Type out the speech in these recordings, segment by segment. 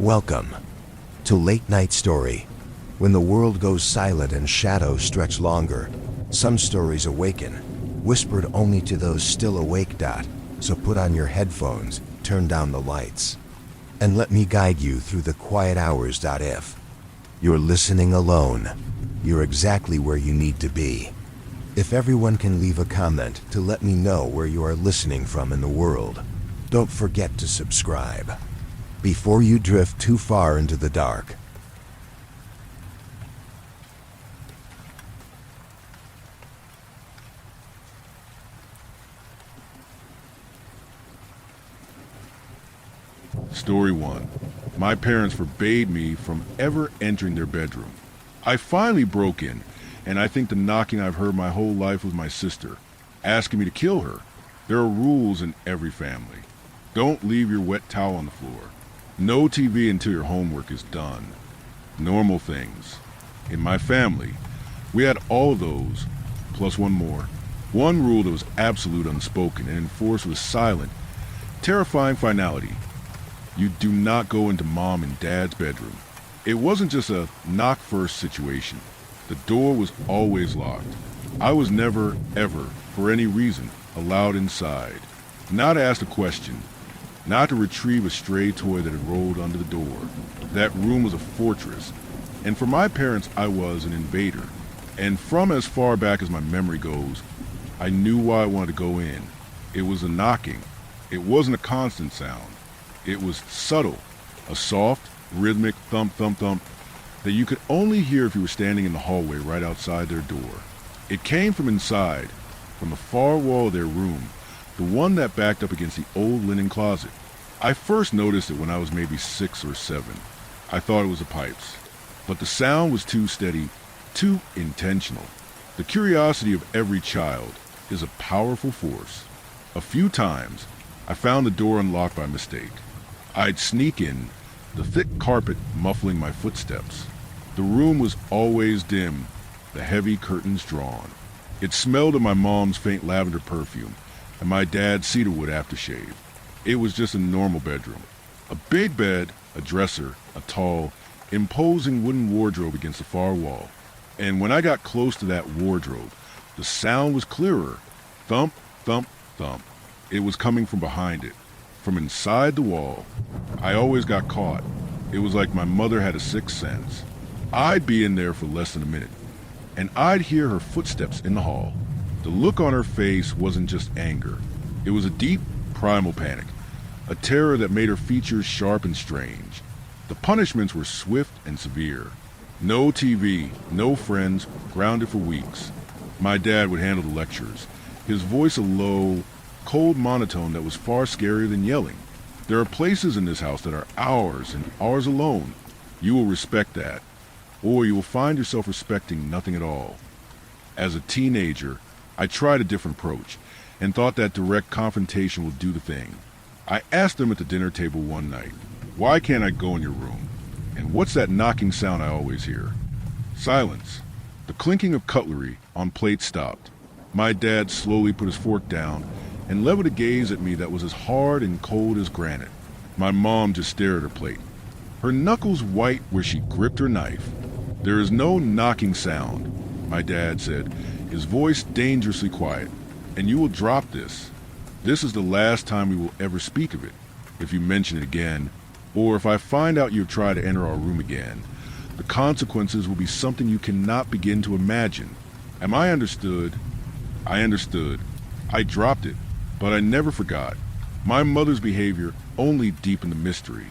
Welcome to Late Night Story. When the world goes silent and shadows stretch longer, some stories awaken, whispered only to those still awake. So put on your headphones, turn down the lights, and let me guide you through the quiet hours. If you're listening alone, you're exactly where you need to be. If everyone can leave a comment to let me know where you are listening from in the world, don't forget to subscribe before you drift too far into the dark. Story 1. My parents forbade me from ever entering their bedroom. I finally broke in, and I think the knocking I've heard my whole life was my sister, asking me to kill her. There are rules in every family. Don't leave your wet towel on the floor. No TV until your homework is done. Normal things. In my family, we had all of those, plus one more. One rule that was absolute, unspoken, and enforced with silent, terrifying finality. You do not go into mom and dad's bedroom. It wasn't just a knock-first situation. The door was always locked. I was never, ever, for any reason, allowed inside. Not to ask a question. Not to retrieve a stray toy that had rolled under the door. That room was a fortress. And for my parents, I was an invader. And from as far back as my memory goes, I knew why I wanted to go in. It was a knocking. It wasn't a constant sound. It was subtle, a soft, rhythmic thump, thump, thump that you could only hear if you were standing in the hallway right outside their door. It came from inside, from the far wall of their room, the one that backed up against the old linen closet. I first noticed it when I was maybe 6 or 7. I thought it was the pipes, but the sound was too steady, too intentional. The curiosity of every child is a powerful force. A few times, I found the door unlocked by mistake. I'd sneak in, the thick carpet muffling my footsteps. The room was always dim, the heavy curtains drawn. It smelled of my mom's faint lavender perfume and my dad's cedarwood aftershave. It was just a normal bedroom. A big bed, a dresser, a tall, imposing wooden wardrobe against the far wall. And when I got close to that wardrobe, the sound was clearer. Thump, thump, thump. It was coming from behind it, from inside the wall. I always got caught. It was like my mother had a sixth sense. I'd be in there for less than a minute, and I'd hear her footsteps in the hall. The look on her face wasn't just anger. It was a deep, primal panic, a terror that made her features sharp and strange. The punishments were swift and severe. No TV, no friends, grounded for weeks. My dad would handle the lectures, his voice a low, cold monotone that was far scarier than yelling. There are places in this house that are ours and ours alone. You will respect that, or you will find yourself respecting nothing at all. As a teenager, I tried a different approach and thought that direct confrontation would do the thing. I asked them at the dinner table one night, "Why can't I go in your room? And what's that knocking sound I always hear?" Silence. The clinking of cutlery on plates stopped. My dad slowly put his fork down and leveled a gaze at me that was as hard and cold as granite. My mom just stared at her plate, her knuckles white where she gripped her knife. "There is no knocking sound," my dad said, his voice dangerously quiet, "and you will drop this. This is the last time we will ever speak of it. If you mention it again, or if I find out you've tried to enter our room again, the consequences will be something you cannot begin to imagine." Am I understood? I understood. I dropped it, but I never forgot. My mother's behavior only deepened the mystery.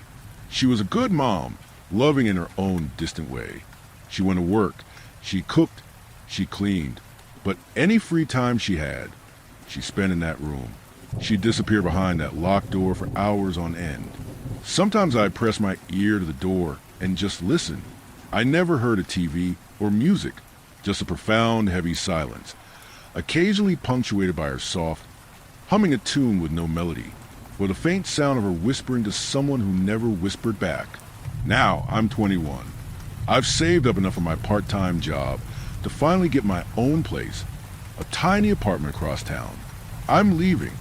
She was a good mom, loving in her own distant way. She went to work, she cooked, she cleaned, but any free time she had, she spent in that room. She'd disappear behind that locked door for hours on end. Sometimes I'd press my ear to the door and just listen. I never heard a TV or music, just a profound, heavy silence, occasionally punctuated by her soft, humming a tune with no melody, or the faint sound of her whispering to someone who never whispered back. Now I'm 21. I've saved up enough of my part-time job to finally get my own place, a tiny apartment across town. I'm leaving,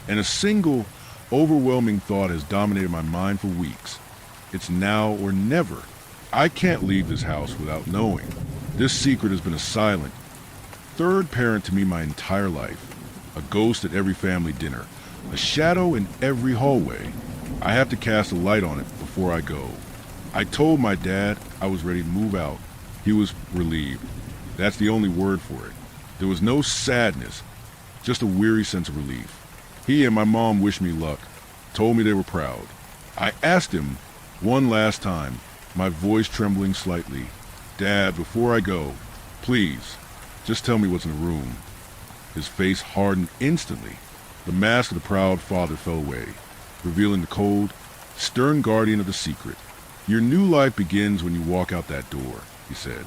and a single, overwhelming thought has dominated my mind for weeks. It's now or never. I can't leave this house without knowing. This secret has been a silent third parent to me my entire life. A ghost at every family dinner. A shadow in every hallway. I have to cast a light on it before I go. I told my dad I was ready to move out. He was relieved. That's the only word for it. There was no sadness, just a weary sense of relief. He and my mom wished me luck, told me they were proud. I asked him one last time, my voice trembling slightly, "Dad, before I go, please, just tell me what's in the room." His face hardened instantly. The mask of the proud father fell away, revealing the cold, stern guardian of the secret. "Your new life begins when you walk out that door," he said.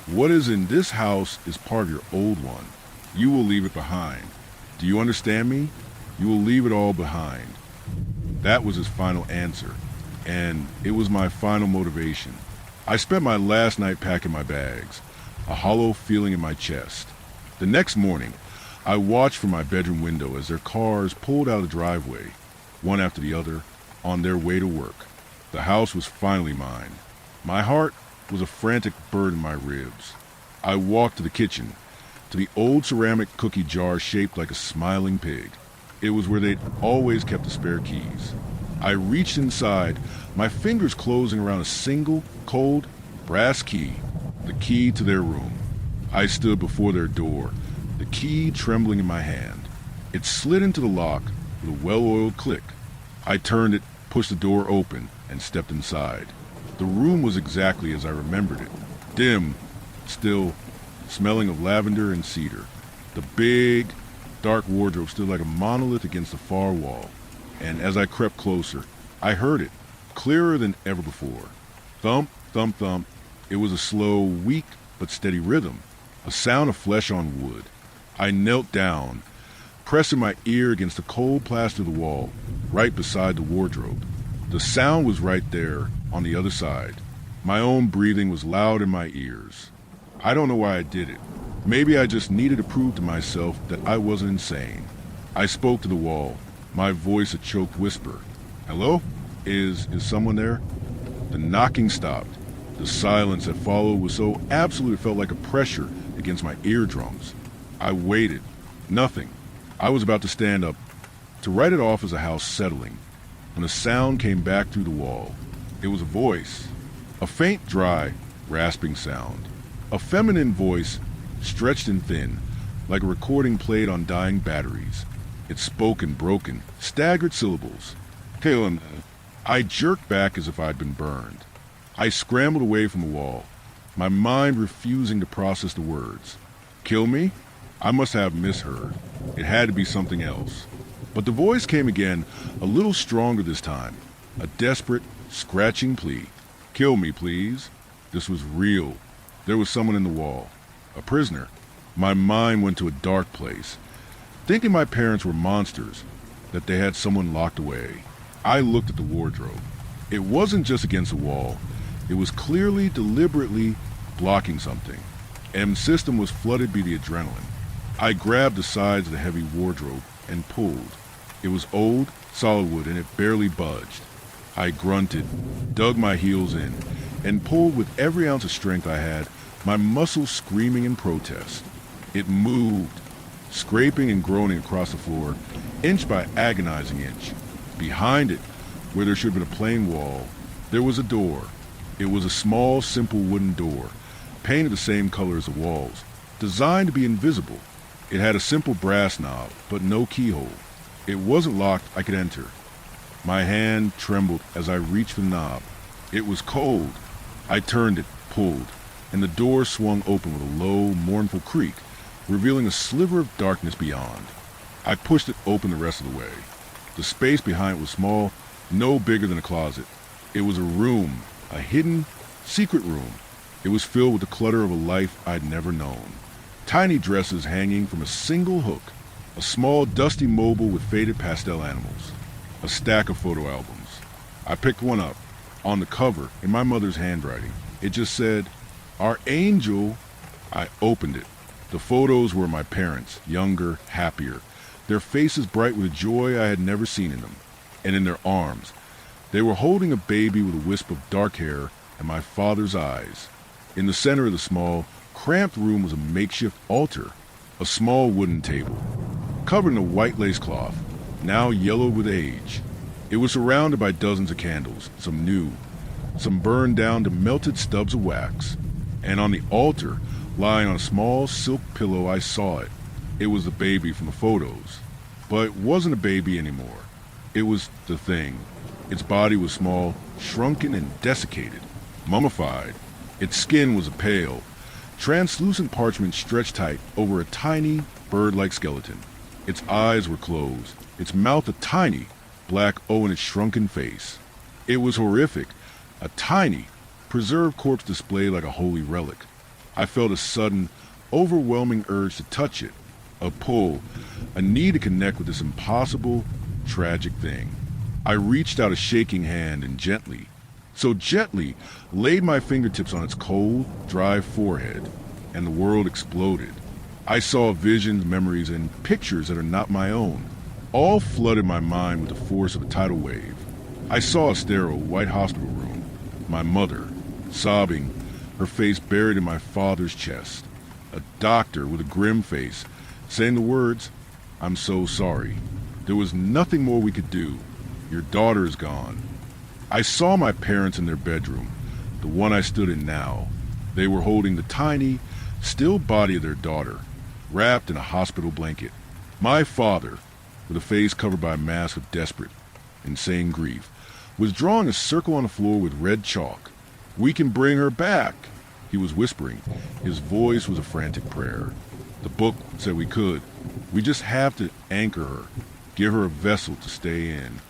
"What is in this house is part of your old one. You will leave it behind. Do you understand me? You will leave it all behind." That was his final answer, and it was my final motivation. I spent my last night packing my bags, a hollow feeling in my chest. The next morning, I watched from my bedroom window as their cars pulled out of the driveway, one after the other, on their way to work. The house was finally mine. My heart was a frantic bird in my ribs. I walked to the kitchen, to the old ceramic cookie jar shaped like a smiling pig. It was where they'd always kept the spare keys. I reached inside, my fingers closing around a single, cold, brass key, the key to their room. I stood before their door, the key trembling in my hand. It slid into the lock with a well-oiled click. I turned it, pushed the door open, and stepped inside. The room was exactly as I remembered it. Dim, still, smelling of lavender and cedar. The big, dark wardrobe stood like a monolith against the far wall, and as I crept closer, I heard it, clearer than ever before. Thump, thump, thump. It was a slow, weak, but steady rhythm, a sound of flesh on wood. I knelt down, pressing my ear against the cold plaster of the wall, right beside the wardrobe. The sound was right there, on the other side. My own breathing was loud in my ears. I don't know why I did it. Maybe I just needed to prove to myself that I wasn't insane. I spoke to the wall, my voice a choked whisper. "Hello? Is someone there?" The knocking stopped. The silence that followed was so absolute it felt like a pressure against my eardrums. I waited. Nothing. I was about to stand up, to write it off as a house settling, when a sound came back through the wall. It was a voice. A faint, dry, rasping sound. A feminine voice, stretched and thin, like a recording played on dying batteries. It spoke in broken, staggered syllables. "Kayla," I jerked back as if I'd been burned. I scrambled away from the wall, my mind refusing to process the words. "Kill me?" I must have misheard. It had to be something else. But the voice came again, a little stronger this time. A desperate, scratching plea. "Kill me, please." This was real. There was someone in the wall. A prisoner. My mind went to a dark place, thinking my parents were monsters, that they had someone locked away. I looked at the wardrobe. It wasn't just against the wall. It was clearly, deliberately blocking something. M's system was flooded by the adrenaline. I grabbed the sides of the heavy wardrobe and pulled. It was old, solid wood, and it barely budged. I grunted, dug my heels in, and pulled with every ounce of strength I had, my muscles screaming in protest. It moved, scraping and groaning across the floor, inch by agonizing inch. Behind it, where there should have been a plain wall, there was a door. It was a small, simple wooden door, painted the same color as the walls, designed to be invisible. It had a simple brass knob, but no keyhole. It wasn't locked. I could enter. My hand trembled as I reached for the knob. It was cold. I turned it, pulled, and the door swung open with a low, mournful creak, revealing a sliver of darkness beyond. I pushed it open the rest of the way. The space behind it was small, no bigger than a closet. It was a room, a hidden, secret room. It was filled with the clutter of a life I'd never known. Tiny dresses hanging from a single hook, a small dusty mobile with faded pastel animals, a stack of photo albums. I picked one up, on the cover, in my mother's handwriting. It just said, "Our angel." I opened it. The photos were my parents, younger, happier, their faces bright with a joy I had never seen in them, and in their arms, They were holding a baby with a wisp of dark hair and my father's eyes. In the center of the small, cramped room was a makeshift altar, a small wooden table, covered in a white lace cloth, now yellowed with age. It was surrounded by dozens of candles, some new, some burned down to melted stubs of wax. And on the altar, lying on a small silk pillow, I saw it. It was the baby from the photos. But it wasn't a baby anymore. It was the thing. Its body was small, shrunken and desiccated, mummified. Its skin was a pale, translucent parchment stretched tight over a tiny, bird-like skeleton. Its eyes were closed, its mouth a tiny, black O in its shrunken face. It was horrific, a tiny, preserved corpse displayed like a holy relic. I felt a sudden, overwhelming urge to touch it, a pull, a need to connect with this impossible, tragic thing. I reached out a shaking hand and gently, so gently, laid my fingertips on its cold, dry forehead, and the world exploded. I saw visions, memories, and pictures that are not my own. All flooded my mind with the force of a tidal wave. I saw a sterile, white hospital room, my mother, sobbing, her face buried in my father's chest. A doctor with a grim face, saying the words, "I'm so sorry. There was nothing more we could do. Your daughter is gone." I saw my parents in their bedroom, the one I stood in now. They were holding the tiny, still body of their daughter, wrapped in a hospital blanket. My father, with a face covered by a mask of desperate, insane grief, was drawing a circle on the floor with red chalk. "We can bring her back," he was whispering. His voice was a frantic prayer. The book said we could. We just have to anchor her, give her a vessel to stay in.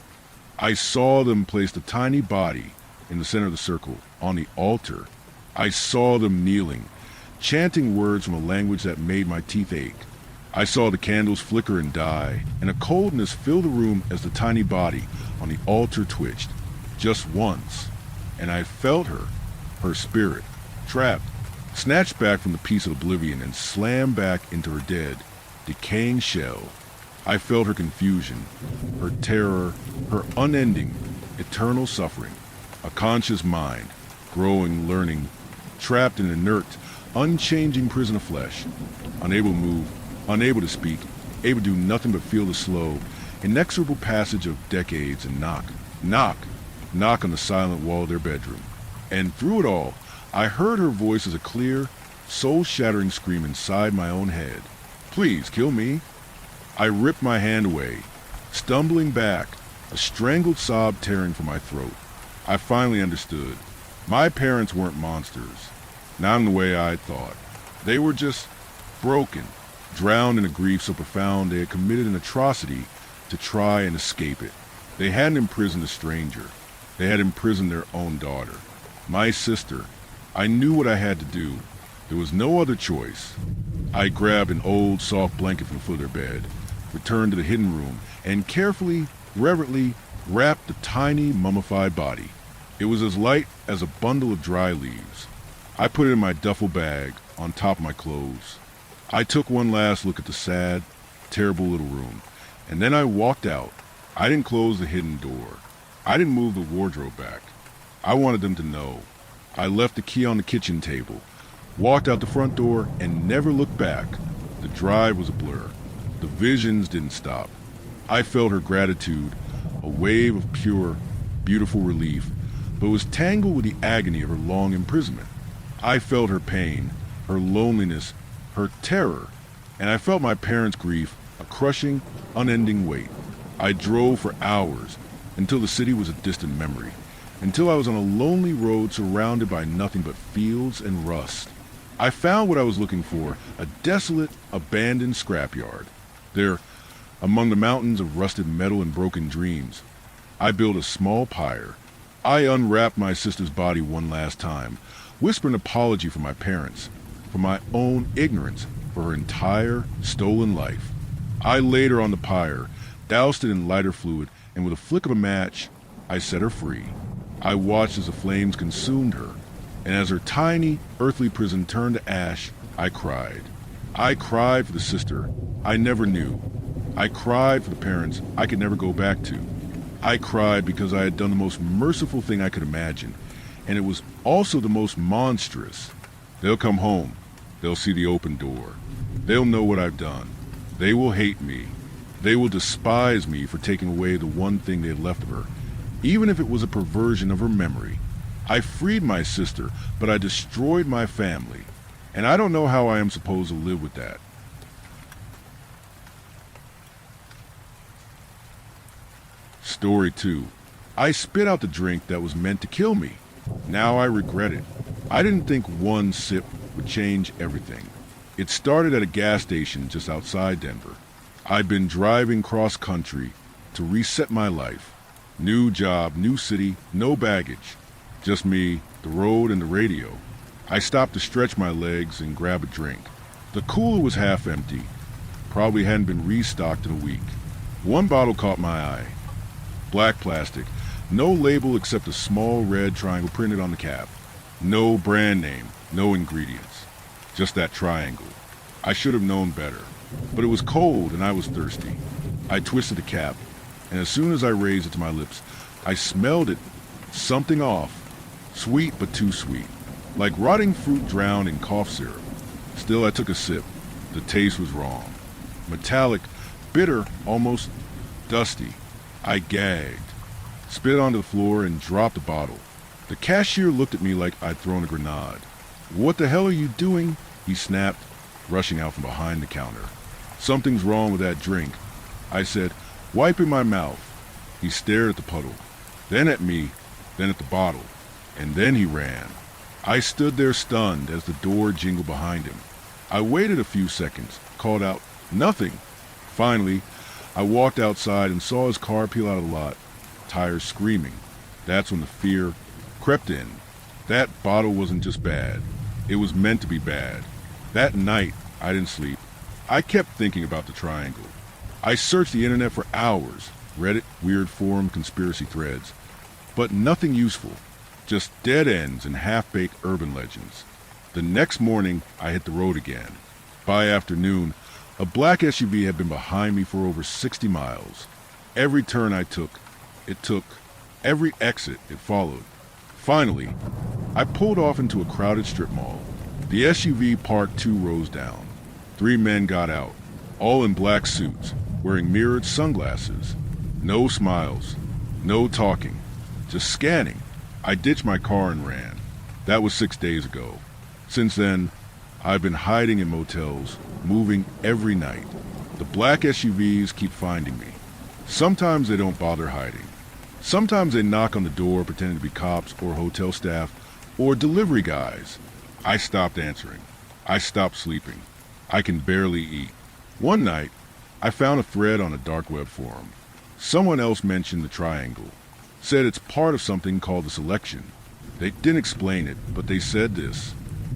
I saw them place the tiny body in the center of the circle, on the altar. I saw them kneeling, chanting words from a language that made my teeth ache. I saw the candles flicker and die, and a coldness fill the room as the tiny body on the altar twitched, just once. And I felt her spirit, trapped, snatched back from the peace of oblivion and slammed back into her dead, decaying shell. I felt her confusion, her terror, her unending, eternal suffering. A conscious mind, growing, learning, trapped in an inert, unchanging prison of flesh, unable to move, unable to speak, able to do nothing but feel the slow, inexorable passage of decades and knock on the silent wall of their bedroom. And through it all, I heard her voice as a clear, soul-shattering scream inside my own head. "Please, kill me." I ripped my hand away, stumbling back, a strangled sob tearing from my throat. I finally understood. My parents weren't monsters, not in the way I'd thought. They were just broken, drowned in a grief so profound they had committed an atrocity to try and escape it. They hadn't imprisoned a stranger. They had imprisoned their own daughter, my sister. I knew what I had to do. There was no other choice. I grabbed an old, soft blanket from the foot of their bed, returned to the hidden room, and carefully, reverently wrapped the tiny, mummified body. It was as light as a bundle of dry leaves. I put it in my duffel bag on top of my clothes. I took one last look at the sad, terrible little room, and then I walked out. I didn't close the hidden door. I didn't move the wardrobe back. I wanted them to know. I left the key on the kitchen table, walked out the front door, and never looked back. The drive was a blur. The visions didn't stop. I felt her gratitude, a wave of pure, beautiful relief, but was tangled with the agony of her long imprisonment. I felt her pain, her loneliness, her terror, and I felt my parents' grief, a crushing, unending weight. I drove for hours, until the city was a distant memory, until I was on a lonely road surrounded by nothing but fields and rust. I found what I was looking for, a desolate, abandoned scrapyard. There, among the mountains of rusted metal and broken dreams, I built a small pyre. I unwrapped my sister's body one last time, whispered an apology for my parents, for my own ignorance, for her entire stolen life. I laid her on the pyre, doused it in lighter fluid, and with a flick of a match, I set her free. I watched as the flames consumed her, and as her tiny, earthly prison turned to ash, I cried. I cried for the sister I never knew. I cried for the parents I could never go back to. I cried because I had done the most merciful thing I could imagine, and it was also the most monstrous. They'll come home. They'll see the open door. They'll know what I've done. They will hate me. They will despise me for taking away the one thing they had left of her, even if it was a perversion of her memory. I freed my sister, but I destroyed my family, and I don't know how I am supposed to live with that. Story 2. I spit out the drink that was meant to kill me. Now I regret it. I didn't think one sip would change everything. It started at a gas station just outside Denver. I'd been driving cross country to reset my life. New job, new city, no baggage. Just me, the road, and the radio. I stopped to stretch my legs and grab a drink. The cooler was half empty. Probably hadn't been restocked in a week. One bottle caught my eye. Black plastic. No label except a small red triangle printed on the cap. No brand name, no ingredients. Just that triangle. I should have known better. But it was cold and I was thirsty. I twisted the cap, and as soon as I raised it to my lips, I smelled it. Something off. Sweet but too sweet. Like rotting fruit drowned in cough syrup. Still, I took a sip. The taste was wrong. Metallic, bitter, almost dusty. I gagged, spit onto the floor, and dropped the bottle. The cashier looked at me like I'd thrown a grenade. "What the hell are you doing?" he snapped, rushing out from behind the counter. "Something's wrong with that drink," I said, wiping my mouth. He stared at the puddle, then at me, then at the bottle, and then he ran. I stood there stunned as the door jingled behind him. I waited a few seconds, called out, "Nothing." Finally, I walked outside and saw his car peel out of the lot, tires screaming. That's when the fear crept in. That bottle wasn't just bad. It was meant to be bad. That night, I didn't sleep. I kept thinking about the triangle. I searched the internet for hours, Reddit, weird forum, conspiracy threads, but nothing useful. Just dead ends and half-baked urban legends. The next morning, I hit the road again. By afternoon, a black SUV had been behind me for over 60 miles. Every turn I took, it took. Every exit, it followed. Finally, I pulled off into a crowded strip mall. The SUV parked 2 rows down. 3 men got out, all in black suits, wearing mirrored sunglasses. No smiles, no talking, just scanning. I ditched my car and ran. That was 6 days ago. Since then, I've been hiding in motels, moving every night. The black SUVs keep finding me. Sometimes they don't bother hiding. Sometimes they knock on the door pretending to be cops or hotel staff or delivery guys. I stopped answering. I stopped sleeping. I can barely eat. One night, I found a thread on a dark web forum. Someone else mentioned the triangle. Said it's part of something called the selection. They didn't explain it, but they said this: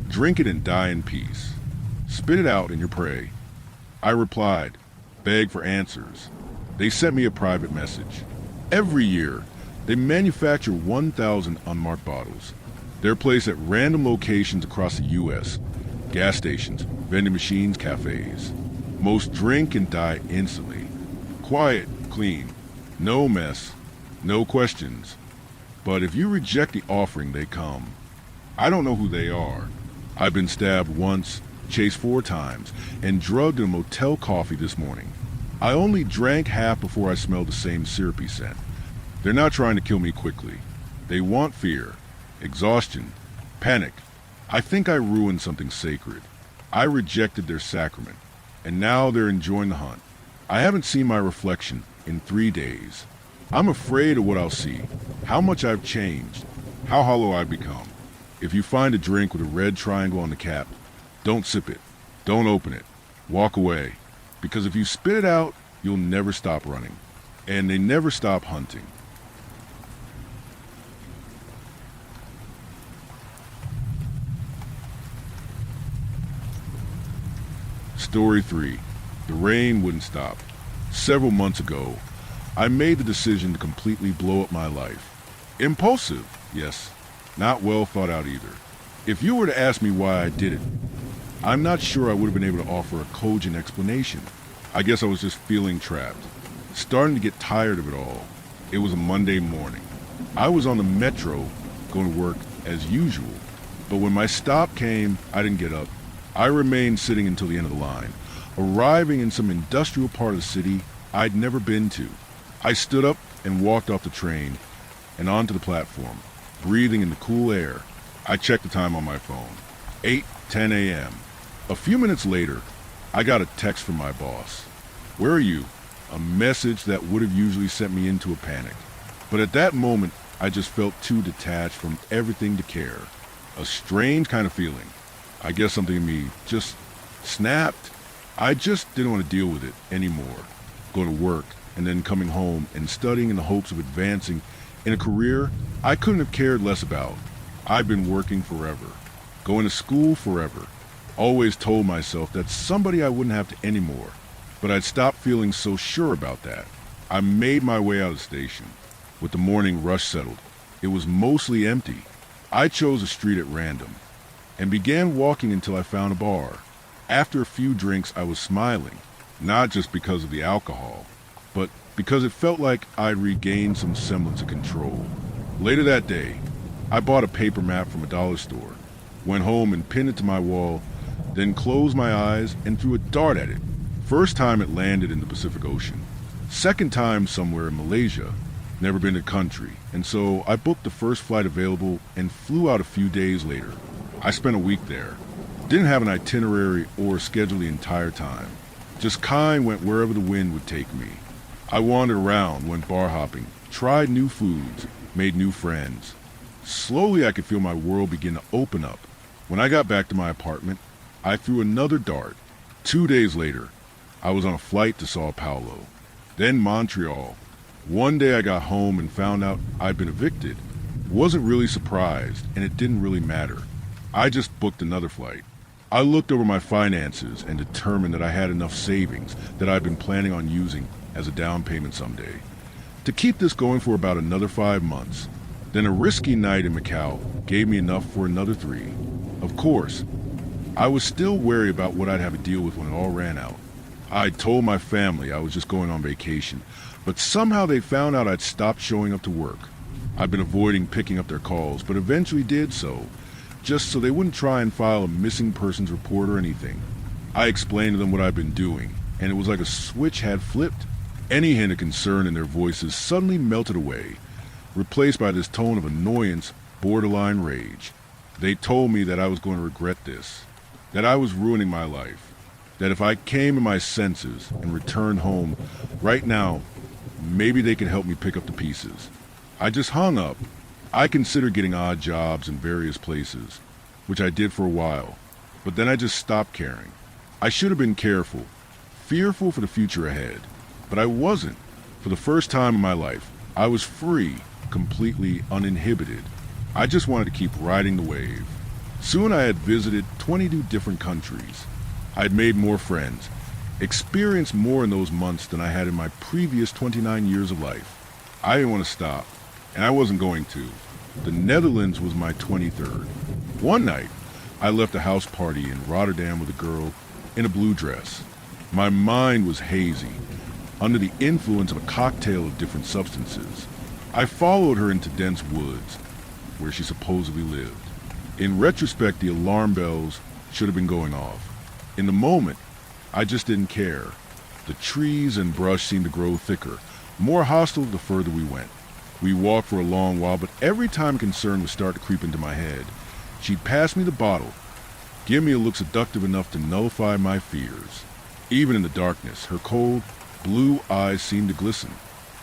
drink it and die in peace. Spit it out in your prey. I replied, begged for answers. They sent me a private message. Every year, they manufacture 1,000 unmarked bottles. They're placed at random locations across the U.S. Gas stations, vending machines, cafes. Most drink and die instantly. Quiet, clean, no mess, no questions. But if you reject the offering, they come. I don't know who they are. I've been stabbed once, chased 4 times, and drugged in a motel coffee this morning. I only drank half before I smelled the same syrupy scent. They're not trying to kill me quickly. They want fear, exhaustion, panic. I think I ruined something sacred. I rejected their sacrament, and now they're enjoying the hunt. I haven't seen my reflection in 3 days. I'm afraid of what I'll see, how much I've changed, how hollow I've become. If you find a drink with a red triangle on the cap, don't sip it, don't open it, walk away. Because if you spit it out, you'll never stop running. And they never stop hunting. Story 3. The rain wouldn't stop. Several months ago, I made the decision to completely blow up my life. Impulsive, yes. Not well thought out either. If you were to ask me why I did it, I'm not sure I would have been able to offer a cogent explanation. I guess I was just feeling trapped, starting to get tired of it all. It was a Monday morning. I was on the metro going to work as usual, but when my stop came, I didn't get up. I remained sitting until the end of the line, arriving in some industrial part of the city I'd never been to. I stood up and walked off the train and onto the platform, breathing in the cool air. I checked the time on my phone. 8:10 a.m. A few minutes later, I got a text from my boss. "Where are you?" A message that would have usually sent me into a panic. But at that moment, I just felt too detached from everything to care. A strange kind of feeling. I guess something in me just snapped. I just didn't want to deal with it anymore. Going to work and then coming home and studying in the hopes of advancing in a career I couldn't have cared less about. I've been working forever, going to school forever. Always told myself that somebody I wouldn't have to anymore, but I'd stopped feeling so sure about that. I made my way out of the station. With the morning rush settled, it was mostly empty. I chose a street at random and began walking until I found a bar. After a few drinks, I was smiling, not just because of the alcohol, but because it felt like I'd regained some semblance of control. Later that day, I bought a paper map from a dollar store, went home and pinned it to my wall, then closed my eyes and threw a dart at it. First time it landed in the Pacific Ocean. Second time somewhere in Malaysia. Never been to the country, and so I booked the first flight available and flew out a few days later. I spent a week there. Didn't have an itinerary or schedule the entire time. Just went wherever the wind would take me. I wandered around, went bar hopping, tried new foods, made new friends. Slowly I could feel my world begin to open up. When I got back to my apartment, I threw another dart. 2 days later, I was on a flight to Sao Paulo, then Montreal. One day I got home and found out I'd been evicted. Wasn't really surprised, and it didn't really matter. I just booked another flight. I looked over my finances and determined that I had enough savings that I'd been planning on using as a down payment someday to keep this going for about another 5 months. Then a risky night in Macau gave me enough for another 3. Of course, I was still wary about what I'd have to deal with when it all ran out. I'd told my family I was just going on vacation, but somehow they found out I'd stopped showing up to work. I'd been avoiding picking up their calls, but eventually did so, just so they wouldn't try and file a missing persons report or anything. I explained to them what I'd been doing, and it was like a switch had flipped. Any hint of concern in their voices suddenly melted away, replaced by this tone of annoyance, borderline rage. They told me that I was going to regret this, that I was ruining my life, that if I came to my senses and returned home right now, maybe they could help me pick up the pieces. I just hung up. I considered getting odd jobs in various places, which I did for a while, but then I just stopped caring. I should have been careful, fearful for the future ahead, but I wasn't. For the first time in my life, I was free, completely uninhibited. I just wanted to keep riding the wave. Soon I had visited 22 different countries. I had made more friends, experienced more in those months than I had in my previous 29 years of life. I didn't want to stop, and I wasn't going to. The Netherlands was my 23rd. One night, I left a house party in Rotterdam with a girl in a blue dress. My mind was hazy, under the influence of a cocktail of different substances. I followed her into dense woods, where she supposedly lived. In retrospect, the alarm bells should have been going off. In the moment, I just didn't care. The trees and brush seemed to grow thicker, more hostile the further we went. We walked for a long while, but every time concern would start to creep into my head, she'd pass me the bottle, give me a look seductive enough to nullify my fears. Even in the darkness, her cold, blue eyes seemed to glisten.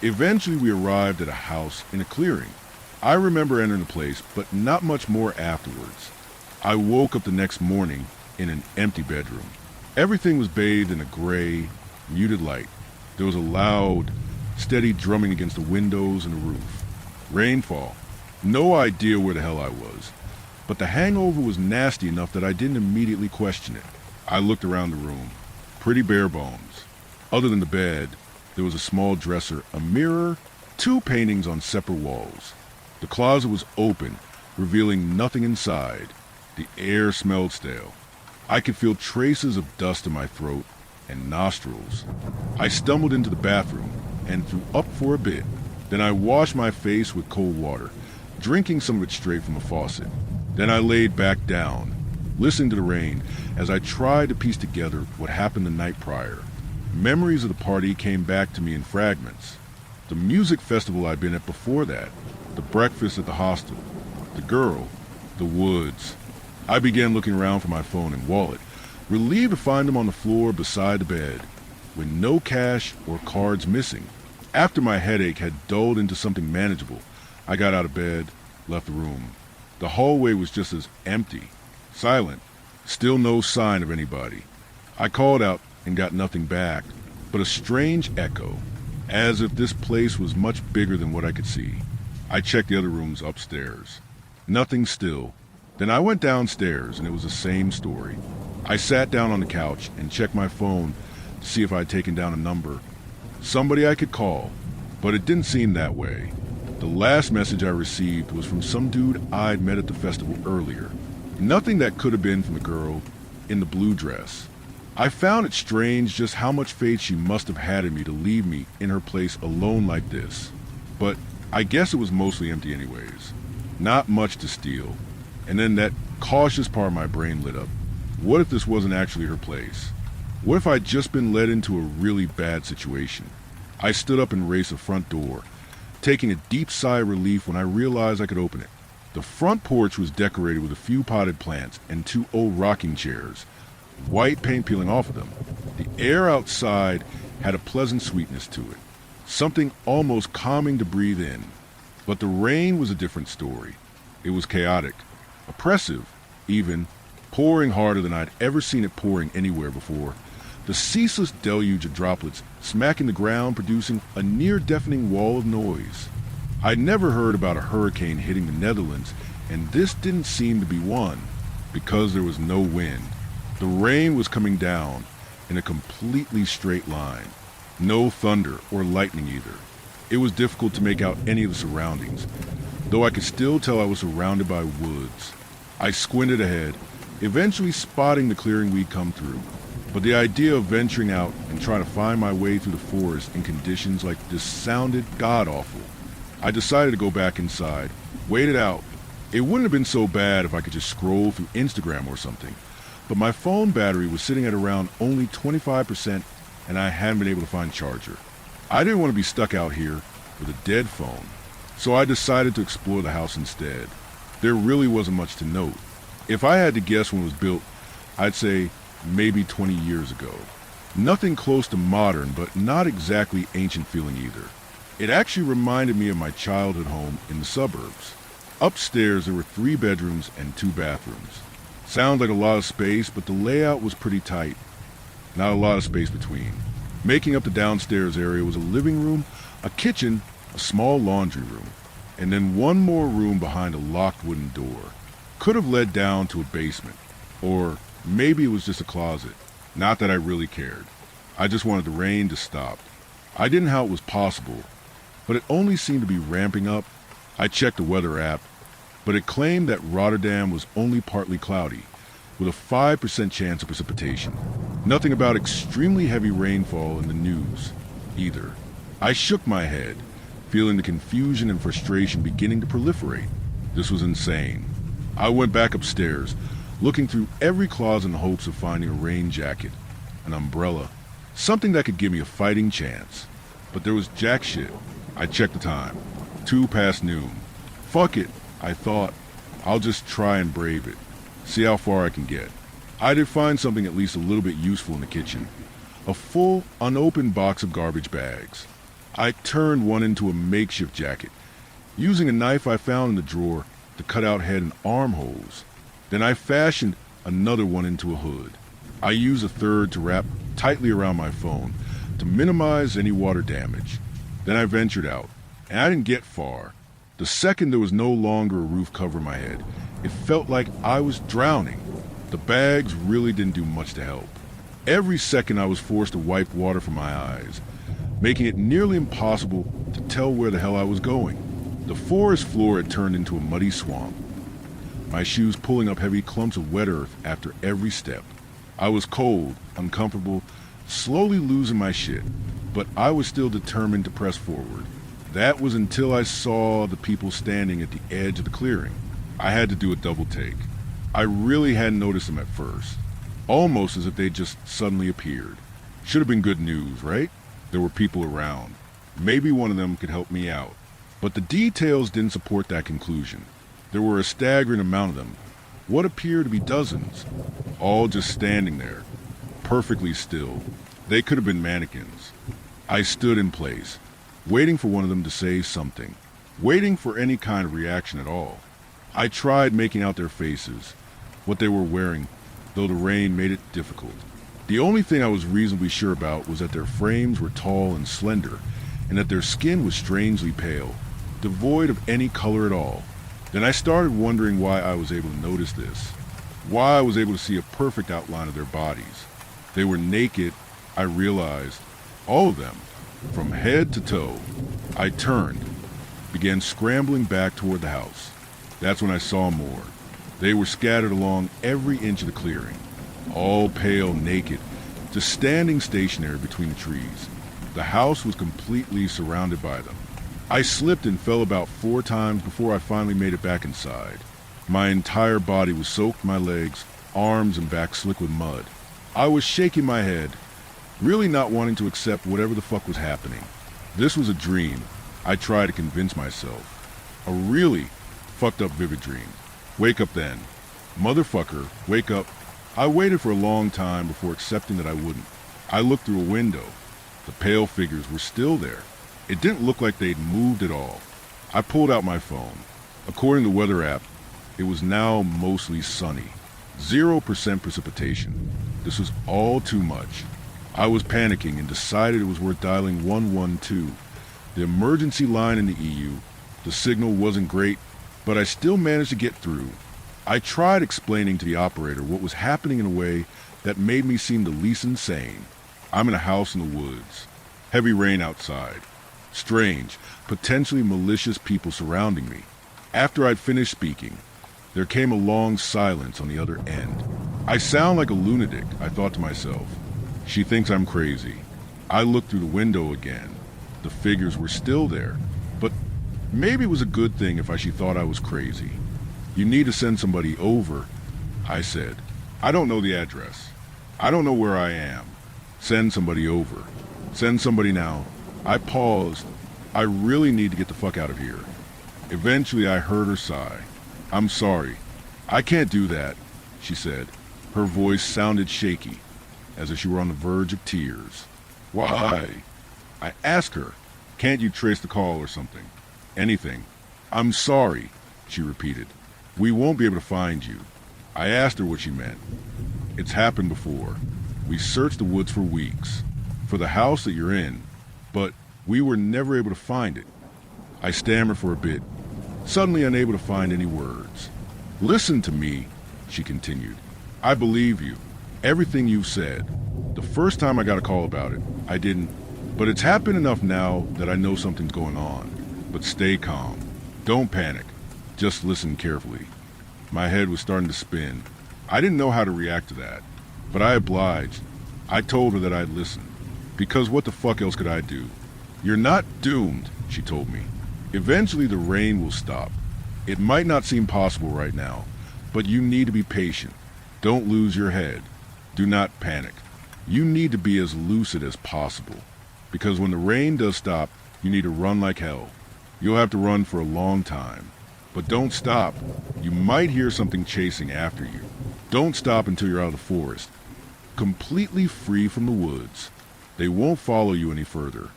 Eventually, we arrived at a house in a clearing. I remember entering the place, but not much more afterwards. I woke up the next morning in an empty bedroom. Everything was bathed in a gray, muted light. There was a loud, steady drumming against the windows and the roof. Rainfall. No idea where the hell I was. But the hangover was nasty enough that I didn't immediately question it. I looked around the room. Pretty bare bones. Other than the bed, there was a small dresser, a mirror, 2 paintings on separate walls. The closet was open, revealing nothing inside. The air smelled stale. I could feel traces of dust in my throat and nostrils. I stumbled into the bathroom and threw up for a bit. Then I washed my face with cold water, drinking some of it straight from the faucet. Then I laid back down, listening to the rain as I tried to piece together what happened the night prior. Memories of the party came back to me in fragments. The music festival I'd been at before that, the breakfast at the hostel, the girl, the woods. I began looking around for my phone and wallet, relieved to find them on the floor beside the bed, with no cash or cards missing. After my headache had dulled into something manageable, I got out of bed, left the room. The hallway was just as empty, silent, still no sign of anybody. I called out and got nothing back, but a strange echo, as if this place was much bigger than what I could see. I checked the other rooms upstairs. Nothing still. Then I went downstairs and it was the same story. I sat down on the couch and checked my phone to see if I'd taken down a number. Somebody I could call, but it didn't seem that way. The last message I received was from some dude I'd met at the festival earlier. Nothing that could have been from the girl in the blue dress. I found it strange just how much faith she must have had in me to leave me in her place alone like this. But I guess it was mostly empty anyways. Not much to steal. And then that cautious part of my brain lit up. What if this wasn't actually her place? What if I'd just been led into a really bad situation? I stood up and raced the front door, taking a deep sigh of relief when I realized I could open it. The front porch was decorated with a few potted plants and 2 old rocking chairs, white paint peeling off of them. The air outside had a pleasant sweetness to it, something almost calming to breathe in. But the rain was a different story. It was chaotic, oppressive, even, pouring harder than I'd ever seen it pouring anywhere before. The ceaseless deluge of droplets smacking the ground, producing a near-deafening wall of noise. I'd never heard about a hurricane hitting the Netherlands, and this didn't seem to be one, because there was no wind. The rain was coming down in a completely straight line. No thunder or lightning either. It was difficult to make out any of the surroundings, though I could still tell I was surrounded by woods. I squinted ahead, eventually spotting the clearing we'd come through. But the idea of venturing out and trying to find my way through the forest in conditions like this sounded god-awful. I decided to go back inside, wait it out. It wouldn't have been so bad if I could just scroll through Instagram or something. But my phone battery was sitting at around only 25%, and I hadn't been able to find a charger. I didn't want to be stuck out here with a dead phone, so I decided to explore the house instead. There really wasn't much to note. If I had to guess when it was built, I'd say maybe 20 years ago. Nothing close to modern, but not exactly ancient feeling either. It actually reminded me of my childhood home in the suburbs. Upstairs there were 3 bedrooms and 2 bathrooms. Sounds like a lot of space, but the layout was pretty tight. Not a lot of space between. Making up the downstairs area was a living room, a kitchen, a small laundry room, and then one more room behind a locked wooden door. Could have led down to a basement, or maybe it was just a closet. Not that I really cared. I just wanted the rain to stop. I didn't know how it was possible, but it only seemed to be ramping up. I checked the weather app, but it claimed that Rotterdam was only partly cloudy, with a 5% chance of precipitation. Nothing about extremely heavy rainfall in the news, either. I shook my head, feeling the confusion and frustration beginning to proliferate. This was insane. I went back upstairs, looking through every closet in the hopes of finding a rain jacket, an umbrella, something that could give me a fighting chance. But there was jack shit. I checked the time. 2 past noon. Fuck it, I thought. I'll just try and brave it. See how far I can get. I did find something at least a little bit useful in the kitchen. A full, unopened box of garbage bags. I turned one into a makeshift jacket, using a knife I found in the drawer to cut out head and armholes. Then I fashioned another one into a hood. I used a third to wrap tightly around my phone to minimize any water damage. Then I ventured out, and I didn't get far. The second there was no longer a roof covering my head, it felt like I was drowning. The bags really didn't do much to help. Every second I was forced to wipe water from my eyes, making it nearly impossible to tell where the hell I was going. The forest floor had turned into a muddy swamp, my shoes pulling up heavy clumps of wet earth after every step. I was cold, uncomfortable, slowly losing my shit, but I was still determined to press forward. That was until I saw the people standing at the edge of the clearing. I had to do a double take. I really hadn't noticed them at first. Almost as if they just suddenly appeared. Should have been good news, right? There were people around. Maybe one of them could help me out. But the details didn't support that conclusion. There were a staggering amount of them. What appeared to be dozens. All just standing there. Perfectly still. They could have been mannequins. I stood in place, waiting for one of them to say something. Waiting for any kind of reaction at all. I tried making out their faces, what they were wearing, though the rain made it difficult. The only thing I was reasonably sure about was that their frames were tall and slender, and that their skin was strangely pale, devoid of any color at all. Then I started wondering why I was able to notice this, why I was able to see a perfect outline of their bodies. They were naked, I realized, all of them, from head to toe. I turned, began scrambling back toward the house. That's when I saw more. They were scattered along every inch of the clearing, all pale, naked, just standing stationary between the trees. The house was completely surrounded by them. I slipped and fell about 4 times before I finally made it back inside. My entire body was soaked, my legs, arms, and back slick with mud. I was shaking my head, really not wanting to accept whatever the fuck was happening. This was a dream, I tried to convince myself. A really fucked up vivid dream. Wake up then. Motherfucker, wake up. I waited for a long time before accepting that I wouldn't. I looked through a window. The pale figures were still there. It didn't look like they'd moved at all. I pulled out my phone. According to the weather app, it was now mostly sunny. 0% precipitation. This was all too much. I was panicking and decided it was worth dialing 112. The emergency line in the EU. The signal wasn't great, but I still managed to get through. I tried explaining to the operator what was happening in a way that made me seem the least insane. I'm in a house in the woods. Heavy rain outside. Strange, potentially malicious people surrounding me. After I'd finished speaking, there came a long silence on the other end. I sound like a lunatic, I thought to myself. She thinks I'm crazy. I looked through the window again. The figures were still there, but maybe it was a good thing if she thought I was crazy. You need to send somebody over, I said. I don't know the address. I don't know where I am. Send somebody over. Send somebody now. I paused. I really need to get the fuck out of here. Eventually I heard her sigh. I'm sorry. I can't do that, she said. Her voice sounded shaky, as if she were on the verge of tears. Why? I asked her, can't you trace the call or something? Anything. I'm sorry, she repeated. We won't be able to find you. I asked her what she meant. It's happened before. We searched the woods for weeks, for the house that you're in, but we were never able to find it. I stammered for a bit, suddenly unable to find any words. Listen to me, she continued. I believe you. Everything you've said. The first time I got a call about it, I didn't. But it's happened enough now that I know something's going on. But stay calm. Don't panic. Just listen carefully. My head was starting to spin. I didn't know how to react to that. But I obliged. I told her that I'd listen. Because what the fuck else could I do? You're not doomed, she told me. Eventually the rain will stop. It might not seem possible right now, but you need to be patient. Don't lose your head. Do not panic. You need to be as lucid as possible. Because when the rain does stop, you need to run like hell. You'll have to run for a long time. But don't stop. You might hear something chasing after you. Don't stop until you're out of the forest. Completely free from the woods. They won't follow you any further.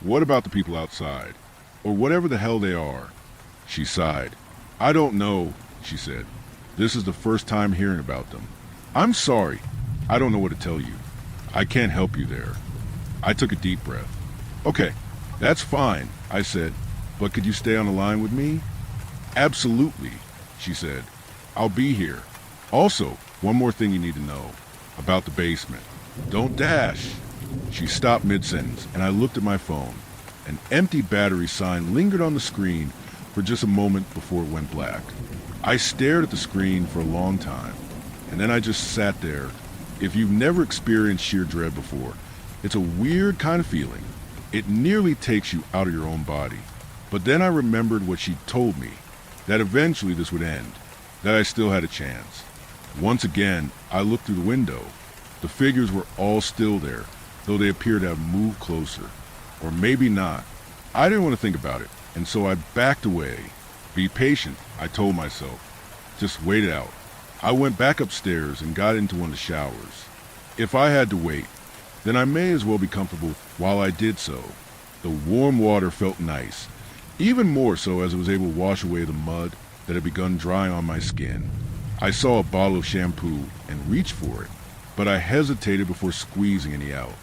What about the people outside? Or whatever the hell they are? She sighed. I don't know, she said. This is the first time hearing about them. I'm sorry. I don't know what to tell you. I can't help you there. I took a deep breath. Okay, that's fine, I said. But could you stay on the line with me? Absolutely, she said. I'll be here. Also, one more thing you need to know. About the basement. Don't dash. She stopped mid-sentence, and I looked at my phone. An empty battery sign lingered on the screen for just a moment before it went black. I stared at the screen for a long time, and then I just sat there. If you've never experienced sheer dread before, it's a weird kind of feeling. It nearly takes you out of your own body. But then I remembered what she'd told me, that eventually this would end, that I still had a chance. Once again, I looked through the window. The figures were all still there, though they appeared to have moved closer. Or maybe not. I didn't want to think about it, and so I backed away. Be patient, I told myself. Just wait it out. I went back upstairs and got into one of the showers. If I had to wait, then I may as well be comfortable while I did so. The warm water felt nice, even more so as it was able to wash away the mud that had begun drying on my skin. I saw a bottle of shampoo and reached for it, but I hesitated before squeezing any out.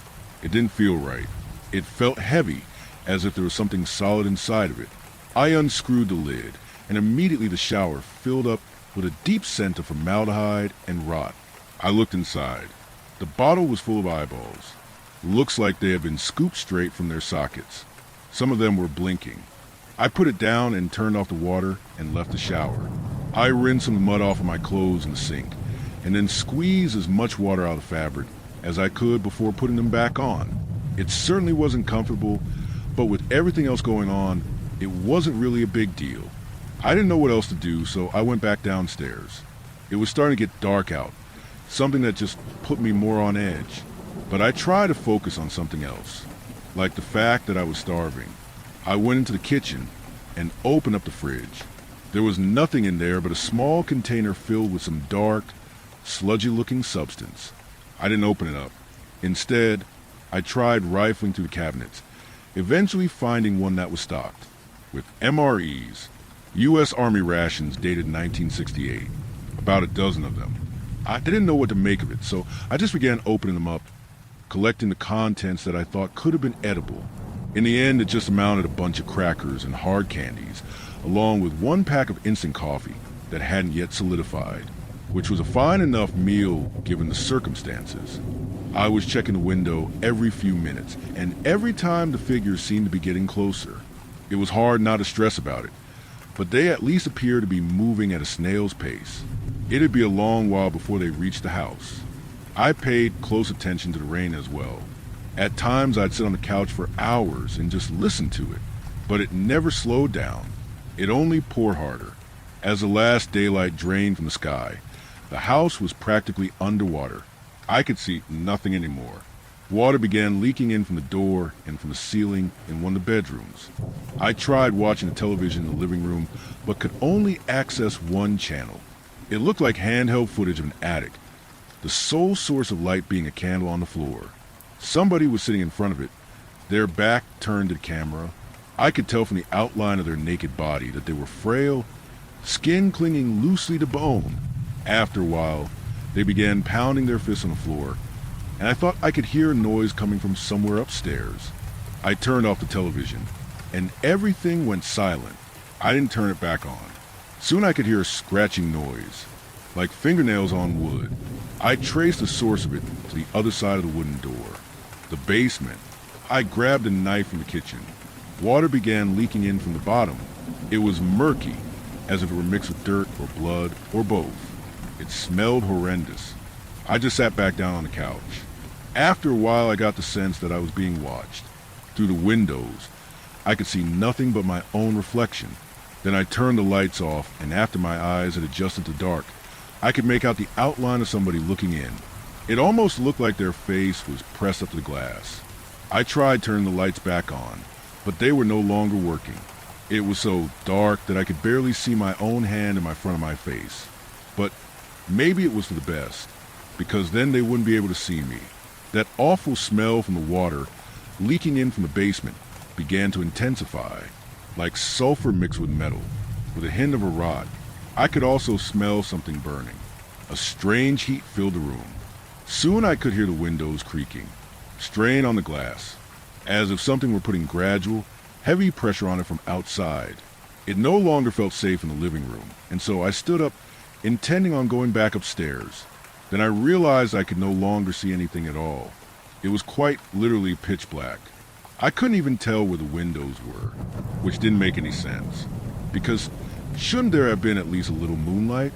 It didn't feel right. It felt heavy, as if there was something solid inside of it. I unscrewed the lid, and immediately the shower filled up with a deep scent of formaldehyde and rot. I looked inside. The bottle was full of eyeballs. Looks like they had been scooped straight from their sockets. Some of them were blinking. I put it down and turned off the water and left the shower. I rinsed some mud off of my clothes in the sink, and then squeezed as much water out of the fabric as I could before putting them back on. It certainly wasn't comfortable, but with everything else going on, it wasn't really a big deal. I didn't know what else to do, so I went back downstairs. It was starting to get dark out, something that just put me more on edge. But I tried to focus on something else, like the fact that I was starving. I went into the kitchen and opened up the fridge. There was nothing in there but a small container filled with some dark, sludgy-looking substance. I didn't open it up. Instead, I tried rifling through the cabinets, eventually finding one that was stocked with MREs, U.S. Army rations dated 1968, about a dozen of them. I didn't know what to make of it, so I just began opening them up, collecting the contents that I thought could have been edible. In the end, it just amounted to a bunch of crackers and hard candies, along with one pack of instant coffee that hadn't yet solidified, which was a fine enough meal given the circumstances. I was checking the window every few minutes, and every time the figures seemed to be getting closer. It was hard not to stress about it, but they at least appeared to be moving at a snail's pace. It'd be a long while before they reached the house. I paid close attention to the rain as well. At times I'd sit on the couch for hours and just listen to it, but it never slowed down. It only poured harder. As the last daylight drained from the sky, the house was practically underwater. I could see nothing anymore. Water began leaking in from the door and from the ceiling in one of the bedrooms. I tried watching the television in the living room, but could only access one channel. It looked like handheld footage of an attic, the sole source of light being a candle on the floor. Somebody was sitting in front of it, their back turned to the camera. I could tell from the outline of their naked body that they were frail, skin clinging loosely to bone. After a while, they began pounding their fists on the floor, and I thought I could hear a noise coming from somewhere upstairs. I turned off the television, and everything went silent. I didn't turn it back on. Soon I could hear a scratching noise, like fingernails on wood. I traced the source of it to the other side of the wooden door, the basement. I grabbed a knife from the kitchen. Water began leaking in from the bottom. It was murky, as if it were mixed with dirt or blood or both. It smelled horrendous. I just sat back down on the couch. After a while, I got the sense that I was being watched. Through the windows, I could see nothing but my own reflection. Then I turned the lights off, and after my eyes had adjusted to dark, I could make out the outline of somebody looking in. It almost looked like their face was pressed up to the glass. I tried turning the lights back on, but they were no longer working. It was so dark that I could barely see my own hand in my front of my face. But maybe it was for the best, because then they wouldn't be able to see me. That awful smell from the water leaking in from the basement began to intensify, like sulfur mixed with metal, with a hint of a rot. I could also smell something burning. A strange heat filled the room. Soon I could hear the windows creaking, strain on the glass, as if something were putting gradual, heavy pressure on it from outside. It no longer felt safe in the living room, and so I stood up, intending on going back upstairs. Then I realized I could no longer see anything at all. It was quite literally pitch black. I couldn't even tell where the windows were, which didn't make any sense, because shouldn't there have been at least a little moonlight?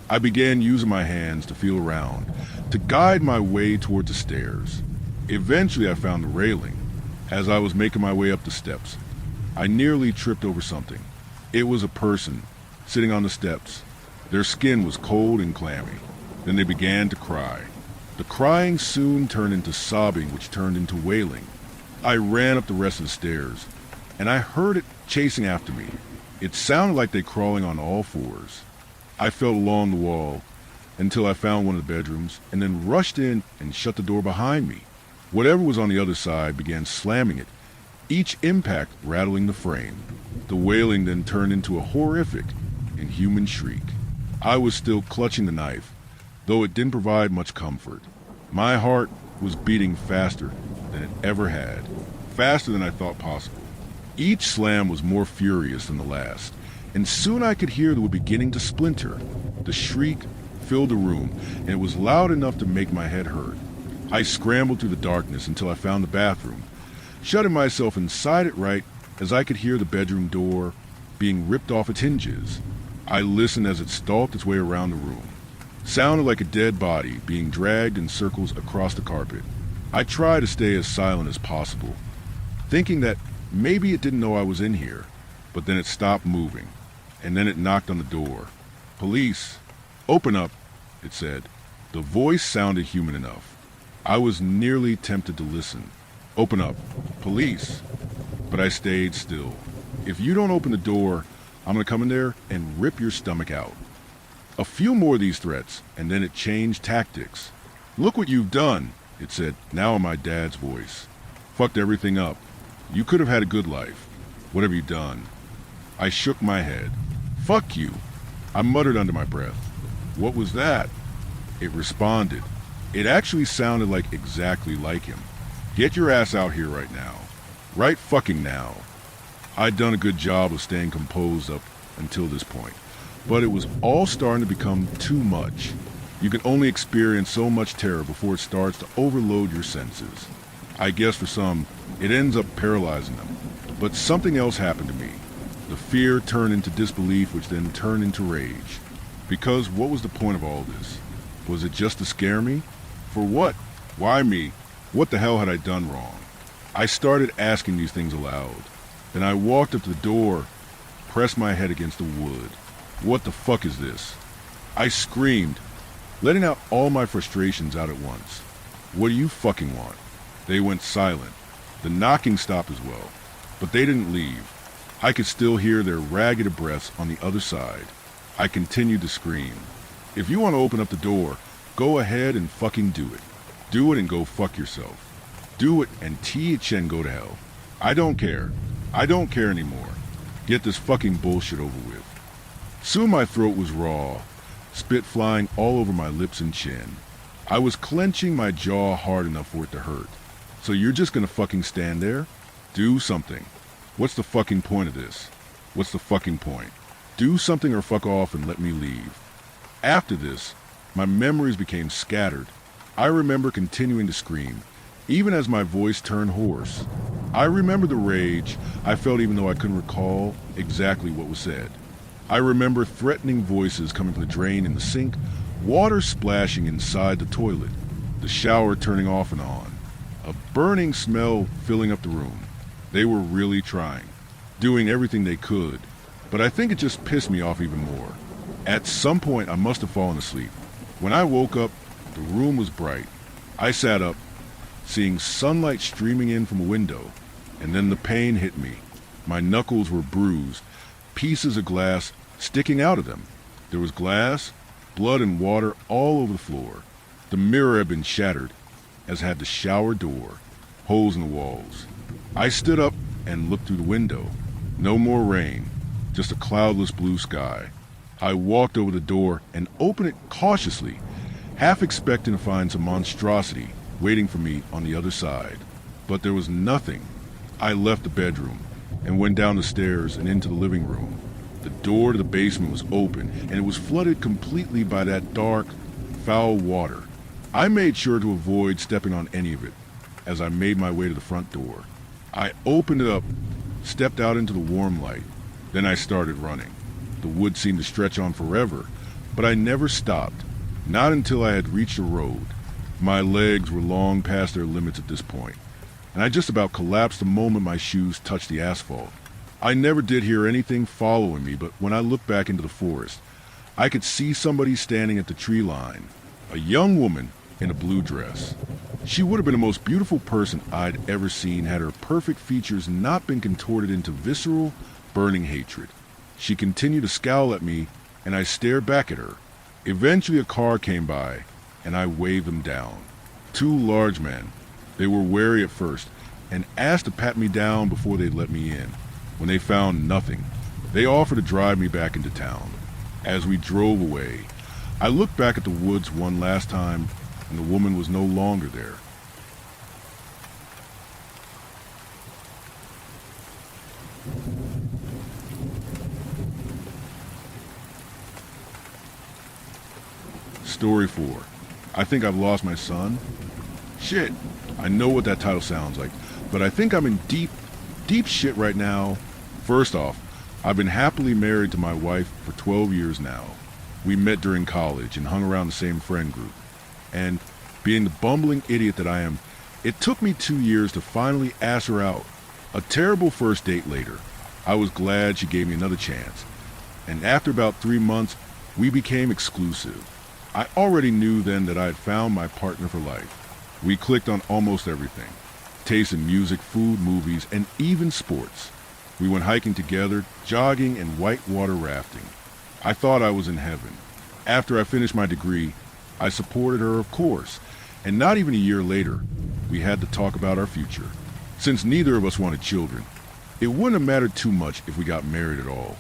I began using my hands to feel around, to guide my way towards the stairs. Eventually I found the railing. As I was making my way up the steps, I nearly tripped over something. It was a person sitting on the steps. Their skin was cold and clammy. Then they began to cry. The crying soon turned into sobbing, which turned into wailing. I ran up the rest of the stairs, and I heard it chasing after me. It sounded like they crawling on all fours. I felt along the wall until I found one of the bedrooms, and then rushed in and shut the door behind me. Whatever was on the other side began slamming it, each impact rattling the frame. The wailing then turned into a horrific, inhuman shriek. I was still clutching the knife, though it didn't provide much comfort. My heart was beating faster than it ever had, faster than I thought possible. Each slam was more furious than the last, and soon I could hear they were beginning to splinter. The shriek filled the room, and it was loud enough to make my head hurt. I scrambled through the darkness until I found the bathroom, shutting myself inside it right as I could hear the bedroom door being ripped off its hinges. I listened as it stalked its way around the room. Sounded like a dead body being dragged in circles across the carpet. I tried to stay as silent as possible, thinking that maybe it didn't know I was in here, but then it stopped moving, and then it knocked on the door. "Police, open up," it said. The voice sounded human enough. I was nearly tempted to listen. "Open up, police." But I stayed still. "If you don't open the door, I'm gonna come in there and rip your stomach out." A few more of these threats, and then it changed tactics. "Look what you've done," it said, now in my dad's voice. "Fucked everything up. You could have had a good life. What have you done?" I shook my head. "Fuck you," I muttered under my breath. "What was that?" It responded. It actually sounded like exactly like him. "Get your ass out here right now. Right fucking now." I'd done a good job of staying composed up until this point, but it was all starting to become too much. You can only experience so much terror before it starts to overload your senses. I guess for some, it ends up paralyzing them. But something else happened to me. The fear turned into disbelief, which then turned into rage. Because what was the point of all this? Was it just to scare me? For what? Why me? What the hell had I done wrong? I started asking these things aloud. Then I walked up to the door, pressed my head against the wood. What the fuck is this? I screamed, letting out all my frustrations out at once. "What do you fucking want?" They went silent. The knocking stopped as well, but they didn't leave. I could still hear their ragged breaths on the other side. I continued to scream. "If you want to open up the door, go ahead and fucking do it. Do it and go fuck yourself. Do it and THN go to hell. I don't care. I don't care anymore. Get this fucking bullshit over with." Soon my throat was raw, spit flying all over my lips and chin. I was clenching my jaw hard enough for it to hurt. "So you're just gonna fucking stand there? Do something. What's the fucking point of this? What's the fucking point? Do something or fuck off and let me leave." After this, my memories became scattered. I remember continuing to scream, even as my voice turned hoarse. I remember the rage I felt even though I couldn't recall exactly what was said. I remember threatening voices coming from the drain in the sink, water splashing inside the toilet, the shower turning off and on, a burning smell filling up the room. They were really trying, doing everything they could, but I think it just pissed me off even more. At some point, I must have fallen asleep. When I woke up, the room was bright. I sat up, seeing sunlight streaming in from a window, and then the pain hit me. My knuckles were bruised, pieces of glass sticking out of them. There was glass, blood, and water all over the floor. The mirror had been shattered, as had the shower door, holes in the walls. I stood up and looked through the window. No more rain, just a cloudless blue sky. I walked over the door and opened it cautiously, half expecting to find some monstrosity waiting for me on the other side. But there was nothing. I left the bedroom and went down the stairs and into the living room. The door to the basement was open, and it was flooded completely by that dark, foul water. I made sure to avoid stepping on any of it as I made my way to the front door. I opened it up, stepped out into the warm light. Then I started running. The wood seemed to stretch on forever, but I never stopped, not until I had reached a road. My legs were long past their limits at this point. and I just about collapsed the moment my shoes touched the asphalt. I never did hear anything following me, but when I looked back into the forest, I could see somebody standing at the tree line, a young woman in a blue dress. She would have been the most beautiful person I'd ever seen had her perfect features not been contorted into visceral, burning hatred. She continued to scowl at me, and I stared back at her. Eventually a car came by, and I waved them down. Two large men. They were wary at first, and asked to pat me down before they'd let me in. When they found nothing, they offered to drive me back into town. As we drove away, I looked back at the woods one last time, and the woman was no longer there. Story 4. I think I've lost my son. Shit, I know what that title sounds like, but I think I'm in deep shit right now. First off, I've been happily married to my wife for 12 years now. We met during college and hung around the same friend group. And being the bumbling idiot that I am, it took me 2 years to finally ask her out. A terrible first date later, I was glad she gave me another chance. And after about 3 months, we became exclusive. I already knew then that I had found my partner for life. We clicked on almost everything. Taste in music, food, movies, and even sports. We went hiking together, jogging, and whitewater rafting. I thought I was in heaven. After I finished my degree, I supported her, of course, and not even a year later, we had to talk about our future. Since neither of us wanted children, it wouldn't have mattered too much if we got married at all.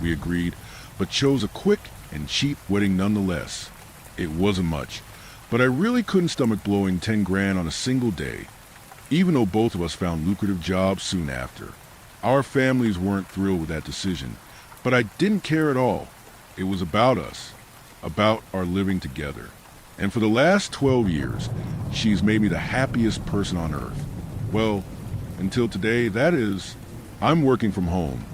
We agreed, but chose a quick and cheap wedding nonetheless. It wasn't much, but I really couldn't stomach blowing 10 grand on a single day, even though both of us found lucrative jobs soon after. Our families weren't thrilled with that decision, but I didn't care at all. It was about us, about our living together. And for the last 12 years, she's made me the happiest person on earth. Well, until today, that is, I'm working from home,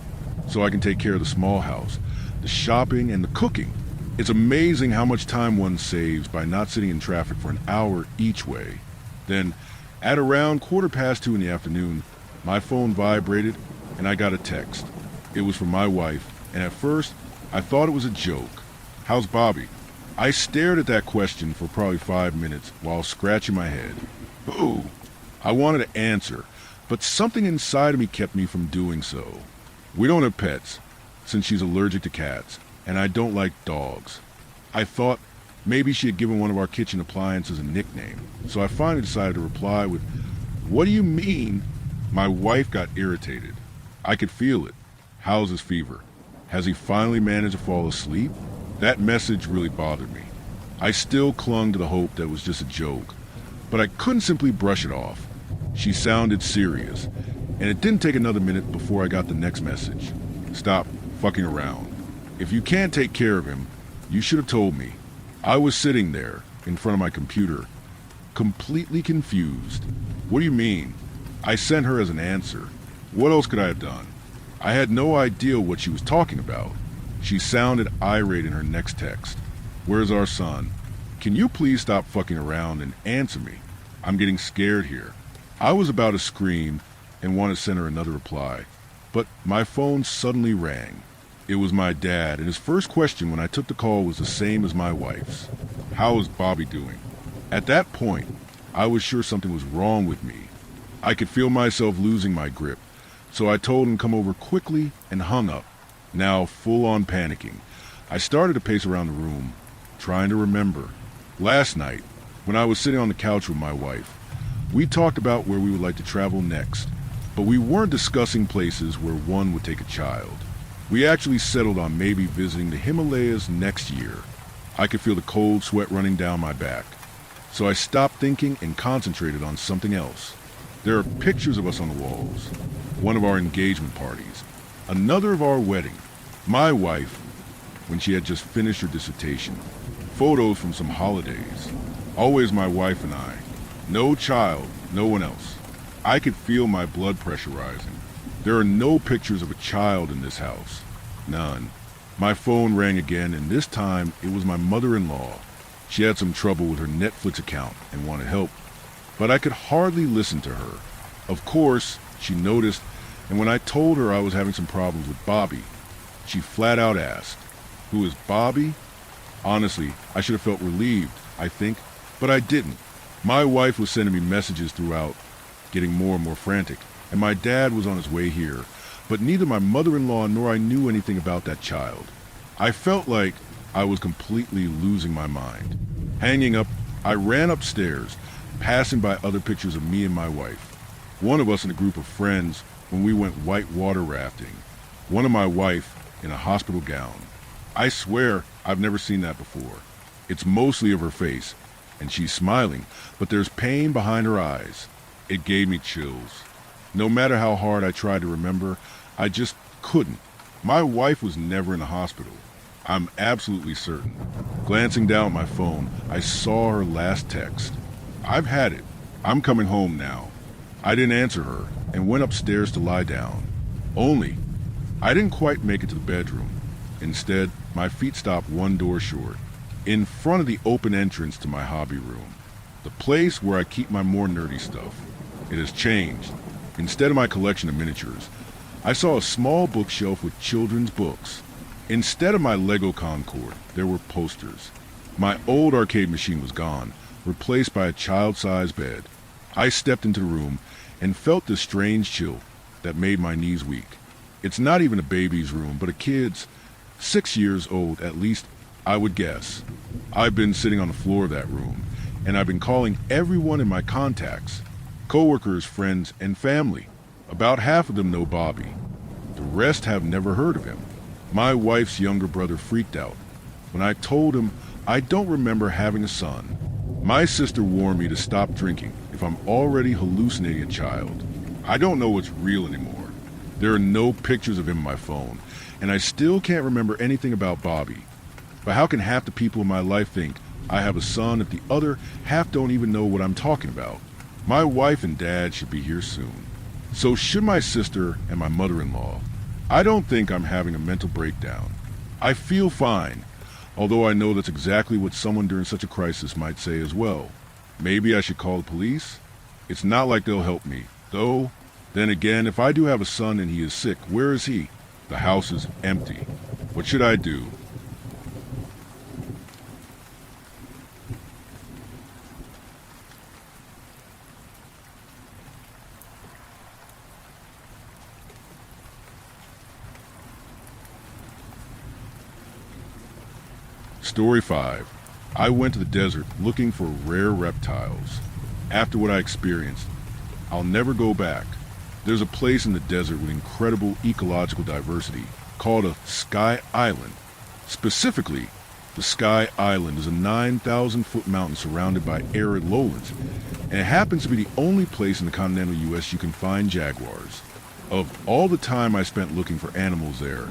so I can take care of the small house, the shopping, and the cooking. It's amazing how much time one saves by not sitting in traffic for an hour each way. Then, at around 2:15 in the afternoon, my phone vibrated and I got a text. It was from my wife, and at first, I thought it was a joke. "How's Bobby?" I stared at that question for probably 5 minutes while scratching my head. Ooh! I wanted to answer, but something inside of me kept me from doing so. We don't have pets, since she's allergic to cats, and I don't like dogs. I thought maybe she had given one of our kitchen appliances a nickname, so I finally decided to reply with, "What do you mean?" My wife got irritated. I could feel it. "How's his fever? Has he finally managed to fall asleep?" That message really bothered me. I still clung to the hope that it was just a joke, but I couldn't simply brush it off. She sounded serious, and it didn't take another minute before I got the next message. "Stop fucking around. If you can't take care of him, you should have told me." I was sitting there, in front of my computer, completely confused. "What do you mean?" I sent her as an answer. What else could I have done? I had no idea what she was talking about. She sounded irate in her next text. "Where's our son? Can you please stop fucking around and answer me? I'm getting scared here." I was about to scream and want to send her another reply, but my phone suddenly rang. It was my dad, and his first question when I took the call was the same as my wife's. "How is Bobby doing?" At that point, I was sure something was wrong with me. I could feel myself losing my grip, so I told him to come over quickly and hung up. Now full on panicking, I started to pace around the room, trying to remember. Last night, when I was sitting on the couch with my wife, we talked about where we would like to travel next, but we weren't discussing places where one would take a child. We actually settled on maybe visiting the Himalayas next year. I could feel the cold sweat running down my back, so I stopped thinking and concentrated on something else. There are pictures of us on the walls, one of our engagement parties, another of our wedding, my wife when she had just finished her dissertation, photos from some holidays, always my wife and I, no child, no one else. I could feel my blood pressure rising. There are no pictures of a child in this house. None. My phone rang again, and this time it was my mother-in-law. She had some trouble with her Netflix account and wanted help, but I could hardly listen to her. Of course, she noticed, and when I told her I was having some problems with Bobby, she flat out asked, "Who is Bobby?" Honestly, I should have felt relieved, I think, but I didn't. My wife was sending me messages throughout, getting more and more frantic, and my dad was on his way here, but neither my mother-in-law nor I knew anything about that child. I felt like I was completely losing my mind. Hanging up, I ran upstairs, passing by other pictures of me and my wife. One of us in a group of friends when we went white water rafting. One of my wife in a hospital gown. I swear I've never seen that before. It's mostly of her face, and she's smiling, but there's pain behind her eyes. It gave me chills. No matter how hard I tried to remember, I just couldn't. My wife was never in the hospital. I'm absolutely certain. Glancing down at my phone, I saw her last text. "I've had it. I'm coming home now." I didn't answer her and went upstairs to lie down. Only, I didn't quite make it to the bedroom. Instead, my feet stopped one door short, in front of the open entrance to my hobby room, the place where I keep my more nerdy stuff. It has changed. Instead of my collection of miniatures, I saw a small bookshelf with children's books. Instead of my Lego Concord, there were posters. My old arcade machine was gone, replaced by a child-sized bed. I stepped into the room and felt this strange chill that made my knees weak. It's not even a baby's room, but a kid's, 6 years old at least, I would guess. I've been sitting on the floor of that room, and I've been calling everyone in my contacts, coworkers, friends, and family. About half of them know Bobby. The rest have never heard of him. My wife's younger brother freaked out when I told him I don't remember having a son. My sister warned me to stop drinking if I'm already hallucinating a child. I don't know what's real anymore. There are no pictures of him on my phone, and I still can't remember anything about Bobby. But how can half the people in my life think I have a son if the other half don't even know what I'm talking about? My wife and dad should be here soon. So should my sister and my mother-in-law. I don't think I'm having a mental breakdown. I feel fine, although I know that's exactly what someone during such a crisis might say as well. Maybe I should call the police? It's not like they'll help me, though. Then again, if I do have a son and he is sick, where is he? The house is empty. What should I do? Story 5. I went to the desert looking for rare reptiles. After what I experienced, I'll never go back. There's a place in the desert with incredible ecological diversity called a Sky Island. Specifically, the Sky Island is a 9,000-foot mountain surrounded by arid lowlands, and it happens to be the only place in the continental U.S. you can find jaguars. Of all the time I spent looking for animals there,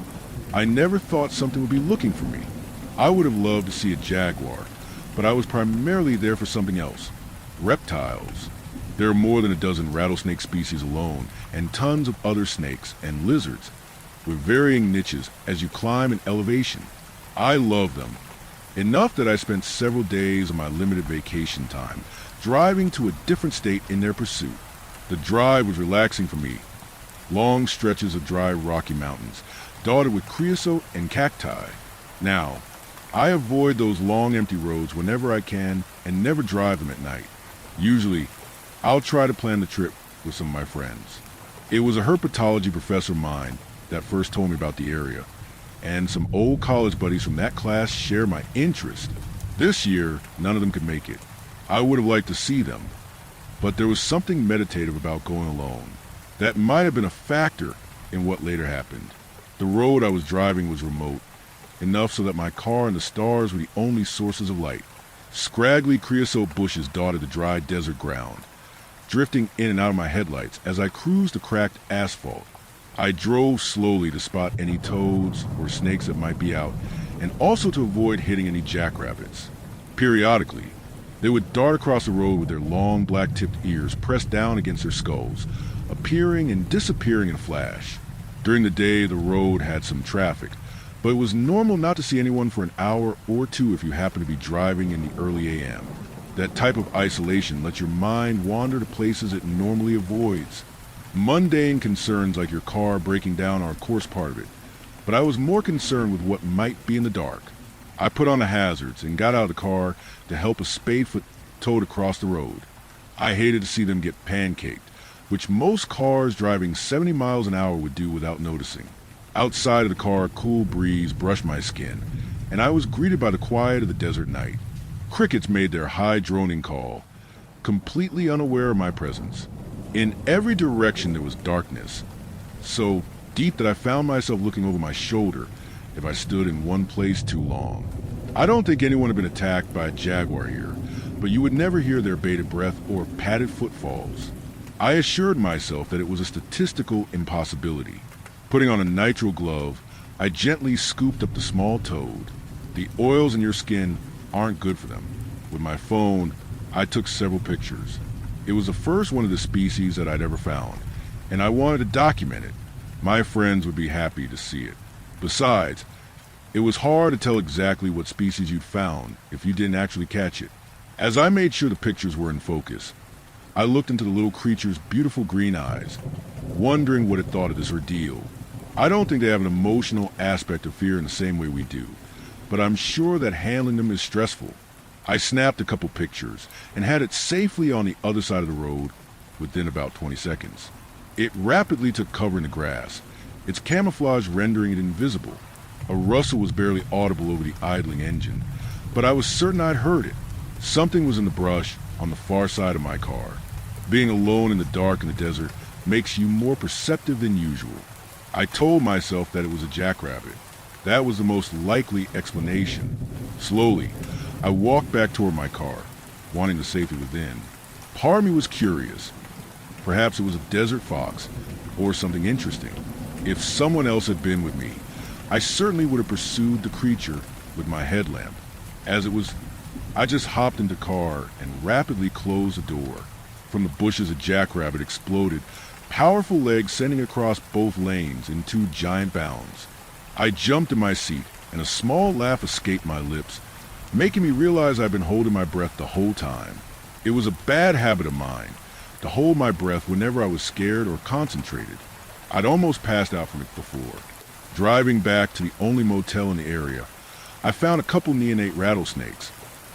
I never thought something would be looking for me. I would have loved to see a jaguar, but I was primarily there for something else. Reptiles. There are more than a dozen rattlesnake species alone, and tons of other snakes and lizards, with varying niches as you climb in elevation. I love them. Enough that I spent several days of my limited vacation time driving to a different state in their pursuit. The drive was relaxing for me. Long stretches of dry Rocky Mountains, dotted with creosote and cacti. Now, I avoid those long empty roads whenever I can and never drive them at night. Usually, I'll try to plan the trip with some of my friends. It was a herpetology professor of mine that first told me about the area, and some old college buddies from that class share my interest. This year, none of them could make it. I would have liked to see them, but there was something meditative about going alone. That might have been a factor in what later happened. The road I was driving was remote, enough so that my car and the stars were the only sources of light. Scraggly creosote bushes dotted the dry desert ground, drifting in and out of my headlights as I cruised the cracked asphalt. I drove slowly to spot any toads or snakes that might be out, and also to avoid hitting any jackrabbits. Periodically, they would dart across the road with their long black-tipped ears pressed down against their skulls, appearing and disappearing in a flash. During the day, the road had some traffic, but it was normal not to see anyone for an hour or two if you happened to be driving in the early a.m. That type of isolation lets your mind wander to places it normally avoids. Mundane concerns like your car breaking down are of course part of it, but I was more concerned with what might be in the dark. I put on the hazards and got out of the car to help a spadefoot toad across the road. I hated to see them get pancaked, which most cars driving 70 miles an hour would do without noticing. Outside of the car, a cool breeze brushed my skin, and I was greeted by the quiet of the desert night. Crickets made their high droning call, completely unaware of my presence. In every direction there was darkness, so deep that I found myself looking over my shoulder if I stood in one place too long. I don't think anyone had been attacked by a jaguar here, but you would never hear their bated breath or padded footfalls. I assured myself that it was a statistical impossibility. Putting on a nitrile glove, I gently scooped up the small toad. The oils in your skin aren't good for them. With my phone, I took several pictures. It was the first one of the species that I'd ever found, and I wanted to document it. My friends would be happy to see it. Besides, it was hard to tell exactly what species you'd found if you didn't actually catch it. As I made sure the pictures were in focus, I looked into the little creature's beautiful green eyes, wondering what it thought of this ordeal. I don't think they have an emotional aspect of fear in the same way we do, but I'm sure that handling them is stressful. I snapped a couple pictures and had it safely on the other side of the road within about 20 seconds. It rapidly took cover in the grass, its camouflage rendering it invisible. A rustle was barely audible over the idling engine, but I was certain I'd heard it. Something was in the brush on the far side of my car. Being alone in the dark in the desert makes you more perceptive than usual. I told myself that it was a jackrabbit. That was the most likely explanation. Slowly, I walked back toward my car, wanting the safety within. Part of me was curious. Perhaps it was a desert fox, or something interesting. If someone else had been with me, I certainly would have pursued the creature with my headlamp. As it was, I just hopped into the car and rapidly closed the door. From the bushes, a jackrabbit exploded, powerful legs sending across both lanes in 2 giant bounds. I jumped in my seat, and a small laugh escaped my lips, making me realize I'd been holding my breath the whole time. It was a bad habit of mine to hold my breath whenever I was scared or concentrated. I'd almost passed out from it before. Driving back to the only motel in the area, I found a couple neonate rattlesnakes,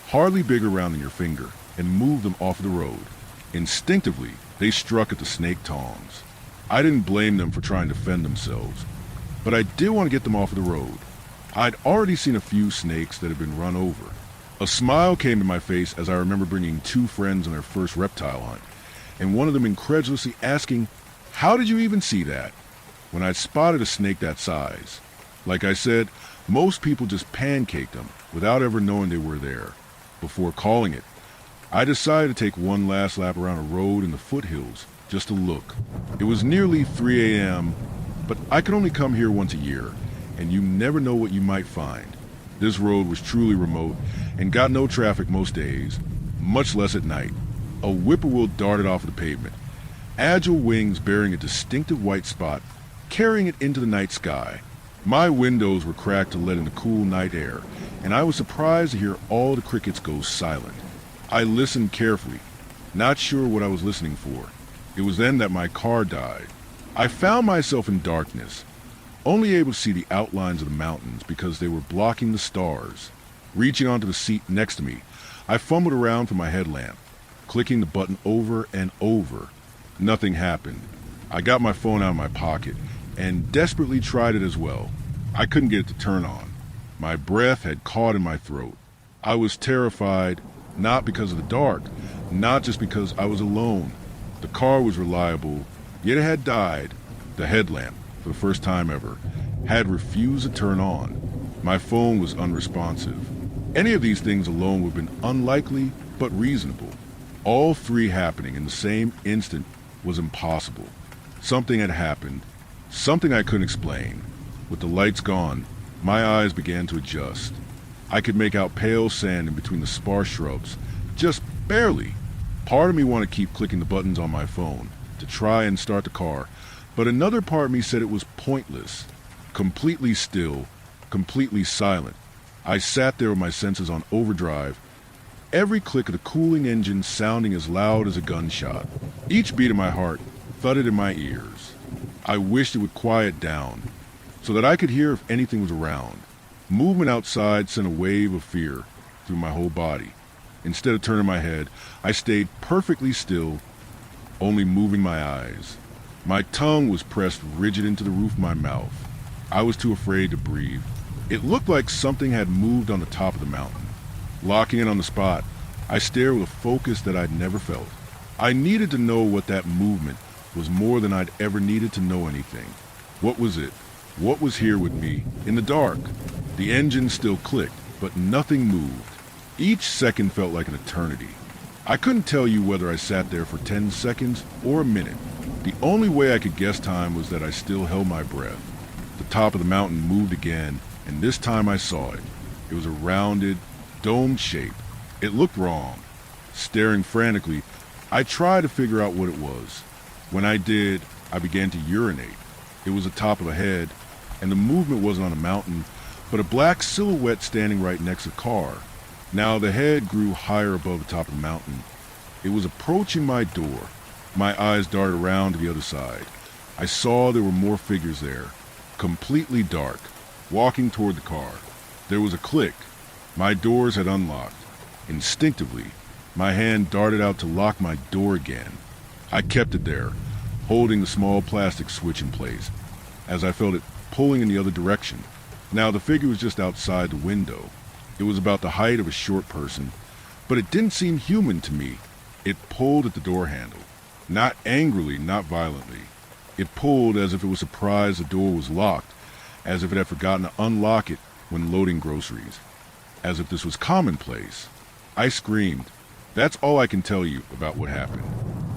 hardly bigger around than your finger, and moved them off the road. Instinctively, they struck at the snake tongs. I didn't blame them for trying to defend themselves, but I did want to get them off of the road. I'd already seen a few snakes that had been run over. A smile came to my face as I remember bringing 2 friends on their first reptile hunt, and one of them incredulously asking, "How did you even see that?" when I'd spotted a snake that size. Like I said, most people just pancaked them without ever knowing they were there. Before calling it, I decided to take one last lap around a road in the foothills just to look. It was nearly 3 a.m., but I could only come here once a year, and you never know what you might find. This road was truly remote and got no traffic most days, much less at night. A whippoorwill darted off the pavement, agile wings bearing a distinctive white spot, carrying it into the night sky. My windows were cracked to let in the cool night air, and I was surprised to hear all the crickets go silent. I listened carefully, not sure what I was listening for. It was then that my car died. I found myself in darkness, only able to see the outlines of the mountains because they were blocking the stars. Reaching onto the seat next to me, I fumbled around for my headlamp, clicking the button over and over. Nothing happened. I got my phone out of my pocket and desperately tried it as well. I couldn't get it to turn on. My breath had caught in my throat. I was terrified, not because of the dark, not just because I was alone. The car was reliable, yet it had died. The headlamp, for the first time ever, had refused to turn on. My phone was unresponsive. Any of these things alone would have been unlikely, but reasonable. All 3 happening in the same instant was impossible. Something had happened, something I couldn't explain. With the lights gone, my eyes began to adjust. I could make out pale sand in between the sparse shrubs, just barely. Part of me wanted to keep clicking the buttons on my phone to try and start the car, but another part of me said it was pointless. Completely still, completely silent. I sat there with my senses on overdrive, every click of the cooling engine sounding as loud as a gunshot. Each beat of my heart thudded in my ears. I wished it would quiet down so that I could hear if anything was around. Movement outside sent a wave of fear through my whole body. Instead of turning my head, I stayed perfectly still, only moving my eyes. My tongue was pressed rigid into the roof of my mouth. I was too afraid to breathe. It looked like something had moved on the top of the mountain. Locking in on the spot, I stared with a focus that I'd never felt. I needed to know what that movement was more than I'd ever needed to know anything. What was it? What was here with me? In the dark. The engine still clicked, but nothing moved. Each second felt like an eternity. I couldn't tell you whether I sat there for 10 seconds or a minute. The only way I could guess time was that I still held my breath. The top of the mountain moved again, and this time I saw it. It was a rounded, domed shape. It looked wrong. Staring frantically, I tried to figure out what it was. When I did, I began to urinate. It was the top of a head, and the movement wasn't on a mountain, but a black silhouette standing right next to the car. Now the head grew higher above the top of the mountain. It was approaching my door. My eyes darted around to the other side. I saw there were more figures there, completely dark, walking toward the car. There was a click. My doors had unlocked. Instinctively, my hand darted out to lock my door again. I kept it there, holding the small plastic switch in place, as I felt it pulling in the other direction. Now the figure was just outside the window. It was about the height of a short person, but it didn't seem human to me. It pulled at the door handle. Not angrily, not violently. It pulled as if it was surprised the door was locked, as if it had forgotten to unlock it when loading groceries, as if this was commonplace. I screamed. That's all I can tell you about what happened.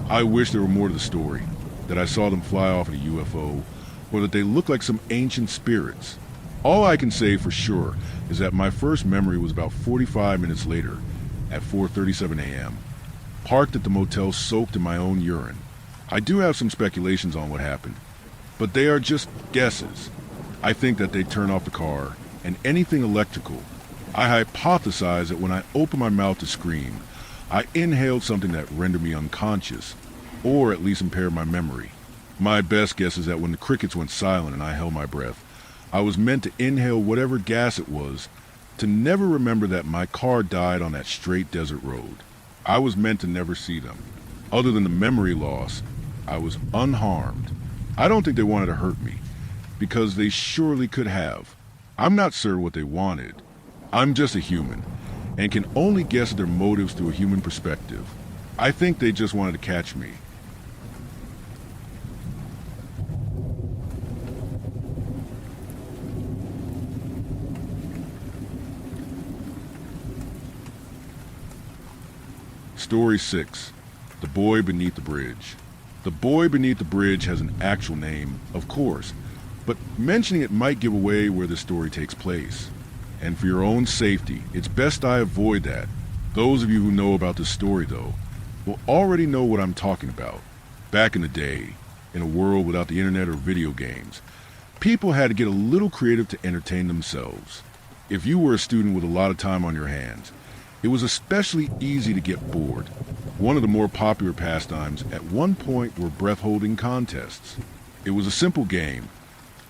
I wish there were more to the story, that I saw them fly off in a UFO, or that they looked like some ancient spirits. All I can say for sure is that my first memory was about 45 minutes later, at 4:37 a.m., parked at the motel soaked in my own urine. I do have some speculations on what happened, but they are just guesses. I think that they turned off the car and anything electrical. I hypothesize that when I opened my mouth to scream, I inhaled something that rendered me unconscious, or at least impaired my memory. My best guess is that when the crickets went silent and I held my breath, I was meant to inhale whatever gas it was, to never remember that my car died on that straight desert road. I was meant to never see them. Other than the memory loss, I was unharmed. I don't think they wanted to hurt me, because they surely could have. I'm not certain what they wanted. I'm just a human, and can only guess at their motives through a human perspective. I think they just wanted to catch me. Story 6. The Boy Beneath the Bridge. The Boy Beneath the Bridge has an actual name, of course, but mentioning it might give away where the story takes place. And for your own safety, it's best I avoid that. Those of you who know about this story, though, will already know what I'm talking about. Back in the day, in a world without the internet or video games, people had to get a little creative to entertain themselves. If you were a student with a lot of time on your hands, it was especially easy to get bored. One of the more popular pastimes at one point were breath-holding contests. It was a simple game.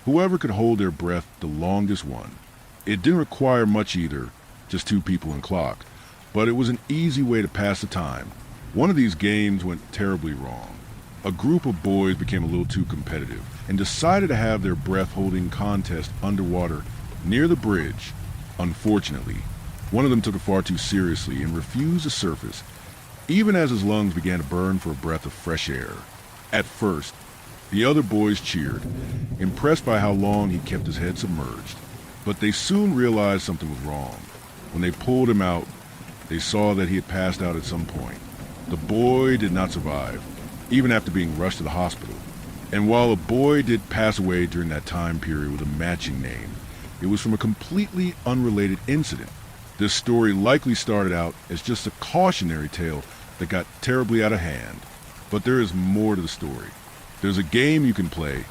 Whoever could hold their breath the longest won. It didn't require much either, just 2 people and clock, but it was an easy way to pass the time. One of these games went terribly wrong. A group of boys became a little too competitive and decided to have their breath-holding contest underwater near the bridge. Unfortunately, one of them took it far too seriously and refused to surface, even as his lungs began to burn for a breath of fresh air. At first, the other boys cheered, impressed by how long he kept his head submerged. But they soon realized something was wrong. When they pulled him out, they saw that he had passed out at some point. The boy did not survive, even after being rushed to the hospital. And while a boy did pass away during that time period with a matching name, it was from a completely unrelated incident. This story likely started out as just a cautionary tale that got terribly out of hand. But there is more to the story. There's a game you can play.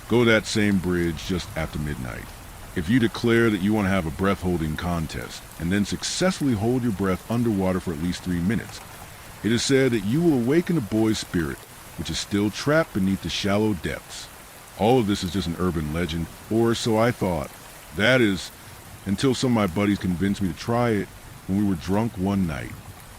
Go to that same bridge just after midnight. If you declare that you want to have a breath-holding contest and then successfully hold your breath underwater for at least 3 minutes, it is said that you will awaken the boy's spirit, which is still trapped beneath the shallow depths. All of this is just an urban legend, or so I thought. That is, until some of my buddies convinced me to try it when we were drunk one night.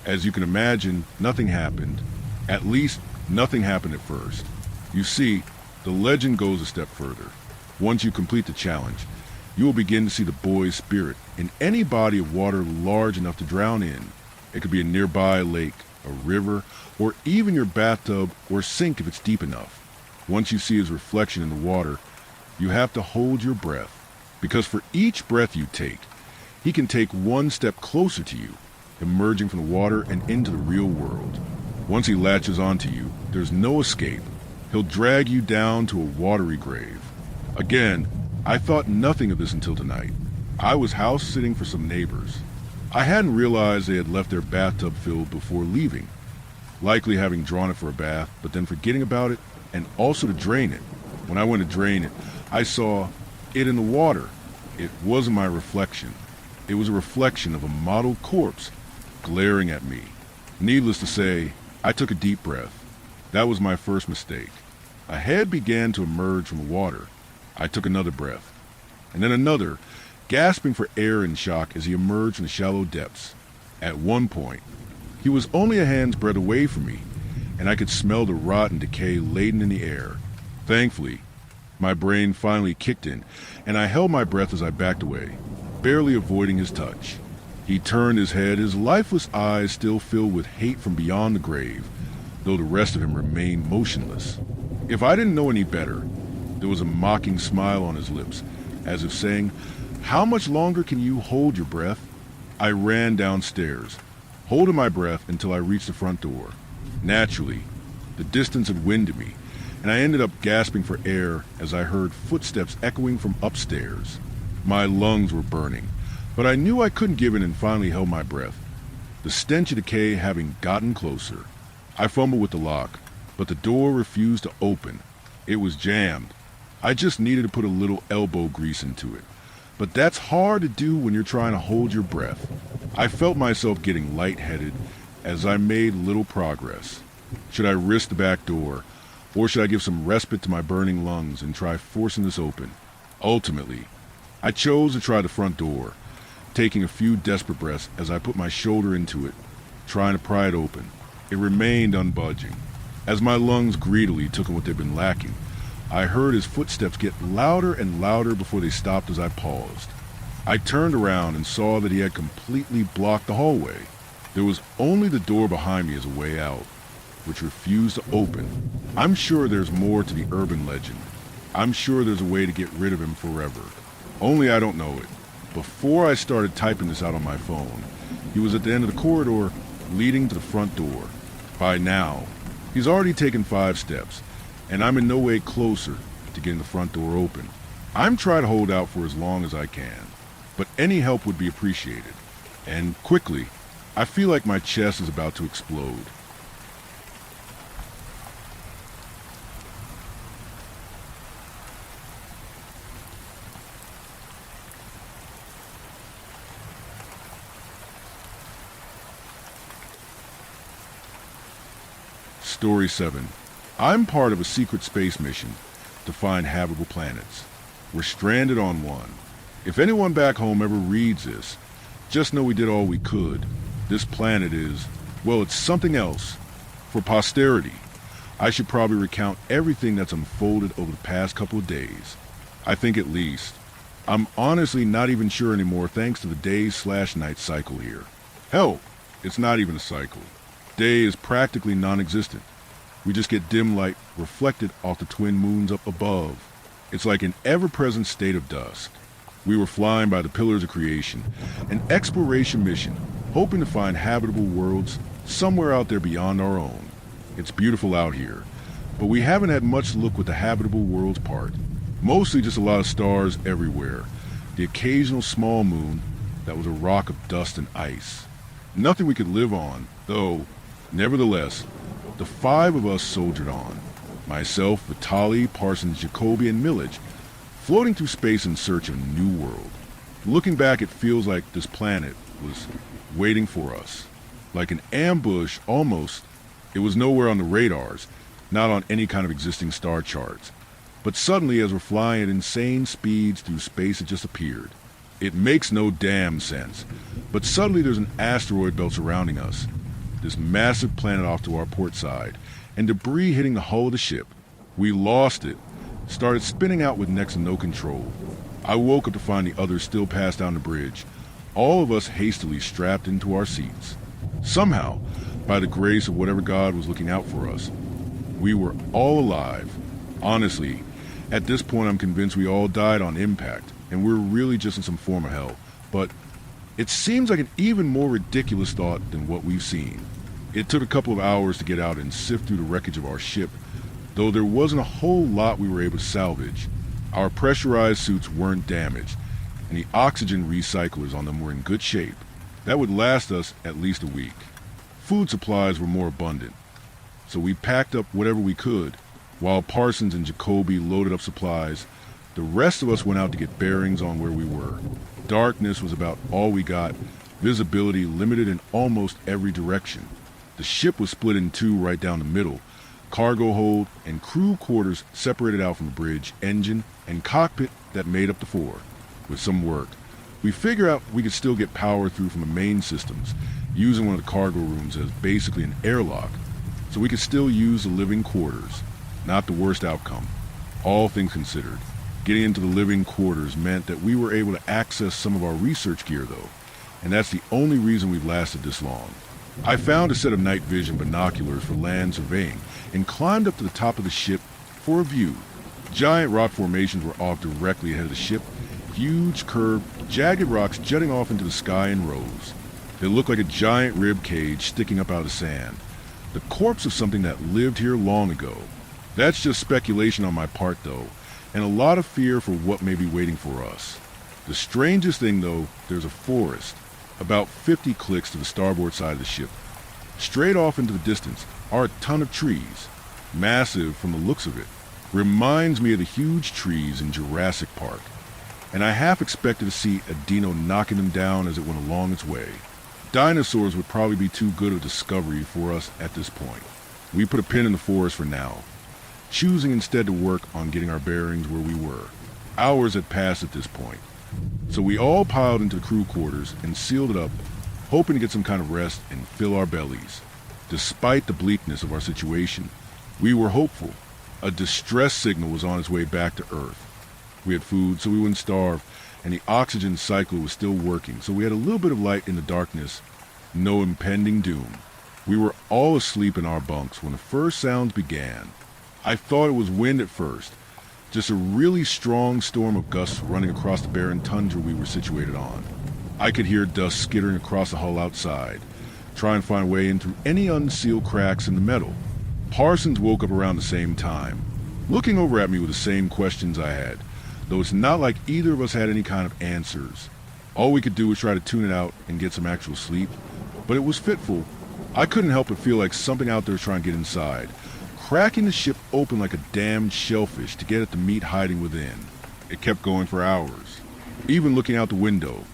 As you can imagine, nothing happened. At least, nothing happened at first. You see, the legend goes a step further. Once you complete the challenge, you will begin to see the boy's spirit in any body of water large enough to drown in. It could be a nearby lake, a river, or even your bathtub or sink if it's deep enough. Once you see his reflection in the water, you have to hold your breath, because for each breath you take, he can take one step closer to you, emerging from the water and into the real world. Once he latches onto you, there's no escape. He'll drag you down to a watery grave. Again, I thought nothing of this until tonight. I was house-sitting for some neighbors. I hadn't realized they had left their bathtub filled before leaving, likely having drawn it for a bath, but then forgetting about it, and also to drain it. When I went to drain it, I saw it in the water. It wasn't my reflection. It was a reflection of a mottled corpse glaring at me. Needless to say, I took a deep breath. That was my first mistake. A head began to emerge from the water. I took another breath, and then another, gasping for air in shock as he emerged from the shallow depths. At one point, he was only a hand's breadth away from me, and I could smell the rot and decay laden in the air. Thankfully, my brain finally kicked in, and I held my breath as I backed away, barely avoiding his touch. He turned his head, his lifeless eyes still filled with hate from beyond the grave, though the rest of him remained motionless. If I didn't know any better, there was a mocking smile on his lips, as if saying, "How much longer can you hold your breath?" I ran downstairs, holding my breath until I reached the front door. Naturally, the distance had winded me, and I ended up gasping for air as I heard footsteps echoing from upstairs. My lungs were burning, but I knew I couldn't give in and finally held my breath, the stench of decay having gotten closer. I fumbled with the lock, but the door refused to open. It was jammed. I just needed to put a little elbow grease into it. But that's hard to do when you're trying to hold your breath. I felt myself getting lightheaded as I made little progress. Should I risk the back door, or should I give some respite to my burning lungs and try forcing this open? Ultimately, I chose to try the front door, taking a few desperate breaths as I put my shoulder into it, trying to pry it open. It remained unbudging. As my lungs greedily took in what they'd been lacking, I heard his footsteps get louder and louder before they stopped as I paused. I turned around and saw that he had completely blocked the hallway. There was only the door behind me as a way out, which refused to open. I'm sure there's more to the urban legend. I'm sure there's a way to get rid of him forever. Only I don't know it. Before I started typing this out on my phone, he was at the end of the corridor leading to the front door. By now, he's already taken 5 steps, and I'm in no way closer to getting the front door open. I'm trying to hold out for as long as I can, but any help would be appreciated. And quickly, I feel like my chest is about to explode. Story 7. I'm part of a secret space mission to find habitable planets. We're stranded on one. If anyone back home ever reads this, just know we did all we could. This planet is, well, it's something else. For posterity, I should probably recount everything that's unfolded over the past couple of days. I think at least. I'm honestly not even sure anymore thanks to the day/night cycle here. Hell, it's not even a cycle. Day is practically non-existent. We just get dim light reflected off the twin moons up above. It's like an ever-present state of dusk. We were flying by the pillars of creation, an exploration mission, hoping to find habitable worlds somewhere out there beyond our own. It's beautiful out here, but we haven't had much luck with the habitable worlds part. Mostly just a lot of stars everywhere. The occasional small moon that was a rock of dust and ice. Nothing we could live on, though, nevertheless, the 5 of us soldiered on. Myself, Vitali, Parsons, Jacoby, and Millage floating through space in search of a new world. Looking back, it feels like this planet was waiting for us. Like an ambush, almost. It was nowhere on the radars, not on any kind of existing star charts. But suddenly, as we're flying at insane speeds through space, it just appeared. It makes no damn sense. But suddenly there's an asteroid belt surrounding us. This massive planet off to our port side, and debris hitting the hull of the ship. We lost it. Started spinning out with next to no control. I woke up to find the others still passed down the bridge, all of us hastily strapped into our seats. Somehow, by the grace of whatever God was looking out for us, we were all alive. Honestly, at this point I'm convinced we all died on impact, and we're really just in some form of hell. But it seems like an even more ridiculous thought than what we've seen. It took a couple of hours to get out and sift through the wreckage of our ship, though there wasn't a whole lot we were able to salvage. Our pressurized suits weren't damaged, and the oxygen recyclers on them were in good shape. That would last us at least a week. Food supplies were more abundant, so we packed up whatever we could. While Parsons and Jacoby loaded up supplies, the rest of us went out to get bearings on where we were. Darkness was about all we got, visibility limited in almost every direction. The ship was split in two right down the middle, cargo hold and crew quarters separated out from the bridge, engine, and cockpit that made up the four. With some work, we figured out we could still get power through from the main systems, using one of the cargo rooms as basically an airlock, so we could still use the living quarters. Not the worst outcome, all things considered. Getting into the living quarters meant that we were able to access some of our research gear though, and that's the only reason we've lasted this long. I found a set of night vision binoculars for land surveying and climbed up to the top of the ship for a view. Giant rock formations were off directly ahead of the ship, huge curved, jagged rocks jutting off into the sky in rows. They looked like a giant rib cage sticking up out of the sand, the corpse of something that lived here long ago. That's just speculation on my part though, and a lot of fear for what may be waiting for us. The strangest thing though, there's a forest, about 50 clicks to the starboard side of the ship. Straight off into the distance are a ton of trees, massive from the looks of it. Reminds me of the huge trees in Jurassic Park, and I half expected to see a dino knocking them down as it went along its way. Dinosaurs would probably be too good a discovery for us at this point. We put a pin in the forest for now, choosing instead to work on getting our bearings where we were. Hours had passed at this point, so we all piled into the crew quarters and sealed it up, hoping to get some kind of rest and fill our bellies. Despite the bleakness of our situation, we were hopeful. A distress signal was on its way back to Earth. We had food so we wouldn't starve, and the oxygen cycle was still working, so we had a little bit of light in the darkness. No impending doom. We were all asleep in our bunks when the first sounds began. I thought it was wind at first, just a really strong storm of gusts running across the barren tundra we were situated on. I could hear dust skittering across the hull outside, trying to find a way in through any unsealed cracks in the metal. Parsons woke up around the same time, looking over at me with the same questions I had, though it's not like either of us had any kind of answers. All we could do was try to tune it out and get some actual sleep, but it was fitful. I couldn't help but feel like something out there was trying to get inside, cracking the ship open like a damned shellfish to get at the meat hiding within. It kept going for hours. Even looking out the window,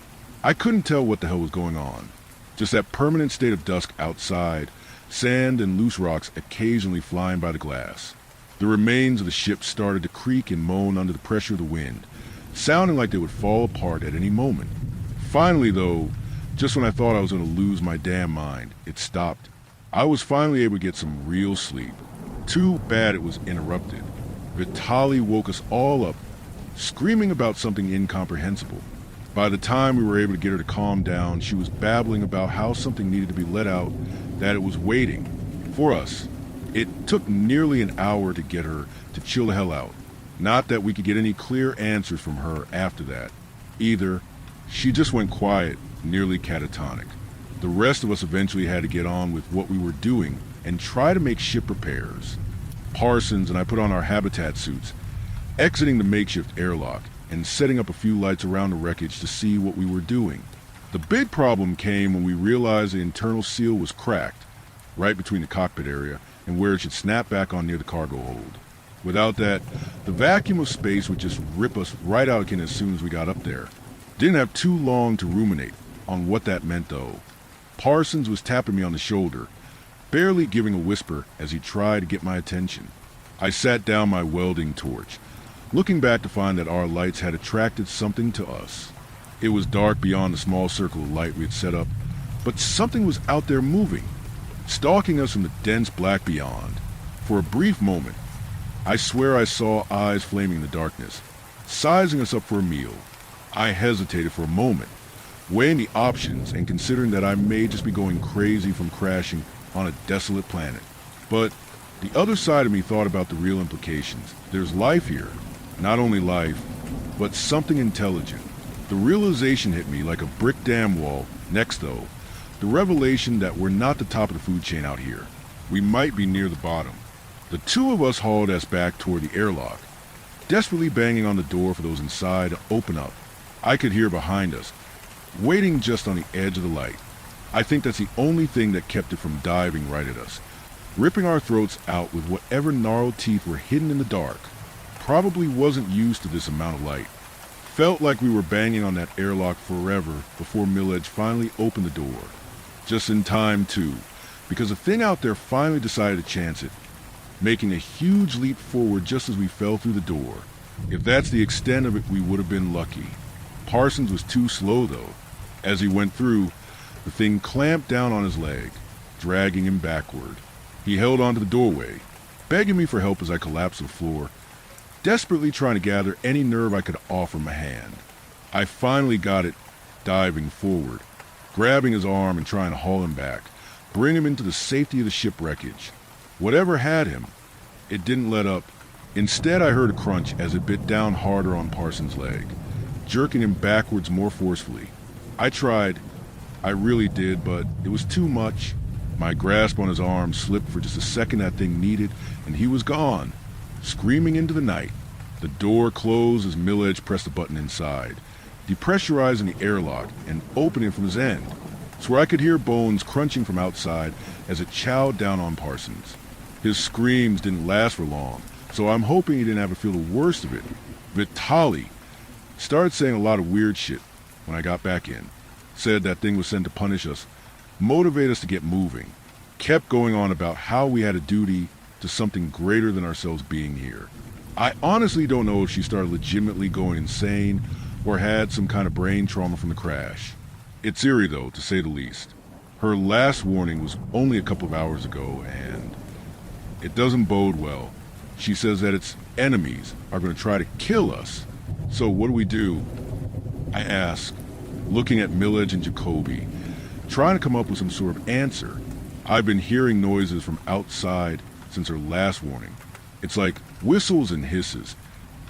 I couldn't tell what the hell was going on. Just that permanent state of dusk outside, sand and loose rocks occasionally flying by the glass. The remains of the ship started to creak and moan under the pressure of the wind, sounding like they would fall apart at any moment. Finally though, just when I thought I was going to lose my damn mind, it stopped. I was finally able to get some real sleep. Too bad it was interrupted. Vitali woke us all up, screaming about something incomprehensible. By the time we were able to get her to calm down, she was babbling about how something needed to be let out, that it was waiting for us. It took nearly an hour to get her to chill the hell out. Not that we could get any clear answers from her after that. Either, she just went quiet, nearly catatonic. The rest of us eventually had to get on with what we were doing and try to make ship repairs. Parsons and I put on our habitat suits, exiting the makeshift airlock and setting up a few lights around the wreckage to see what we were doing. The big problem came when we realized the internal seal was cracked, right between the cockpit area and where it should snap back on near the cargo hold. Without that, the vacuum of space would just rip us right out again as soon as we got up there. Didn't have too long to ruminate on what that meant though. Parsons was tapping me on the shoulder, barely giving a whisper as he tried to get my attention. I sat down my welding torch, looking back to find that our lights had attracted something to us. It was dark beyond the small circle of light we had set up, but something was out there moving, stalking us from the dense black beyond. For a brief moment, I swear I saw eyes flaming in the darkness, sizing us up for a meal. I hesitated for a moment, weighing the options and considering that I may just be going crazy from crashing on a desolate planet. But the other side of me thought about the real implications. There's life here. Not only life, but something intelligent. The realization hit me like a brick dam wall. Next though, the revelation that we're not the top of the food chain out here. We might be near the bottom. The two of us hauled us back toward the airlock, desperately banging on the door for those inside to open up. I could hear behind us, waiting just on the edge of the light. I think that's the only thing that kept it from diving right at us, ripping our throats out with whatever gnarled teeth were hidden in the dark. Probably wasn't used to this amount of light. Felt like we were banging on that airlock forever before Millage finally opened the door. Just in time too, because a thing out there finally decided to chance it, making a huge leap forward just as we fell through the door. If that's the extent of it, we would have been lucky. Parsons was too slow though. As he went through, the thing clamped down on his leg, dragging him backward. He held onto the doorway, begging me for help as I collapsed to the floor, desperately trying to gather any nerve I could offer my hand. I finally got it, diving forward, grabbing his arm and trying to haul him back, bring him into the safety of the ship wreckage. Whatever had him, it didn't let up. Instead, I heard a crunch as it bit down harder on Parsons' leg, jerking him backwards more forcefully. I tried. I really did, but it was too much. My grasp on his arm slipped for just a second that thing needed, and he was gone, screaming into the night. The door closed as Millage pressed the button inside, depressurizing the airlock and opening from his end, so I could hear bones crunching from outside as it chowed down on Parsons. His screams didn't last for long, so I'm hoping he didn't have to feel the worst of it. Vitaly started saying a lot of weird shit when I got back in. Said that thing was sent to punish us, motivate us to get moving. Kept going on about how we had a duty to something greater than ourselves being here. I honestly don't know if she started legitimately going insane or had some kind of brain trauma from the crash. It's eerie though, to say the least. Her last warning was only a couple of hours ago, and it doesn't bode well. She says that its enemies are going to try to kill us. So what do? I ask, looking at Millage and Jacoby, trying to come up with some sort of answer. I've been hearing noises from outside since her last warning. It's like whistles and hisses,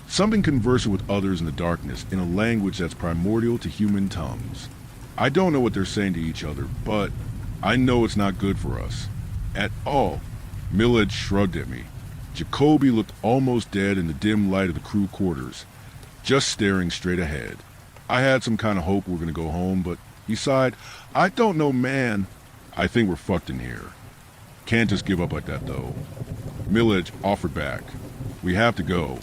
something conversing with others in the darkness in a language that's primordial to human tongues. I don't know what they're saying to each other, but I know it's not good for us. At all. Millage shrugged at me. Jacoby looked almost dead in the dim light of the crew quarters, just staring straight ahead. I had some kind of hope we were going to go home, but he sighed, I don't know, man. I think we're fucked in here. Can't just give up like that, though. Millage offered back. We have to go.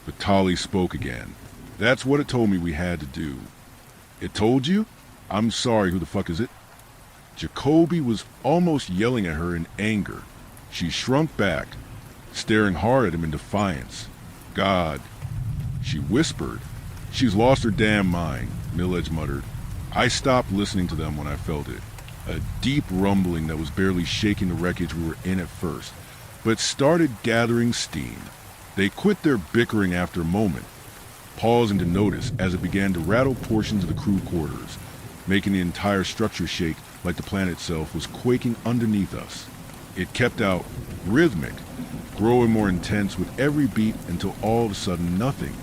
Vitaly spoke again. That's what it told me we had to do. It told you? I'm sorry, who the fuck is it? Jacoby was almost yelling at her in anger. She shrunk back, staring hard at him in defiance. God, she whispered. She's lost her damn mind, Millage muttered. I stopped listening to them when I felt it. A deep rumbling that was barely shaking the wreckage we were in at first, but started gathering steam. They quit their bickering after a moment, pausing to notice as it began to rattle portions of the crew quarters, making the entire structure shake like the planet itself was quaking underneath us. It kept out, rhythmic, growing more intense with every beat until all of a sudden nothing.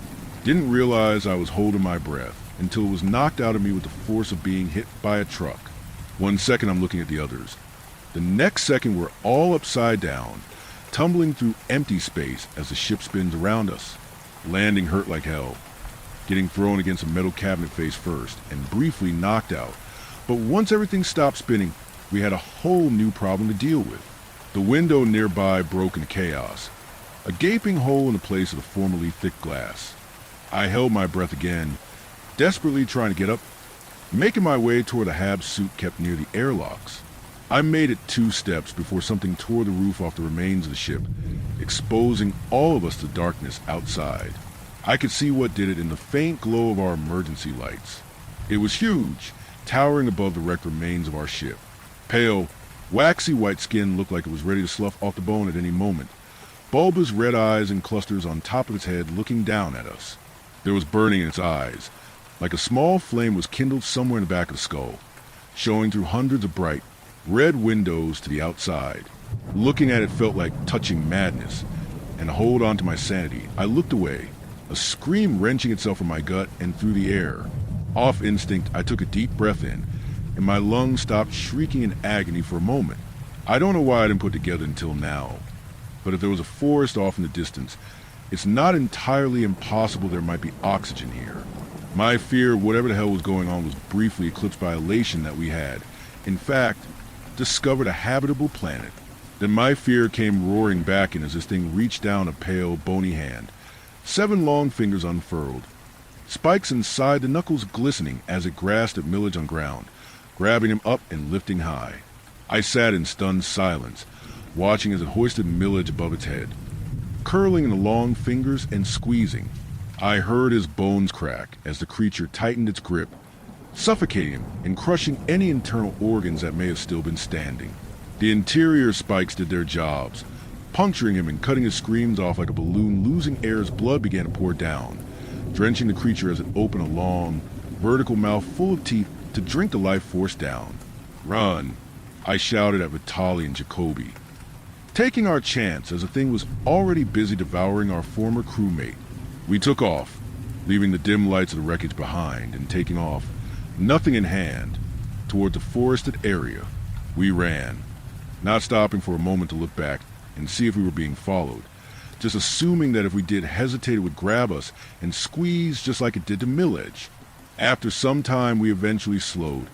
Didn't realize I was holding my breath until it was knocked out of me with the force of being hit by a truck. 1 second I'm looking at the others. The next second we're all upside down, tumbling through empty space as the ship spins around us. Landing hurt like hell, getting thrown against a metal cabinet face first and briefly knocked out. But once everything stopped spinning, we had a whole new problem to deal with. The window nearby broke in chaos, A gaping hole in the place of the formerly thick glass. I held my breath again, desperately trying to get up, making my way toward the Hab's suit kept near the airlocks. I made it 2 steps before something tore the roof off the remains of the ship, exposing all of us to darkness outside. I could see what did it in the faint glow of our emergency lights. It was huge, towering above the wrecked remains of our ship. Pale, waxy white skin looked like it was ready to slough off the bone at any moment. Bulbous red eyes and clusters on top of its head looking down at us. There was burning in its eyes, like a small flame was kindled somewhere in the back of the skull, showing through hundreds of bright, red windows to the outside. Looking at it felt like touching madness, and to hold on to my sanity, I looked away, a scream wrenching itself from my gut and through the air. Off instinct, I took a deep breath in, and my lungs stopped shrieking in agony for a moment. I don't know why I didn't put it together until now, but if there was a forest off in the distance, it's not entirely impossible there might be oxygen here. My fear of whatever the hell was going on was briefly eclipsed by elation that we had, in fact, discovered a habitable planet. Then my fear came roaring back in as this thing reached down a pale, bony hand, 7 long fingers unfurled, spikes inside the knuckles glistening as it grasped at Millage on ground, grabbing him up and lifting high. I sat in stunned silence, watching as it hoisted Millage above its head, curling in the long fingers and squeezing. I heard his bones crack as the creature tightened its grip, suffocating him and crushing any internal organs that may have still been standing. The interior spikes did their jobs, puncturing him and cutting his screams off like a balloon losing air as blood began to pour down, drenching the creature as it opened a long, vertical mouth full of teeth to drink the life force down. "Run!" I shouted at Vitali and Jacoby, taking our chance as the thing was already busy devouring our former crewmate. We took off, leaving the dim lights of the wreckage behind and taking off, nothing in hand, toward the forested area. We ran, not stopping for a moment to look back and see if we were being followed, just assuming that if we did hesitate it would grab us and squeeze just like it did to Millage. After some time we eventually slowed,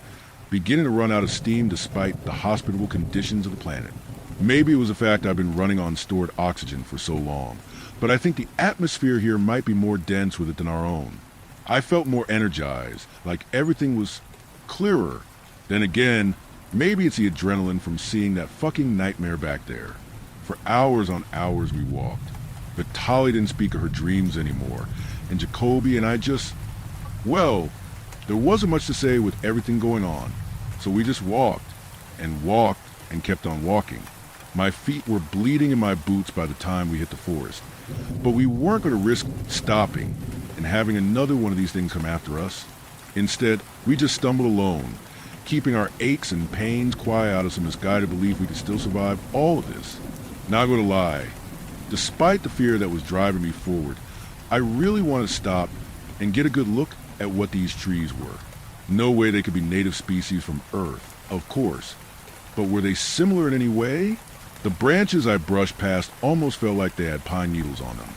beginning to run out of steam despite the hospitable conditions of the planet. Maybe it was the fact I've been running on stored oxygen for so long, but I think the atmosphere here might be more dense with it than our own. I felt more energized, like everything was clearer. Then again, maybe it's the adrenaline from seeing that fucking nightmare back there. For hours on hours we walked. Vitali didn't speak of her dreams anymore, and Jacoby and I just... well, there wasn't much to say with everything going on, so we just walked and kept on walking. My feet were bleeding in my boots by the time we hit the forest, but we weren't going to risk stopping and having another one of these things come after us. Instead, we just stumbled alone, keeping our aches and pains quiet out of some misguided belief we could still survive all of this. Not going to lie, despite the fear that was driving me forward, I really wanted to stop and get a good look at what these trees were. No way they could be native species from Earth, of course, but were they similar in any way? The branches I brushed past almost felt like they had pine needles on them,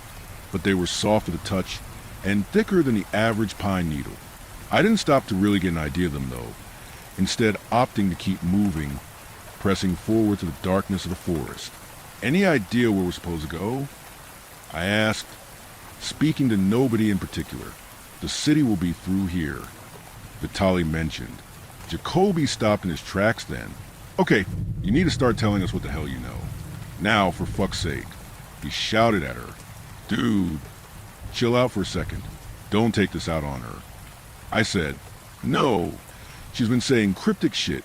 but they were soft to the touch and thicker than the average pine needle. I didn't stop to really get an idea of them though, instead opting to keep moving, pressing forward to the darkness of the forest. "Any idea where we're supposed to go?" I asked, speaking to nobody in particular. "The city will be through here," Vitali mentioned. Jacoby stopped in his tracks then. "Okay, you need to start telling us what the hell you know. Now, for fuck's sake." He shouted at her. "Dude, chill out for a second. Don't take this out on her." I said, "No, she's been saying cryptic shit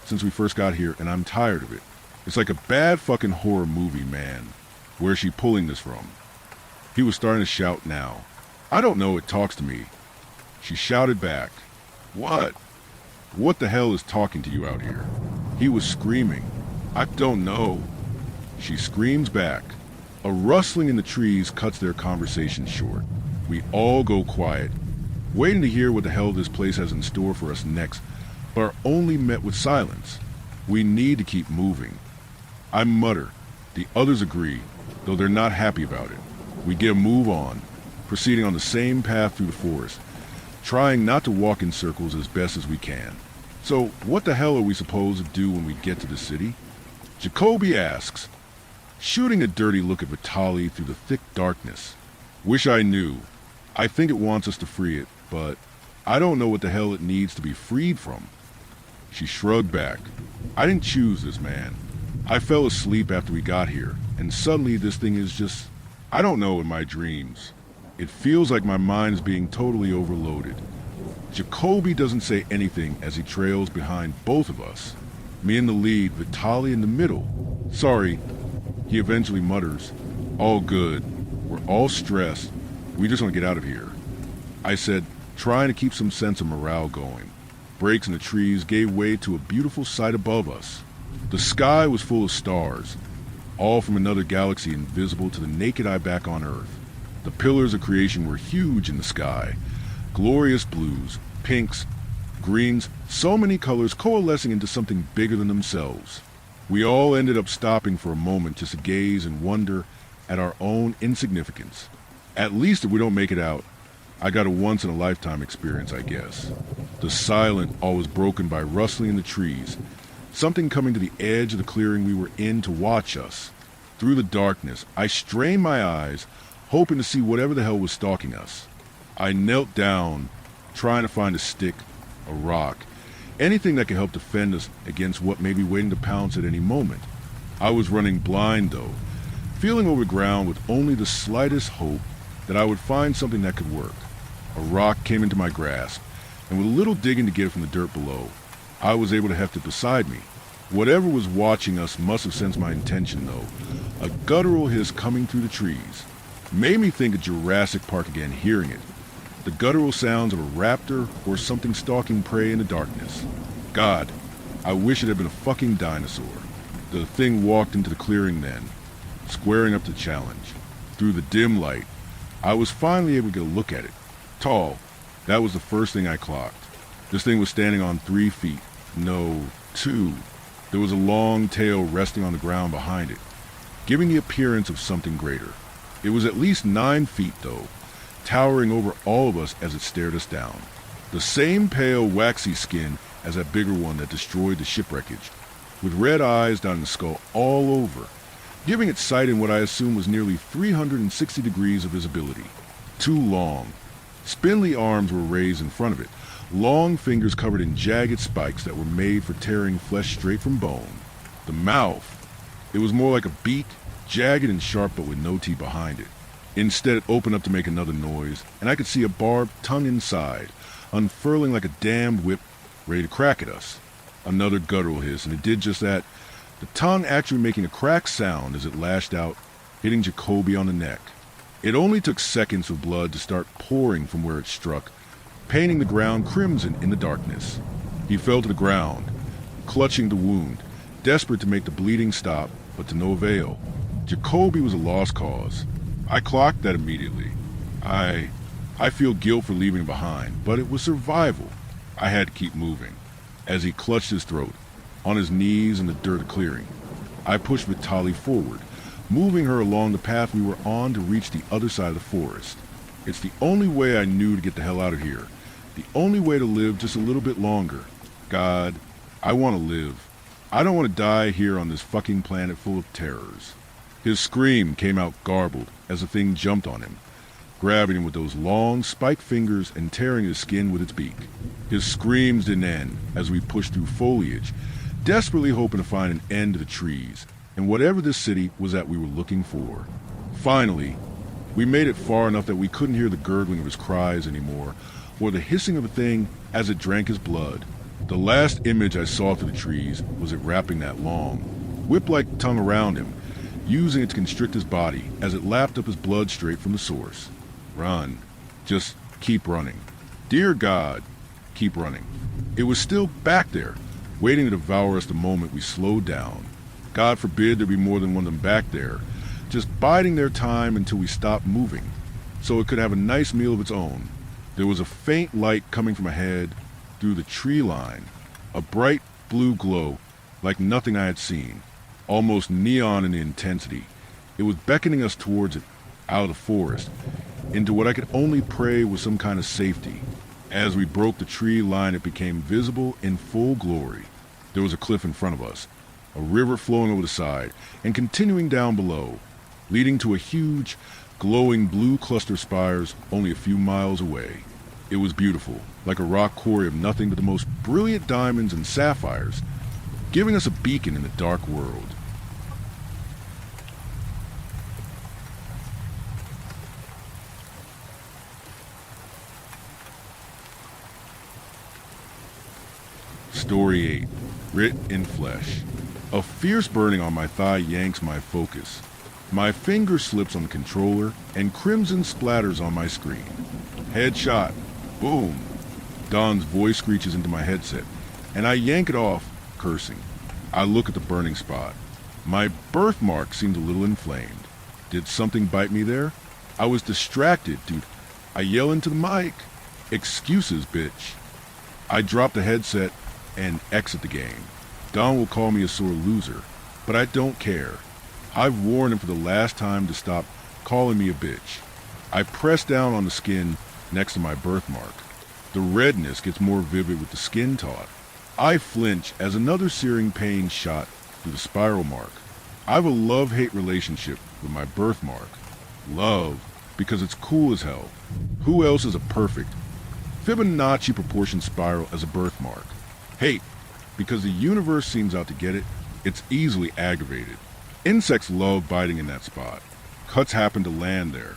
since we first got here and I'm tired of it. It's like a bad fucking horror movie, man. Where's she pulling this from?" He was starting to shout now. "I don't know, it talks to me." She shouted back, "What? What the hell is talking to you out here?" He was screaming, "I don't know." She screams back. A rustling in the trees cuts their conversation short. We all go quiet, waiting to hear what the hell this place has in store for us next, but are only met with silence. We need to keep moving. I mutter. The others agree, though they're not happy about it. We get a move on, proceeding on the same path through the forest, trying not to walk in circles as best as we can. "So what the hell are we supposed to do when we get to the city?" Jacoby asks. shooting a dirty look at Vitali through the thick darkness. Wish I knew. I think it wants us to free it, but I don't know what the hell it needs to be freed from. She shrugged back. I didn't choose this, man. I fell asleep after we got here, and suddenly this thing is just, I don't know, in my dreams. It feels like my mind's being totally overloaded. Jacoby doesn't say anything as he trails behind both of us. Me in the lead, Vitali in the middle. Sorry, he eventually mutters. All good. We're all stressed. We just want to get out of here. I said, trying to keep some sense of morale going. Breaks in the trees gave way to a beautiful sight above us. The sky was full of stars, all from another galaxy invisible to the naked eye back on Earth. The pillars of creation were huge in the sky. Glorious blues, pinks, greens, so many colors coalescing into something bigger than themselves. We all ended up stopping for a moment just to gaze and wonder at our own insignificance. At least if we don't make it out, I got a once-in-a-lifetime experience, I guess. The silence always broken by rustling in the trees, something coming to the edge of the clearing we were in to watch us. Through the darkness, I strained my eyes, hoping to see whatever the hell was stalking us. I knelt down, trying to find a stick, a rock, anything that could help defend us against what may be waiting to pounce at any moment. I was running blind, though, feeling over the ground with only the slightest hope that I would find something that could work. A rock came into my grasp, and with a little digging to get it from the dirt below, I was able to heft it beside me. Whatever was watching us must have sensed my intention, though. A guttural hiss coming through the trees made me think of Jurassic Park again, hearing it. The guttural sounds of a raptor or something stalking prey in the darkness. God, I wish it had been a fucking dinosaur. The thing walked into the clearing then, squaring up to the challenge. Through the dim light, I was finally able to get a look at it. Tall, that was the first thing I clocked. This thing was standing on 3 feet. No, 2. There was a long tail resting on the ground behind it, giving the appearance of something greater. It was at least 9 feet, though, towering over all of us as it stared us down. The same pale, waxy skin as that bigger one that destroyed the shipwreckage, with red eyes down the skull all over, giving it sight in what I assume was nearly 360 degrees of visibility. Too long. Spindly arms were raised in front of it, long fingers covered in jagged spikes that were made for tearing flesh straight from bone. The mouth, it was more like a beak, jagged and sharp but with no teeth behind it. Instead, it opened up to make another noise, and I could see a barbed tongue inside, unfurling like a damned whip, ready to crack at us. Another guttural hiss, and it did just that, the tongue actually making a cracked sound as it lashed out, hitting Jacoby on the neck. It only took seconds for blood to start pouring from where it struck, painting the ground crimson in the darkness. He fell to the ground, clutching the wound, desperate to make the bleeding stop, but to no avail. Jacoby was a lost cause. I clocked that immediately. I feel guilt for leaving him behind, but it was survival. I had to keep moving. As he clutched his throat, on his knees in the dirt clearing, I pushed Vitali forward, moving her along the path we were on to reach the other side of the forest. It's the only way I knew to get the hell out of here. The only way to live just a little bit longer. God, I want to live. I don't want to die here on this fucking planet full of terrors. His scream came out garbled as the thing jumped on him, grabbing him with those long, spiked fingers and tearing his skin with its beak. His screams didn't end as we pushed through foliage, desperately hoping to find an end to the trees and whatever this city was that we were looking for. Finally, we made it far enough that we couldn't hear the gurgling of his cries anymore, or the hissing of a thing as it drank his blood. The last image I saw through the trees was it wrapping that long, whip-like tongue around him, using it to constrict his body as it lapped up his blood straight from the source. Run. Just keep running. Dear God, keep running. It was still back there, waiting to devour us the moment we slowed down. God forbid there be more than one of them back there, just biding their time until we stopped moving, so it could have a nice meal of its own. There was a faint light coming from ahead through the tree line, a bright blue glow like nothing I had seen, almost neon in the intensity. It was beckoning us towards it, out of the forest, into what I could only pray was some kind of safety. As we broke the tree line, it became visible in full glory. There was a cliff in front of us, a river flowing over the side and continuing down below, leading to a huge, glowing blue cluster of spires only a few miles away. It was beautiful, like a rock quarry of nothing but the most brilliant diamonds and sapphires, giving us a beacon in the dark world. Story 8. Writ in Flesh. A fierce burning on my thigh yanks my focus. My finger slips on the controller, and crimson splatters on my screen. Headshot. Boom. Don's voice screeches into my headset, and I yank it off, cursing. I look at the burning spot. My birthmark seems a little inflamed. Did something bite me there? I was distracted, dude. I yell into the mic. Excuses, bitch. I drop the headset and exit the game. Don will call me a sore loser, but I don't care. I've warned him for the last time to stop calling me a bitch. I press down on the skin next to my birthmark. The redness gets more vivid with the skin taut. I flinch as another searing pain shot through the spiral mark. I have a love-hate relationship with my birthmark. Love, because it's cool as hell. Who else is a perfect, Fibonacci proportion spiral as a birthmark? Hate, because the universe seems out to get it. It's easily aggravated. Insects love biting in that spot. Cuts happen to land there.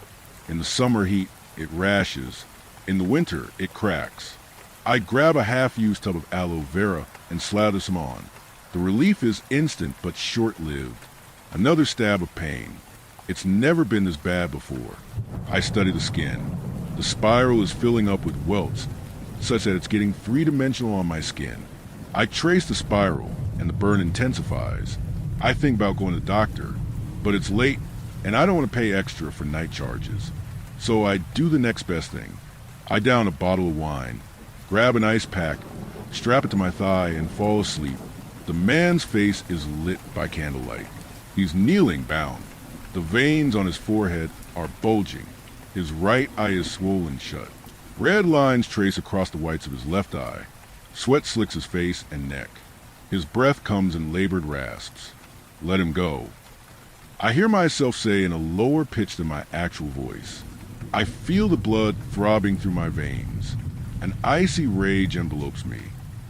In the summer heat, it rashes. In the winter, it cracks. I grab a half-used tub of aloe vera and slather some on. The relief is instant but short-lived. Another stab of pain. It's never been this bad before. I study the skin. The spiral is filling up with welts, such that it's getting three-dimensional on my skin. I trace the spiral, and the burn intensifies. I think about going to the doctor, but it's late, and I don't want to pay extra for night charges. So I do the next best thing. I down a bottle of wine, grab an ice pack, strap it to my thigh, and fall asleep. The man's face is lit by candlelight. He's kneeling bound. The veins on his forehead are bulging. His right eye is swollen shut. Red lines trace across the whites of his left eye. Sweat slicks his face and neck. His breath comes in labored rasps. Let him go. I hear myself say in a lower pitch than my actual voice. I feel the blood throbbing through my veins. An icy rage envelopes me.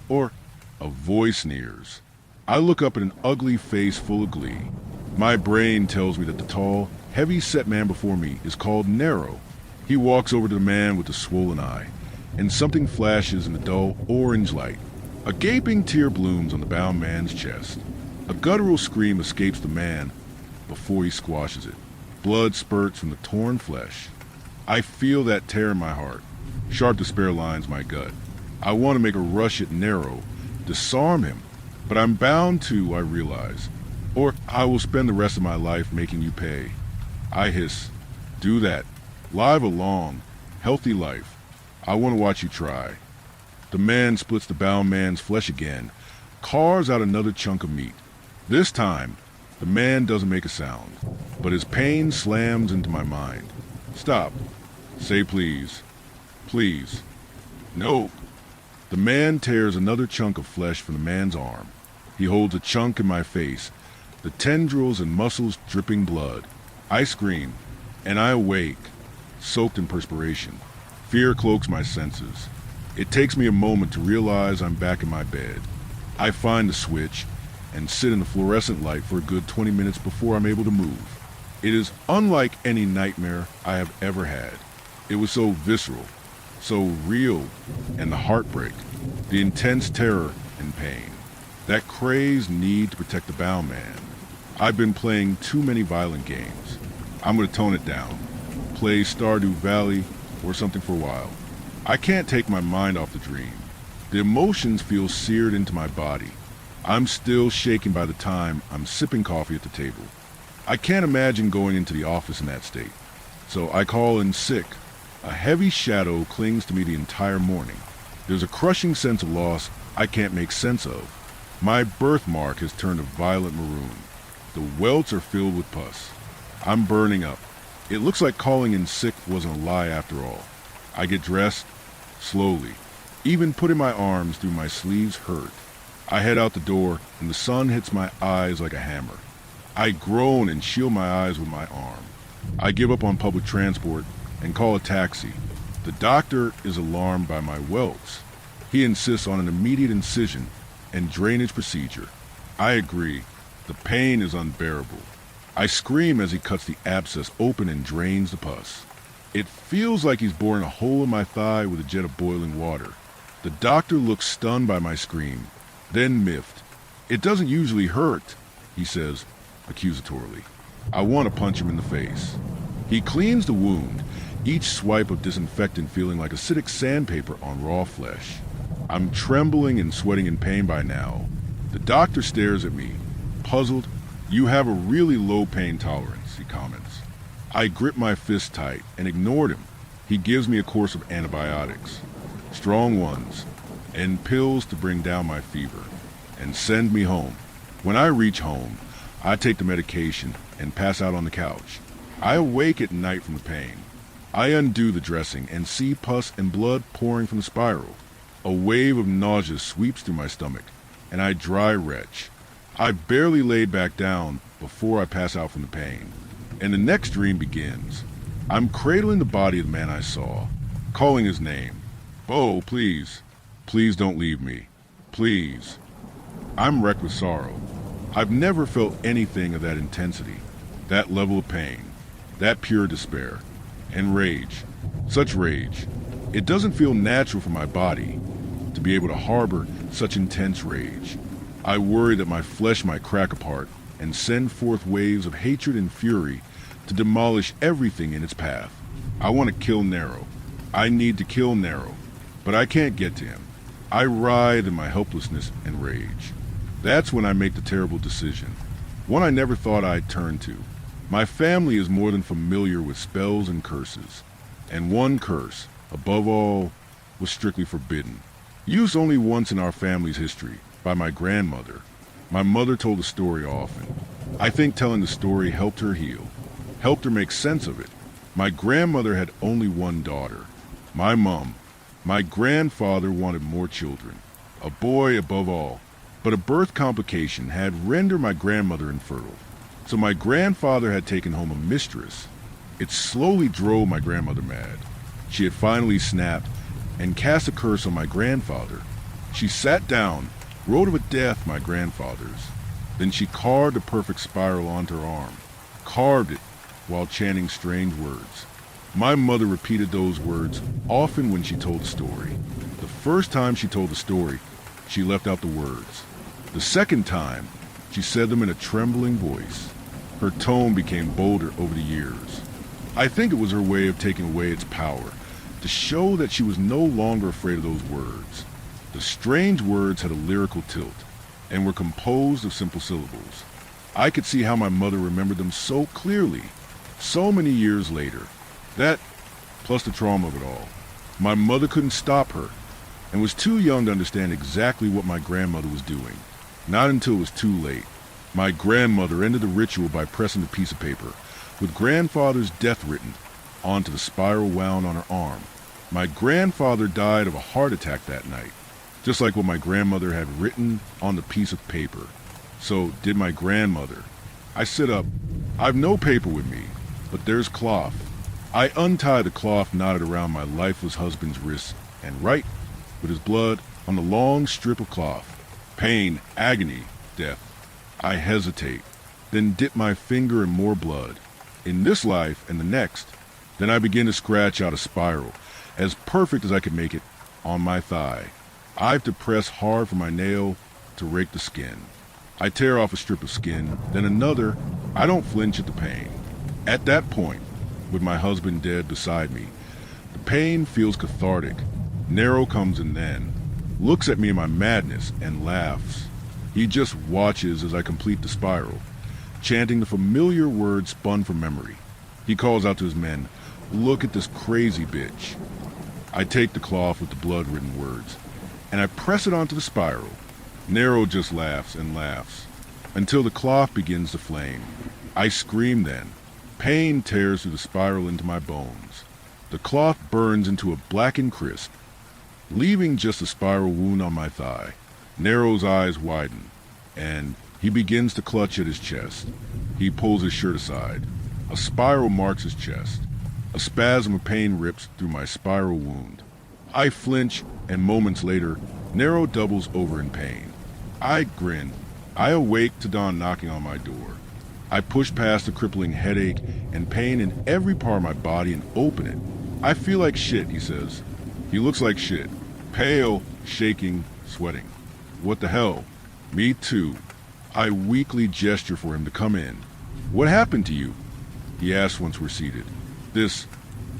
Or a voice sneers. I look up at an ugly face full of glee. My brain tells me that the tall, heavy-set man before me is called Narrow. He walks over to the man with the swollen eye, and something flashes in the dull orange light. A gaping tear blooms on the bound man's chest. A guttural scream escapes the man before he squashes it. Blood spurts from the torn flesh. I feel that tear in my heart. Sharp despair lines my gut. I want to make a rush at Narrow, disarm him, but I'm bound to, I realize, or I will spend the rest of my life making you pay. I hiss, do that. Live a long, healthy life. I want to watch you try. The man splits the bound man's flesh again, carves out another chunk of meat. This time, the man doesn't make a sound, but his pain slams into my mind. Stop. Say please. Please. No. The man tears another chunk of flesh from the man's arm. He holds a chunk in my face, the tendrils and muscles dripping blood. I scream, and I awake, soaked in perspiration. Fear cloaks my senses. It takes me a moment to realize I'm back in my bed. I find the switch and sit in the fluorescent light for a good 20 minutes before I'm able to move. It is unlike any nightmare I have ever had. It was so visceral, so real, and the heartbreak, the intense terror and pain, that crazed need to protect the bound man. I've been playing too many violent games. I'm going to tone it down, play Stardew Valley or something for a while. I can't take my mind off the dream. The emotions feel seared into my body. I'm still shaken by the time I'm sipping coffee at the table. I can't imagine going into the office in that state, so I call in sick. A heavy shadow clings to me the entire morning. There's a crushing sense of loss I can't make sense of. My birthmark has turned a violet maroon. The welts are filled with pus. I'm burning up. It looks like calling in sick wasn't a lie after all. I get dressed, slowly. Even putting my arms through my sleeves hurt. I head out the door, and the sun hits my eyes like a hammer. I groan and shield my eyes with my arm. I give up on public transport and call a taxi. The doctor is alarmed by my welts. He insists on an immediate incision and drainage procedure. I agree. The pain is unbearable. I scream as he cuts the abscess open and drains the pus. It feels like he's boring a hole in my thigh with a jet of boiling water. The doctor looks stunned by my scream, then miffed. "It doesn't usually hurt," he says, accusatorily. I want to punch him in the face. He cleans the wound, each swipe of disinfectant feeling like acidic sandpaper on raw flesh. I'm trembling and sweating in pain by now. The doctor stares at me, puzzled. "You have a really low pain tolerance," he comments. I grip my fist tight and ignored him. He gives me a course of antibiotics, strong ones, and pills to bring down my fever, and send me home. When I reach home, I take the medication and pass out on the couch. I awake at night from the pain. I undo the dressing and see pus and blood pouring from the spiral. A wave of nausea sweeps through my stomach, and I dry retch. I barely laid back down before I pass out from the pain, and the next dream begins. I'm cradling the body of the man I saw, calling his name. "Bo, please. Please don't leave me. Please." I'm wrecked with sorrow. I've never felt anything of that intensity, that level of pain, that pure despair, and rage. Such rage. It doesn't feel natural for my body to be able to harbor such intense rage. I worry that my flesh might crack apart and send forth waves of hatred and fury to demolish everything in its path. I want to kill Nero. I need to kill Nero, but I can't get to him. I writhe in my helplessness and rage. That's when I make the terrible decision, one I never thought I'd turn to. My family is more than familiar with spells and curses, and one curse, above all, was strictly forbidden. Used only once in our family's history, by my grandmother. My mother told the story often. I think telling the story helped her heal, helped her make sense of it. My grandmother had only one daughter, my mom. My grandfather wanted more children, a boy above all, but a birth complication had rendered my grandmother infertile. So my grandfather had taken home a mistress. It slowly drove my grandmother mad. She had finally snapped and cast a curse on my grandfather. She sat down, wrote of a death my grandfather's. Then she carved a perfect spiral onto her arm, carved it while chanting strange words. My mother repeated those words often when she told the story. The first time she told the story, she left out the words. The second time, she said them in a trembling voice. Her tone became bolder over the years. I think it was her way of taking away its power, to show that she was no longer afraid of those words. The strange words had a lyrical tilt, and were composed of simple syllables. I could see how my mother remembered them so clearly, so many years later. That, plus the trauma of it all. My mother couldn't stop her, and was too young to understand exactly what my grandmother was doing. Not until it was too late. My grandmother ended the ritual by pressing the piece of paper, with grandfather's death written, onto the spiral wound on her arm. My grandfather died of a heart attack that night, just like what my grandmother had written on the piece of paper. So did my grandmother. I sit up. I've no paper with me, but there's cloth. I untie the cloth knotted around my lifeless husband's wrists and write, with his blood, on the long strip of cloth. Pain, agony, death. I hesitate, then dip my finger in more blood. In this life and the next, then I begin to scratch out a spiral, as perfect as I could make it, on my thigh. I have to press hard for my nail to rake the skin. I tear off a strip of skin, then another. I don't flinch at the pain. At that point, with my husband dead beside me, the pain feels cathartic. Nero comes in then, looks at me in my madness, and laughs. He just watches as I complete the spiral, chanting the familiar words spun from memory. He calls out to his men, "Look at this crazy bitch." I take the cloth with the blood-written words, and I press it onto the spiral. Nero just laughs and laughs, until the cloth begins to flame. I scream then. Pain tears through the spiral into my bones. The cloth burns into a blackened crisp, leaving just a spiral wound on my thigh. Nero's eyes widen, and he begins to clutch at his chest. He pulls his shirt aside. A spiral marks his chest. A spasm of pain rips through my spiral wound. I flinch, and moments later, Nero doubles over in pain. I grin. I awake to Don knocking on my door. I push past the crippling headache and pain in every part of my body and open it. I feel like shit, he says. He looks like shit. Pale, shaking, sweating. What the hell? Me too. I weakly gesture for him to come in. What happened to you? He asks once we're seated. This,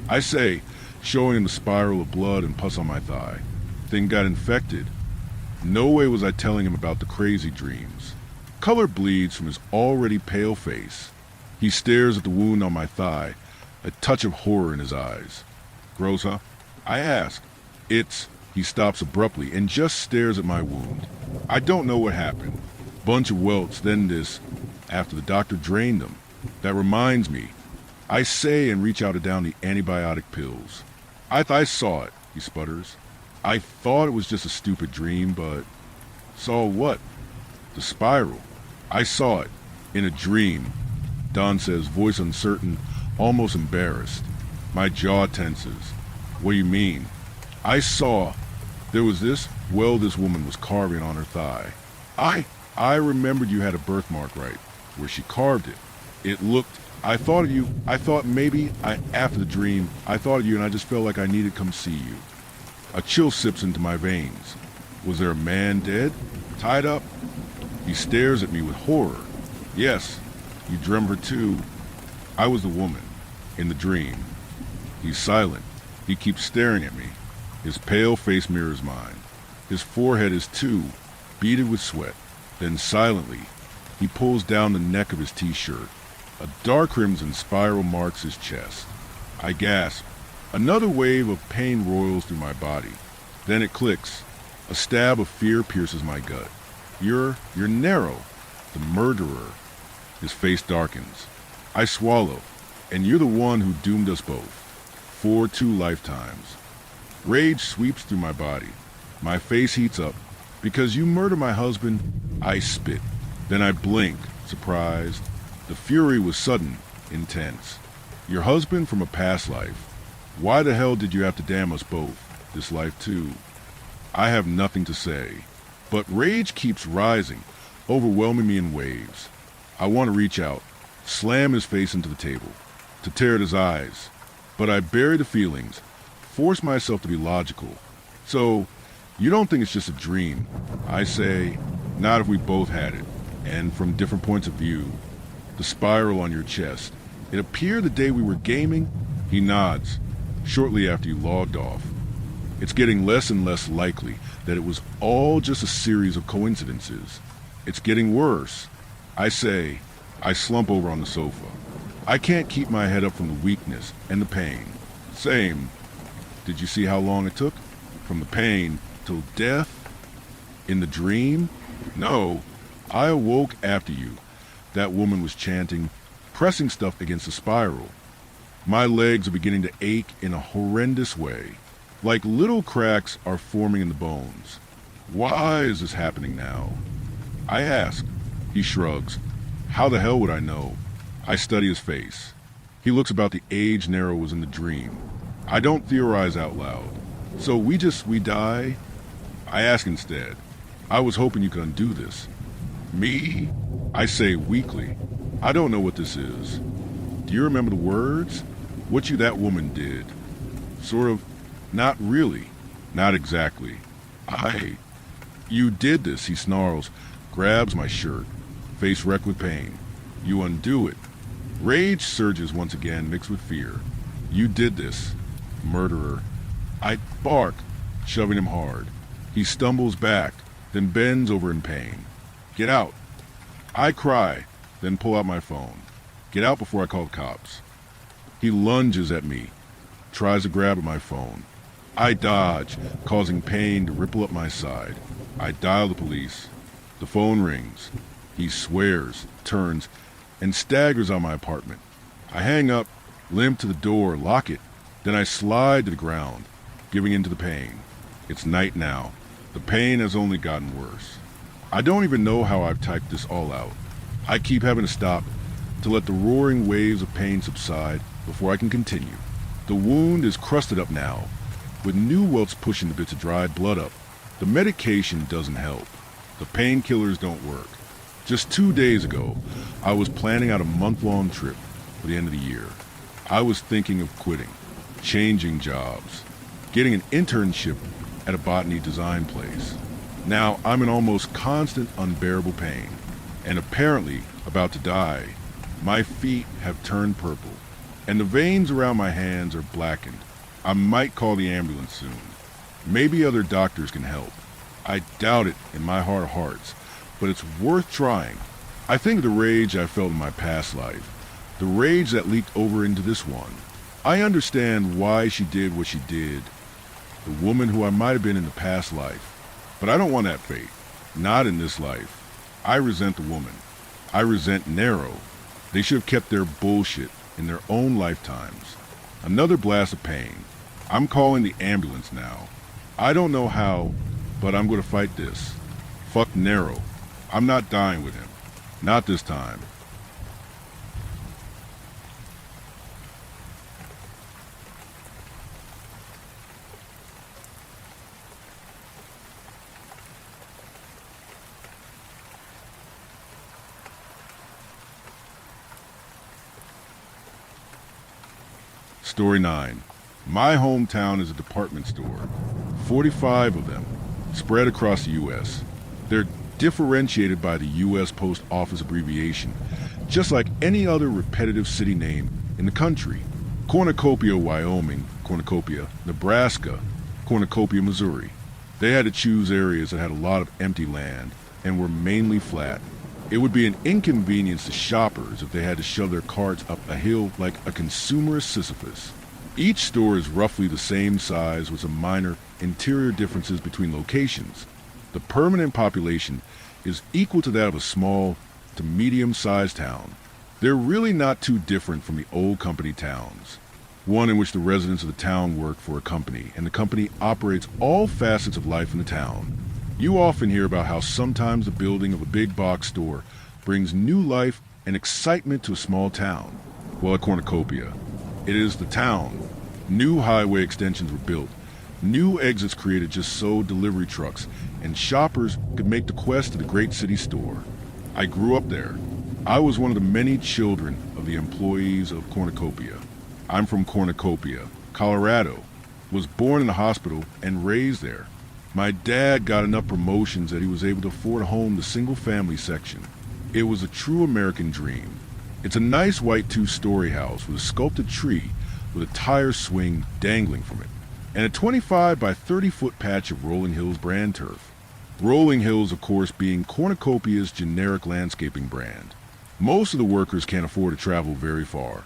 I say, showing him the spiral of blood and pus on my thigh. Thing got infected. No way was I telling him about the crazy dreams. Color bleeds from his already pale face. He stares at the wound on my thigh, a touch of horror in his eyes. Gross, huh? I ask. He stops abruptly and just stares at my wound. I don't know what happened. Bunch of welts, then this, after the doctor drained them. That reminds me. I say and reach out to down the antibiotic pills. I saw it, he sputters. I thought it was just a stupid dream, but... Saw what? The spiral. I saw it. In a dream. Don says, voice uncertain, almost embarrassed. My jaw tenses. What do you mean? I saw... There was this woman was carving on her thigh. I remembered you had a birthmark right, where she carved it. It looked... I thought of you. I thought maybe, after the dream, I thought of you and I just felt like I needed to come see you. A chill sips into my veins. Was there a man dead? Tied up? He stares at me with horror. Yes, you dreamt her too. I was the woman, in the dream. He's silent. He keeps staring at me. His pale face mirrors mine. His forehead is too, beaded with sweat. Then silently, he pulls down the neck of his t-shirt. A dark crimson spiral marks his chest. I gasp. Another wave of pain roils through my body. Then it clicks. A stab of fear pierces my gut. You're Nero, the murderer. His face darkens. I swallow. And you're the one who doomed us both. For 2 lifetimes. Rage sweeps through my body. My face heats up. Because you murdered my husband, I spit. Then I blink, surprised. The fury was sudden, intense. Your husband from a past life. Why the hell did you have to damn us both? This life too. I have nothing to say. But rage keeps rising, overwhelming me in waves. I want to reach out, slam his face into the table, to tear at his eyes. But I bury the feelings, force myself to be logical. So, you don't think it's just a dream? I say, not if we both had it, and from different points of view. The spiral on your chest. It appeared the day we were gaming. He nods, shortly after you logged off. It's getting less and less likely that it was all just a series of coincidences. It's getting worse. I say, I slump over on the sofa. I can't keep my head up from the weakness and the pain. Same. Did you see how long it took? From the pain till death? In the dream? No. I awoke after you. That woman was chanting, pressing stuff against the spiral. My legs are beginning to ache in a horrendous way. Like little cracks are forming in the bones. Why is this happening now? I ask. He shrugs. How the hell would I know? I study his face. He looks about the age Nero was in the dream. I don't theorize out loud. So we die? I ask instead. I was hoping you could undo this. Me? I say weakly. I don't know what this is. Do you remember the words? What you that woman did? Sort of, not really. Not exactly. You did this, he snarls, grabs my shirt, face wrecked with pain. You undo it. Rage surges once again, mixed with fear. You did this, murderer. I bark, shoving him hard. He stumbles back, then bends over in pain. Get out. I cry, then pull out my phone. Get out before I call the cops. He lunges at me, tries to grab at my phone. I dodge, causing pain to ripple up my side. I dial the police. The phone rings. He swears, turns, and staggers on my apartment. I hang up, limp to the door, lock it. Then I slide to the ground, giving in to the pain. It's night now. The pain has only gotten worse. I don't even know how I've typed this all out. I keep having to stop to let the roaring waves of pain subside before I can continue. The wound is crusted up now, with new welts pushing the bits of dried blood up. The medication doesn't help. The painkillers don't work. Just 2 days ago, I was planning out a month-long trip for the end of the year. I was thinking of quitting, changing jobs, getting an internship at a botany design place. Now I'm in almost constant unbearable pain, and apparently about to die. My feet have turned purple, and the veins around my hands are blackened. I might call the ambulance soon. Maybe other doctors can help. I doubt it in my heart of hearts, but it's worth trying. I think of the rage I felt in my past life, the rage that leaked over into this one. I understand why she did what she did, the woman who I might have been in the past life. But I don't want that fate. Not in this life. I resent the woman. I resent Nero. They should have kept their bullshit in their own lifetimes. Another blast of pain. I'm calling the ambulance now. I don't know how, but I'm going to fight this. Fuck Nero. I'm not dying with him. Not this time. Story 9. My hometown is a department store. 45 of them, spread across the U.S. They're differentiated by the U.S. Post Office abbreviation, just like any other repetitive city name in the country. Cornucopia, Wyoming, Cornucopia, Nebraska, Cornucopia, Missouri. They had to choose areas that had a lot of empty land and were mainly flat. It would be an inconvenience to shoppers if they had to shove their carts up a hill like a consumerist Sisyphus. Each store is roughly the same size with some minor interior differences between locations. The permanent population is equal to that of a small to medium-sized town. They're really not too different from the old company towns, one in which the residents of the town work for a company, and the company operates all facets of life in the town. You often hear about how sometimes the building of a big box store brings new life and excitement to a small town. Well, at Cornucopia, it is the town. New highway extensions were built, new exits created just so delivery trucks and shoppers could make the quest to the great city store. I grew up there. I was one of the many children of the employees of Cornucopia. I'm from Cornucopia, Colorado, was born in the hospital and raised there. My dad got enough promotions that he was able to afford a home in the single-family section. It was a true American dream. It's a nice white 2-story house with a sculpted tree with a tire swing dangling from it, and a 25 by 30-foot patch of Rolling Hills brand turf. Rolling Hills, of course, being Cornucopia's generic landscaping brand. Most of the workers can't afford to travel very far,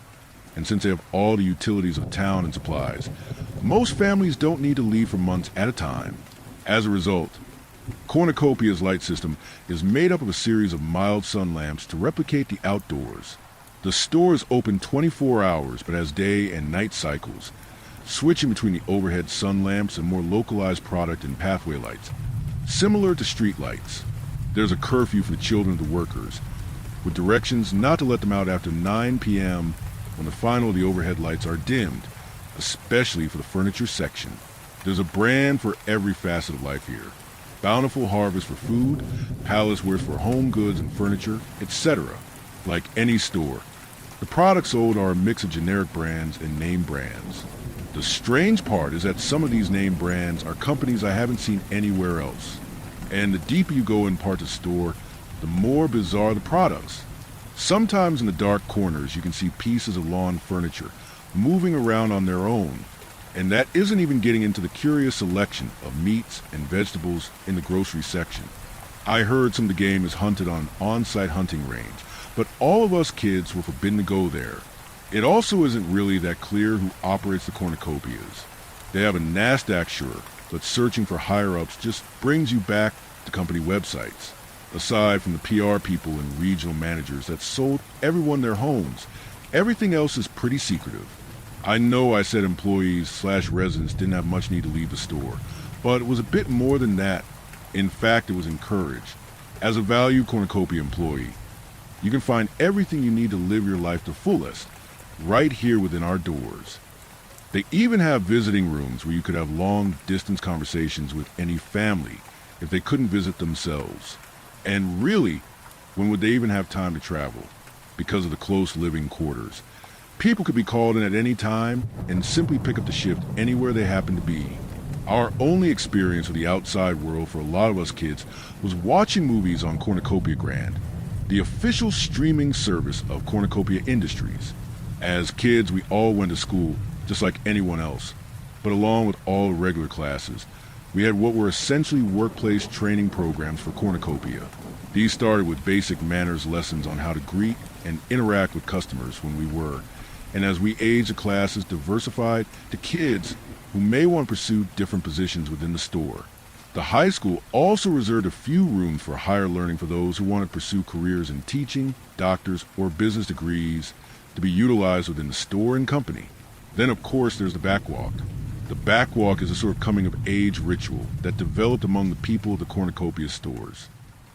and since they have all the utilities of town and supplies, most families don't need to leave for months at a time. As a result, Cornucopia's light system is made up of a series of mild sun lamps to replicate the outdoors. The store is open 24 hours but has day and night cycles, switching between the overhead sun lamps and more localized product and pathway lights. Similar to street lights, there's a curfew for the children of the workers, with directions not to let them out after 9 p.m. when the final of the overhead lights are dimmed, especially for the furniture section. There's a brand for every facet of life here. Bountiful harvest for food, palace worth for home goods and furniture, etc. Like any store, the products sold are a mix of generic brands and name brands. The strange part is that some of these name brands are companies I haven't seen anywhere else. And the deeper you go in parts of the store, the more bizarre the products. Sometimes in the dark corners you can see pieces of lawn furniture moving around on their own. And that isn't even getting into the curious selection of meats and vegetables in the grocery section. I heard some of the game is hunted on an on-site hunting range, but all of us kids were forbidden to go there. It also isn't really that clear who operates the cornucopias. They have a NASDAQ sure, but searching for higher-ups just brings you back to company websites. Aside from the PR people and regional managers that sold everyone their homes, everything else is pretty secretive. I know I said employees/residents didn't have much need to leave the store, but it was a bit more than that In fact, it was encouraged. As a valued cornucopia employee, you can find everything you need to live your life to fullest right here within our doors. They even have visiting rooms where you could have long-distance conversations with any family if they couldn't visit themselves. And really, when would they even have time to travel? Because of the close living quarters. People could be called in at any time and simply pick up the shift anywhere they happen to be. Our only experience with the outside world for a lot of us kids was watching movies on Cornucopia Grand, the official streaming service of Cornucopia Industries. As kids, we all went to school just like anyone else, but along with all the regular classes, we had what were essentially workplace training programs for Cornucopia. These started with basic manners lessons on how to greet and interact with customers when we were, and as we aged, the classes diversified to kids who may want to pursue different positions within the store. The high school also reserved a few rooms for higher learning for those who want to pursue careers in teaching, doctors, or business degrees to be utilized within the store and company. Then, of course, there's the backwalk. The backwalk is a sort of coming-of-age ritual that developed among the people of the Cornucopia stores.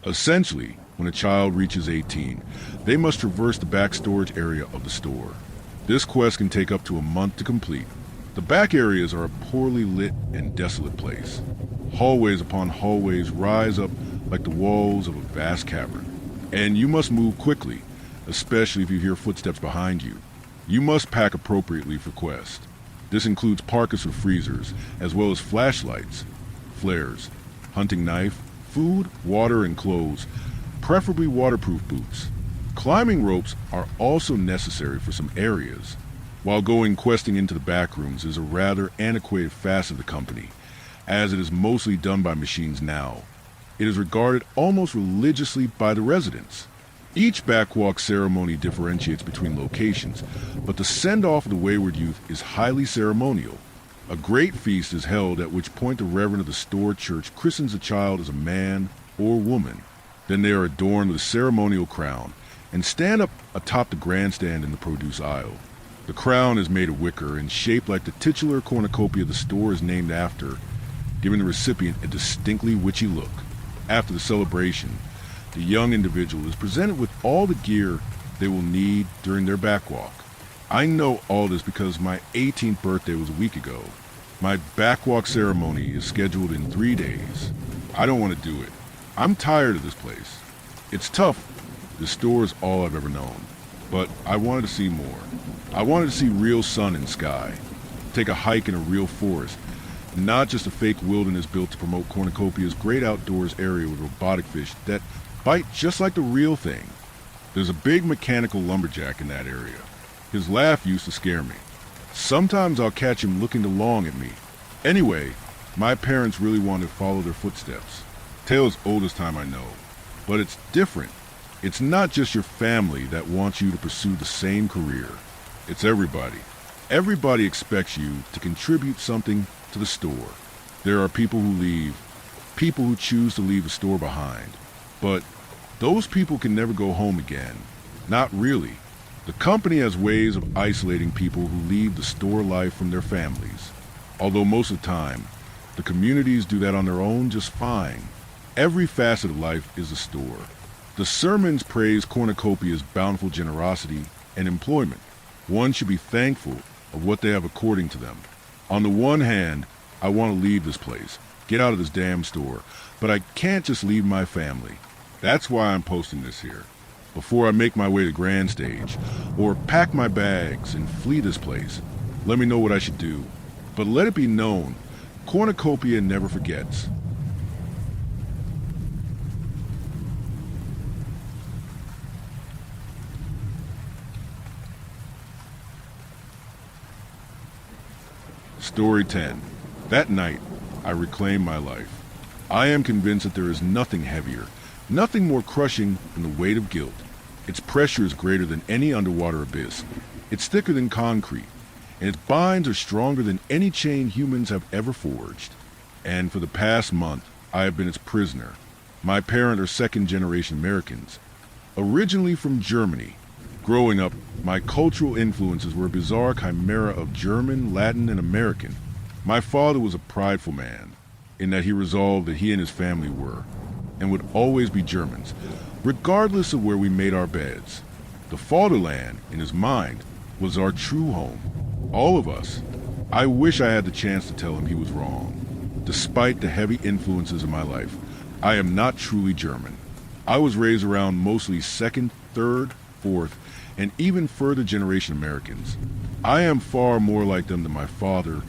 Essentially, when a child reaches 18, they must traverse the back storage area of the store. This quest can take up to a month to complete. The back areas are a poorly lit and desolate place. Hallways upon hallways rise up like the walls of a vast cavern. And you must move quickly, especially if you hear footsteps behind you. You must pack appropriately for quest. This includes parkas with freezers, as well as flashlights, flares, hunting knife, food, water, and clothes, preferably waterproof boots. Climbing ropes are also necessary for some areas. While going questing into the back rooms is a rather antiquated facet of the company, as it is mostly done by machines now. It is regarded almost religiously by the residents. Each backwalk ceremony differentiates between locations, but the send-off of the wayward youth is highly ceremonial. A great feast is held at which point the reverend of the store church christens the child as a man or woman. Then they are adorned with a ceremonial crown and stand up atop the grandstand in the produce aisle. The crown is made of wicker and shaped like the titular cornucopia the store is named after, giving the recipient a distinctly witchy look. After the celebration, the young individual is presented with all the gear they will need during their backwalk. I know all this because my 18th birthday was a week ago. My backwalk ceremony is scheduled in 3 days. I don't want to do it. I'm tired of this place. It's tough. The store is all I've ever known. But I wanted to see more. I wanted to see real sun and sky. Take a hike in a real forest, not just a fake wilderness built to promote Cornucopia's great outdoors area with robotic fish that bite just like the real thing. There's a big mechanical lumberjack in that area. His laugh used to scare me. Sometimes I'll catch him looking along at me. Anyway, my parents really wanted to follow their footsteps. Tale as old as time, I know. But it's different. It's not just your family that wants you to pursue the same career. It's everybody. Everybody expects you to contribute something to the store. There are people who leave, people who choose to leave the store behind. But those people can never go home again. Not really. The company has ways of isolating people who leave the store life from their families. Although most of the time, the communities do that on their own just fine. Every facet of life is a store. The sermons praise Cornucopia's bountiful generosity and employment. One should be thankful of what they have according to them. On the one hand, I want to leave this place, get out of this damn store, but I can't just leave my family. That's why I'm posting this here. Before I make my way to Grand Stage, or pack my bags and flee this place, let me know what I should do. But let it be known, Cornucopia never forgets. Story 10. That night, I reclaimed my life. I am convinced that there is nothing heavier, nothing more crushing than the weight of guilt. Its pressure is greater than any underwater abyss. It's thicker than concrete, and its binds are stronger than any chain humans have ever forged. And for the past month, I have been its prisoner. My parents are second-generation Americans, originally from Germany. Growing up, my cultural influences were a bizarre chimera of German, Latin, and American. My father was a prideful man, in that he resolved that he and his family were, and would always be Germans, regardless of where we made our beds. The fatherland, in his mind, was our true home. All of us. I wish I had the chance to tell him he was wrong. Despite the heavy influences of my life, I am not truly German. I was raised around mostly second, third, fourth, and even further generation Americans. I am far more like them than my father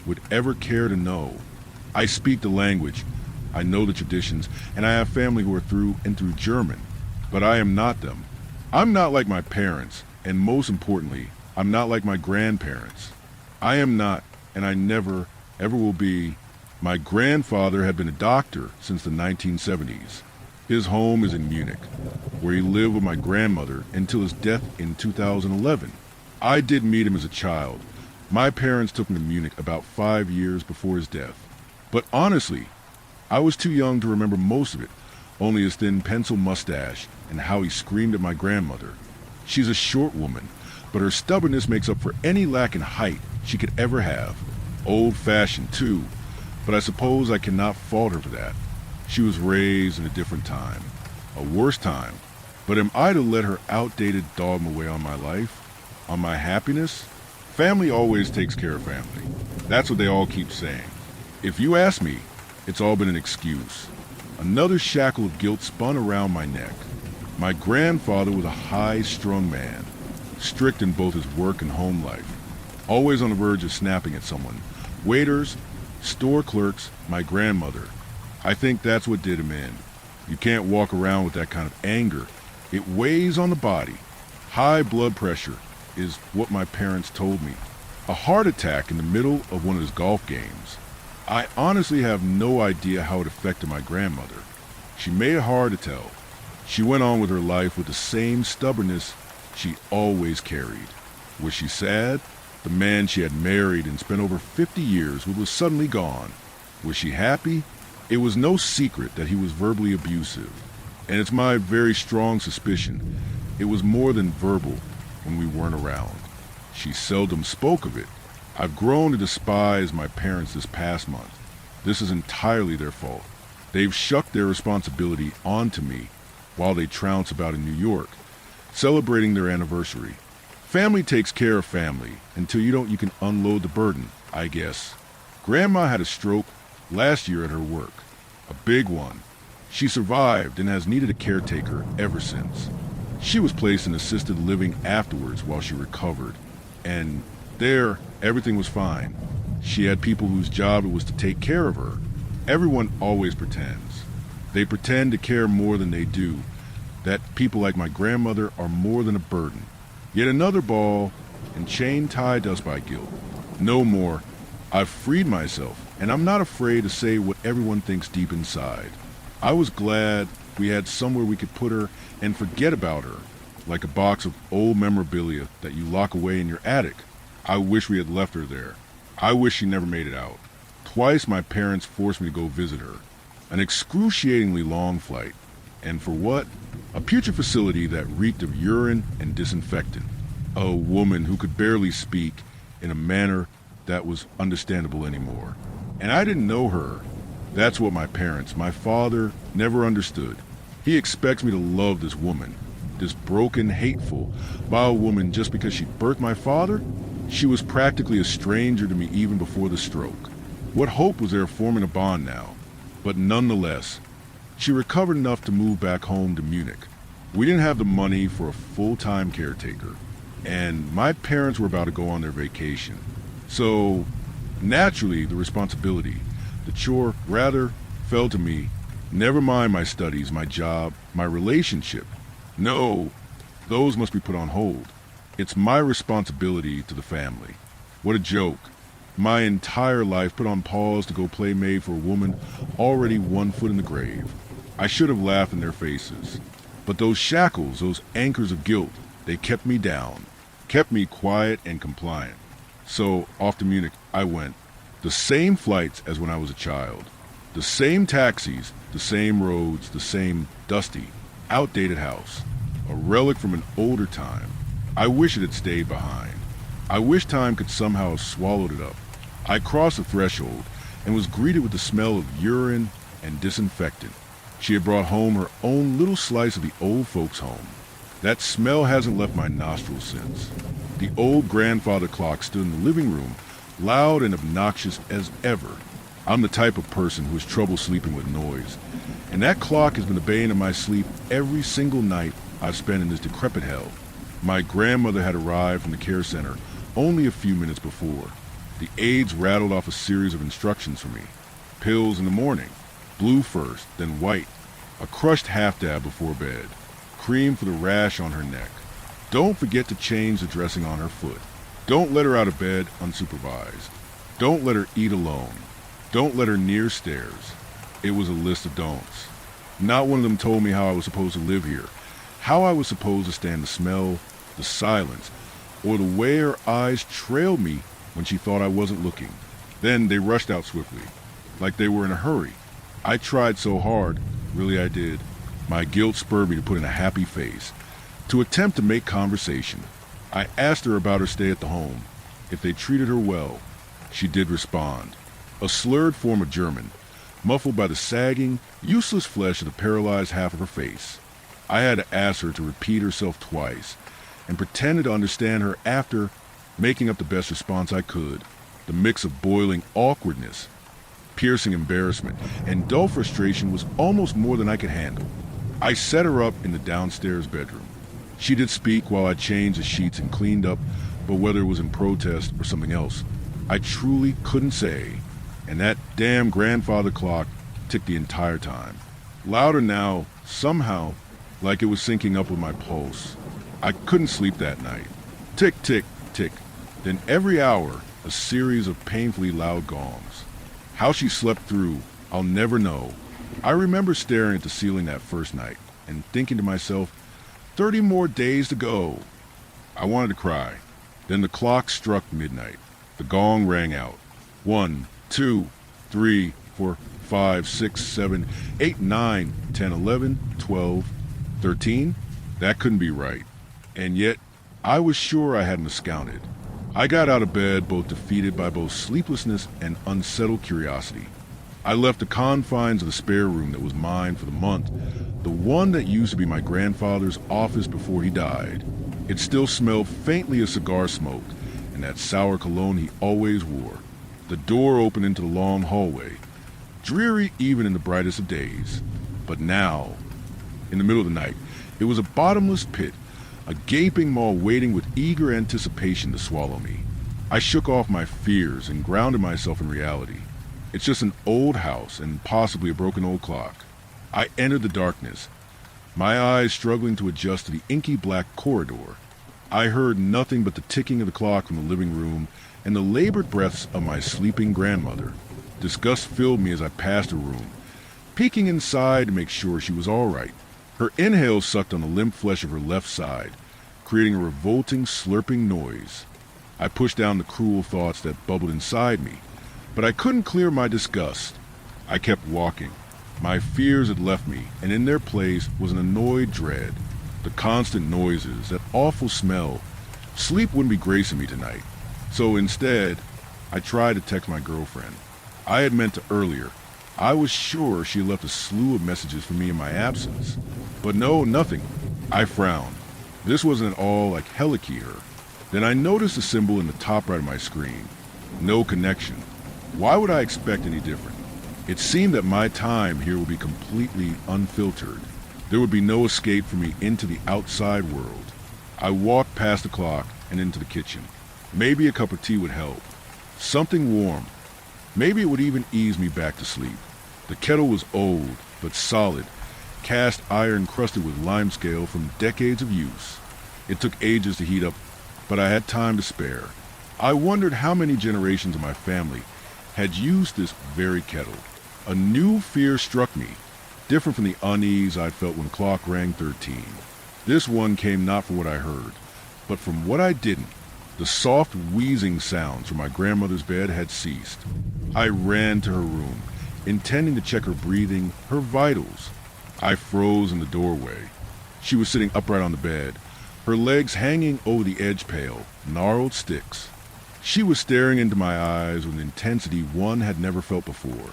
would ever care to know. I speak the language, I know the traditions, and I have family who are through and through German, but I am not them. I'm not like my parents, and most importantly, I'm not like my grandparents. I am not, and I never, ever will be. My grandfather had been a doctor since the 1970s. His home is in Munich, where he lived with my grandmother until his death in 2011. I did meet him as a child. My parents took him to Munich about 5 years before his death. But honestly, I was too young to remember most of it, only his thin pencil mustache and how he screamed at my grandmother. She's a short woman, but her stubbornness makes up for any lack in height she could ever have. Old-fashioned, too, but I suppose I cannot fault her for that. She was raised in a different time, a worse time, but am I to let her outdated dogma weigh on my life, on my happiness? Family always takes care of family. That's what they all keep saying. If you ask me, it's all been an excuse. Another shackle of guilt spun around my neck. My grandfather was a high-strung man, strict in both his work and home life, always on the verge of snapping at someone. Waiters, store clerks, my grandmother. I think that's what did him in. You can't walk around with that kind of anger. It weighs on the body. High blood pressure is what my parents told me. A heart attack in the middle of one of his golf games. I honestly have no idea how it affected my grandmother. She made it hard to tell. She went on with her life with the same stubbornness she always carried. Was she sad? The man she had married and spent over 50 years with was suddenly gone. Was she happy? It was no secret that he was verbally abusive, and it's my very strong suspicion it was more than verbal when we weren't around. She seldom spoke of it. I've grown to despise my parents this past month. This is entirely their fault. They've shucked their responsibility onto me while they trounce about in New York, celebrating their anniversary. Family takes care of family. Until you can unload the burden, I guess. Grandma had a stroke last year at her work. A big one. She survived and has needed a caretaker ever since. She was placed in assisted living afterwards while she recovered. And there, everything was fine. She had people whose job it was to take care of her. Everyone always pretends. They pretend to care more than they do. That people like my grandmother are more than a burden. Yet another ball and chain tied us by guilt. No more. I've freed myself, and I'm not afraid to say what everyone thinks deep inside. I was glad we had somewhere we could put her and forget about her, like a box of old memorabilia that you lock away in your attic. I wish we had left her there. I wish she never made it out. Twice my parents forced me to go visit her. An excruciatingly long flight. And for what? A putrid facility that reeked of urine and disinfectant. A woman who could barely speak in a manner that was understandable anymore. And I didn't know her. That's what my parents, my father, never understood. He expects me to love this woman, this broken, hateful, vile woman just because she birthed my father? She was practically a stranger to me even before the stroke. What hope was there of forming a bond now? But nonetheless, she recovered enough to move back home to Munich. We didn't have the money for a full-time caretaker, and my parents were about to go on their vacation. So, naturally, the responsibility, the chore, rather, fell to me. Never mind my studies, my job, my relationship. No, those must be put on hold. It's my responsibility to the family. What a joke. My entire life put on pause to go play maid for a woman already 1 foot in the grave. I should have laughed in their faces. But those shackles, those anchors of guilt, they kept me down, kept me quiet and compliant. So off to Munich I went. The same flights as when I was a child. The same taxis, the same roads, the same dusty, outdated house. A relic from an older time. I wish it had stayed behind. I wish time could somehow have swallowed it up. I crossed the threshold, and was greeted with the smell of urine and disinfectant. She had brought home her own little slice of the old folks' home. That smell hasn't left my nostrils since. The old grandfather clock stood in the living room, loud and obnoxious as ever. I'm the type of person who has trouble sleeping with noise, and that clock has been the bane of my sleep every single night I've spent in this decrepit hell. My grandmother had arrived from the care center only a few minutes before. The aides rattled off a series of instructions for me. Pills in the morning, blue first, then white, a crushed half-dab before bed, cream for the rash on her neck. Don't forget to change the dressing on her foot. Don't let her out of bed unsupervised. Don't let her eat alone. Don't let her near stairs. It was a list of don'ts. Not one of them told me how I was supposed to live here, how I was supposed to stand the smell, the silence, or the way her eyes trailed me when she thought I wasn't looking. Then they rushed out swiftly, like they were in a hurry. I tried so hard, really I did. My guilt spurred me to put in a happy face, to attempt to make conversation. I asked her about her stay at the home, if they treated her well. She did respond, a slurred form of German, muffled by the sagging, useless flesh of the paralyzed half of her face. I had to ask her to repeat herself twice, and pretended to understand her after making up the best response I could. The mix of boiling awkwardness, piercing embarrassment, and dull frustration was almost more than I could handle. I set her up in the downstairs bedroom. She did speak while I changed the sheets and cleaned up, but whether it was in protest or something else, I truly couldn't say. And that damn grandfather clock ticked the entire time. Louder now, somehow, like it was syncing up with my pulse. I couldn't sleep that night. Tick, tick, tick. Then every hour, a series of painfully loud gongs. How she slept through, I'll never know. I remember staring at the ceiling that first night and thinking to myself, 30 more days to go. I wanted to cry. Then the clock struck midnight. The gong rang out. 1, 2, 3, 4, 5, 6, 7, 8, 9, 10, 11, 12, 13. That couldn't be right. And yet, I was sure I hadn't miscounted. I got out of bed both defeated by both sleeplessness and unsettled curiosity. I left the confines of the spare room that was mine for the month, the one that used to be my grandfather's office before he died. It still smelled faintly of cigar smoke and that sour cologne he always wore. The door opened into the long hallway, dreary even in the brightest of days. But now, in the middle of the night, it was a bottomless pit, a gaping maw waiting with eager anticipation to swallow me. I shook off my fears and grounded myself in reality. It's just an old house and possibly a broken old clock. I entered the darkness, my eyes struggling to adjust to the inky black corridor. I heard nothing but the ticking of the clock from the living room and the labored breaths of my sleeping grandmother. Disgust filled me as I passed her room, peeking inside to make sure she was all right. Her inhale sucked on the limp flesh of her left side, creating a revolting, slurping noise. I pushed down the cruel thoughts that bubbled inside me, but I couldn't clear my disgust. I kept walking. My fears had left me, and in their place was an annoyed dread. The constant noises, that awful smell. Sleep wouldn't be gracing me tonight. So instead, I tried to text my girlfriend. I had meant to earlier. I was sure she had left a slew of messages for me in my absence. But no, nothing. I frowned. This wasn't at all like Heliki her. Then I noticed a symbol in the top right of my screen. No connection. Why would I expect any different? It seemed that my time here would be completely unfiltered. There would be no escape for me into the outside world. I walked past the clock and into the kitchen. Maybe a cup of tea would help. Something warm. Maybe it would even ease me back to sleep. The kettle was old, but solid, cast iron crusted with limescale from decades of use. It took ages to heat up, but I had time to spare. I wondered how many generations of my family had used this very kettle. A new fear struck me, different from the unease I'd felt when clock rang 13. This one came not from what I heard, but from what I didn't. The soft wheezing sounds from my grandmother's bed had ceased. I ran to her room, intending to check her breathing, her vitals. I froze in the doorway. She was sitting upright on the bed, her legs hanging over the edge pale, gnarled sticks. She was staring into my eyes with an intensity one had never felt before,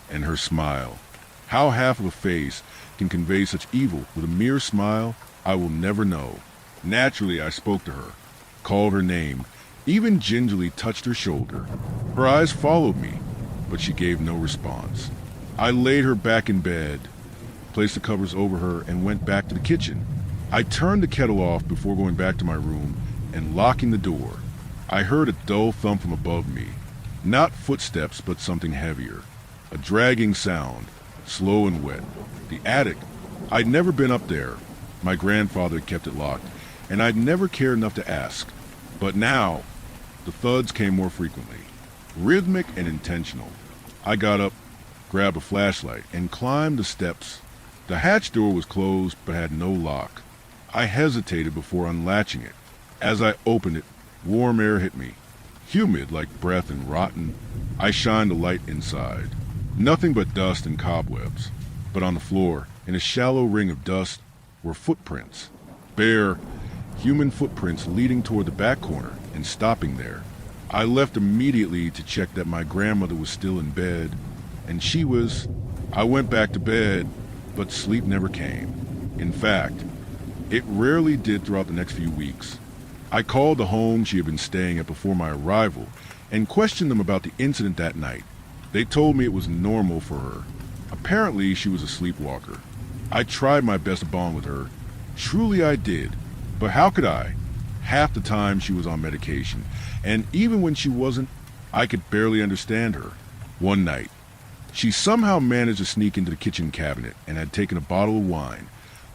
and her smile. How half of a face can convey such evil with a mere smile, I will never know. Naturally, I spoke to her, called her name, even gingerly touched her shoulder. Her eyes followed me, but she gave no response. I laid her back in bed, placed the covers over her, and went back to the kitchen. I turned the kettle off before going back to my room and locking the door. I heard a dull thump from above me. Not footsteps, but something heavier. A dragging sound, slow and wet. The attic. I'd never been up there. My grandfather had kept it locked, and I'd never cared enough to ask. But now, the thuds came more frequently. Rhythmic and intentional. I got up, grabbed a flashlight, and climbed the steps. The hatch door was closed, but had no lock. I hesitated before unlatching it. As I opened it, warm air hit me, humid like breath and rotten. I shined a light inside. Nothing but dust and cobwebs. But on the floor, in a shallow ring of dust, were footprints. Bare, human footprints leading toward the back corner and stopping there. I left immediately to check that my grandmother was still in bed, and she was. I went back to bed, but sleep never came. In fact, it rarely did throughout the next few weeks. I called the home she had been staying at before my arrival and questioned them about the incident that night. They told me it was normal for her. Apparently, she was a sleepwalker. I tried my best to bond with her. Truly I did. But how could I? Half the time she was on medication, and even when she wasn't, I could barely understand her. One night, she somehow managed to sneak into the kitchen cabinet and had taken a bottle of wine,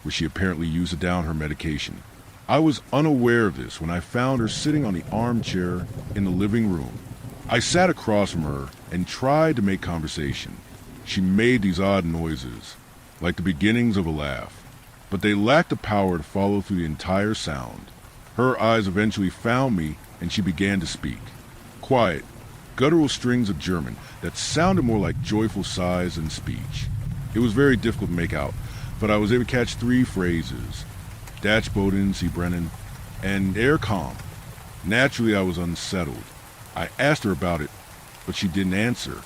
which she apparently used to down her medication. I was unaware of this when I found her sitting on the armchair in the living room. I sat across from her and tried to make conversation. She made these odd noises, like the beginnings of a laugh, but they lacked the power to follow through the entire sound. Her eyes eventually found me and she began to speak. Quiet, guttural strings of German that sounded more like joyful sighs than speech. It was very difficult to make out, but I was able to catch 3 phrases. Dachboden, Sie brennen, and air calm. Naturally, I was unsettled. I asked her about it, but she didn't answer.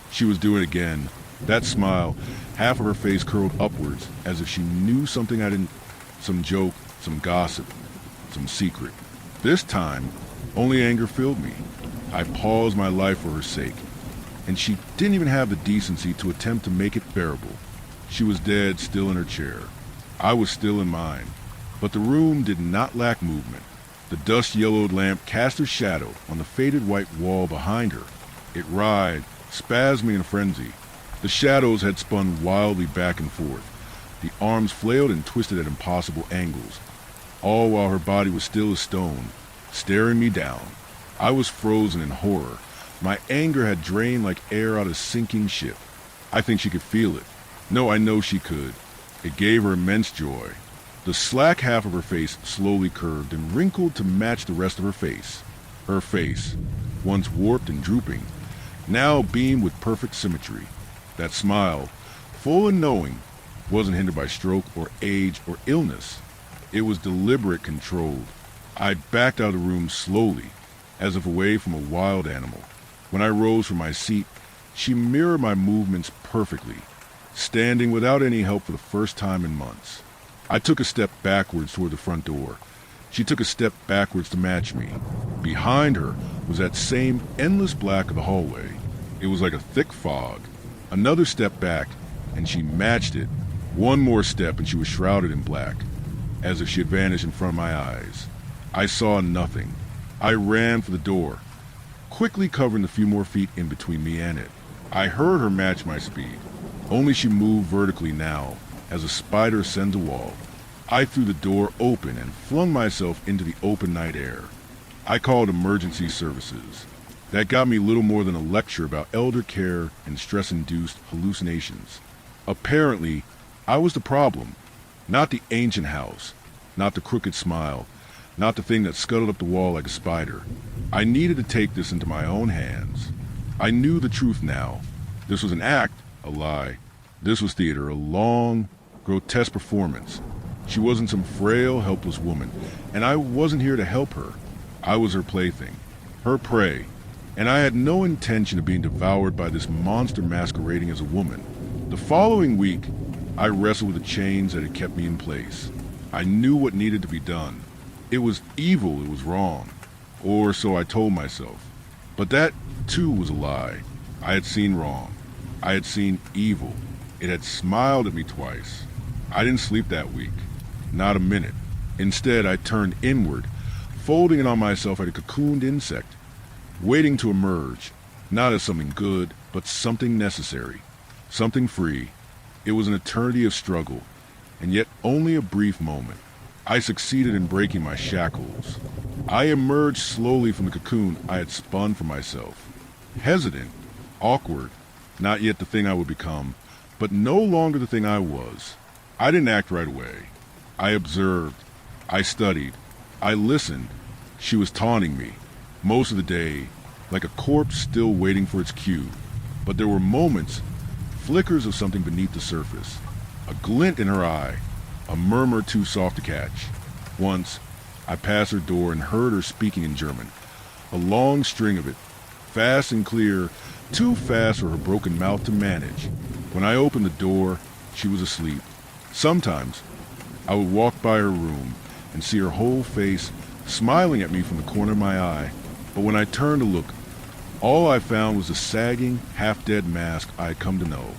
She was doing it again. That smile, half of her face curled upwards, as if she knew something I didn't. Some joke, some gossip, some secret. This time, only anger filled me. I paused my life for her sake, and she didn't even have the decency to attempt to make it bearable. She was dead, still in her chair. I was still in mine. But the room did not lack movement. The dust-yellowed lamp cast a shadow on the faded white wall behind her. It writhed, spasming in a frenzy. The shadows had spun wildly back and forth. The arms flailed and twisted at impossible angles, all while her body was still as stone, staring me down. I was frozen in horror. My anger had drained like air out of a sinking ship. I think she could feel it. No, I know she could. It gave her immense joy. The slack half of her face slowly curved and wrinkled to match the rest of her face. Her face, once warped and drooping, now beamed with perfect symmetry. That smile, full and knowing, wasn't hindered by stroke or age or illness. It was deliberate, controlled. I backed out of the room slowly, as if away from a wild animal. When I rose from my seat, she mirrored my movements perfectly, standing without any help for the first time in months. I took a step backwards toward the front door. She took a step backwards to match me. Behind her was that same endless black of the hallway. It was like a thick fog. Another step back, and she matched it. One more step, and she was shrouded in black, as if she had vanished in front of my eyes. I saw nothing. I ran for the door, quickly covering the few more feet in between me and it. I heard her match my speed, only she moved vertically now, as a spider ascends a wall. I threw the door open and flung myself into the open night air. I called emergency services. That got me little more than a lecture about elder care and stress-induced hallucinations. Apparently, I was the problem, not the ancient house, not the crooked smile, not the thing that scuttled up the wall like a spider. I needed to take this into my own hands. I knew the truth now. This was an act, a lie. This was theater, a long, grotesque performance. She wasn't some frail, helpless woman, and I wasn't here to help her. I was her plaything, her prey, and I had no intention of being devoured by this monster masquerading as a woman. The following week, I wrestled with the chains that had kept me in place. I knew what needed to be done. It was evil, it was wrong, or so I told myself. But that, too, was a lie. I had seen wrong. I had seen evil. It had smiled at me twice. I didn't sleep that week. Not a minute. Instead, I turned inward, folding it on myself like a cocooned insect, waiting to emerge, not as something good, but something necessary, something free. It was an eternity of struggle, and yet only a brief moment. I succeeded in breaking my shackles. I emerged slowly from the cocoon I had spun for myself. Hesitant, awkward, not yet the thing I would become, but no longer the thing I was. I didn't act right away. I observed. I studied. I listened. She was taunting me, most of the day, like a corpse still waiting for its cue. But there were moments, flickers of something beneath the surface, a glint in her eye, a murmur too soft to catch. Once, I passed her door and heard her speaking in German, a long string of it, fast and clear, too fast for her broken mouth to manage. When I opened the door, she was asleep. Sometimes, I would walk by her room and see her whole face smiling at me from the corner of my eye, but when I turned to look, all I found was the sagging, half-dead mask I had come to know.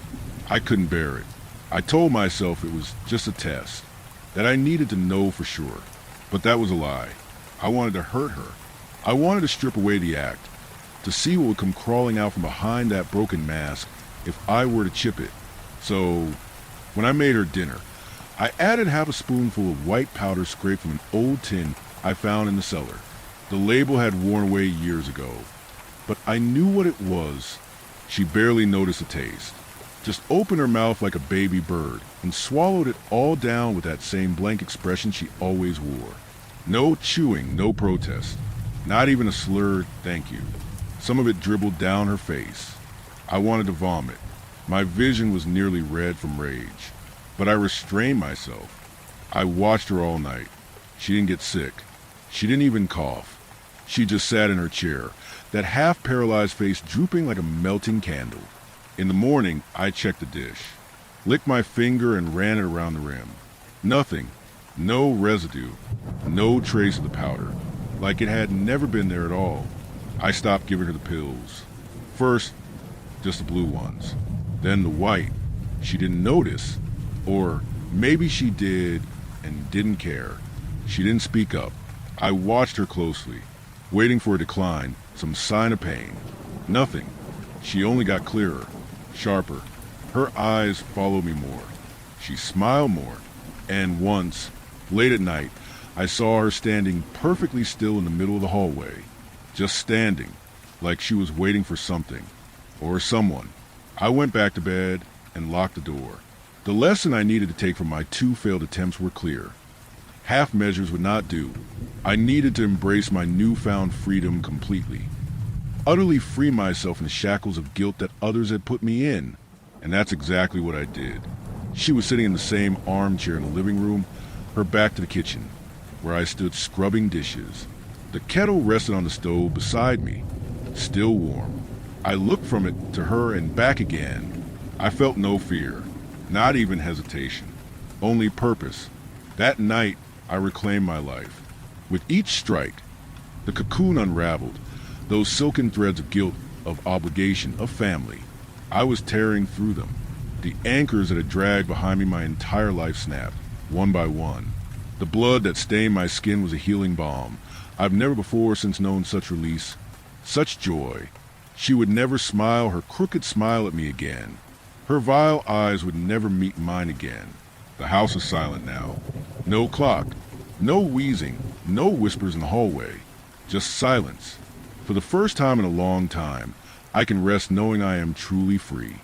I couldn't bear it. I told myself it was just a test, that I needed to know for sure. But that was a lie. I wanted to hurt her. I wanted to strip away the act, to see what would come crawling out from behind that broken mask if I were to chip it. So, when I made her dinner, I added half a spoonful of white powder scraped from an old tin I found in the cellar. The label had worn away years ago, but I knew what it was. She barely noticed the taste. Just opened her mouth like a baby bird and swallowed it all down with that same blank expression she always wore. No chewing, no protest. Not even a slurred thank you. Some of it dribbled down her face. I wanted to vomit. My vision was nearly red from rage. But I restrained myself. I watched her all night. She didn't get sick. She didn't even cough. She just sat in her chair, that half-paralyzed face drooping like a melting candle. In the morning, I checked the dish, licked my finger and ran it around the rim. Nothing. No residue. No trace of the powder. Like it had never been there at all. I stopped giving her the pills. First, just the blue ones. Then the white. She didn't notice. Or maybe she did and didn't care. She didn't speak up. I watched her closely, waiting for a decline, some sign of pain. Nothing. She only got clearer, sharper. Her eyes followed me more. She smiled more. And once, late at night, I saw her standing perfectly still in the middle of the hallway. Just standing, like she was waiting for something, or someone. I went back to bed and locked the door. The lesson I needed to take from my 2 failed attempts were clear. Half measures would not do. I needed to embrace my newfound freedom completely. Utterly free myself from the shackles of guilt that others had put me in. And that's exactly what I did. She was sitting in the same armchair in the living room, her back to the kitchen, where I stood scrubbing dishes. The kettle rested on the stove beside me, still warm. I looked from it to her and back again. I felt no fear, not even hesitation, only purpose. That night, I reclaimed my life. With each strike, the cocoon unraveled, those silken threads of guilt, of obligation, of family. I was tearing through them. The anchors that had dragged behind me my entire life snapped, one by one. The blood that stained my skin was a healing balm. I've never before since known such release, such joy. She would never smile her crooked smile at me again. Her vile eyes would never meet mine again. The house is silent now. No clock, no wheezing, no whispers in the hallway. Just silence. For the first time in a long time, I can rest knowing I am truly free.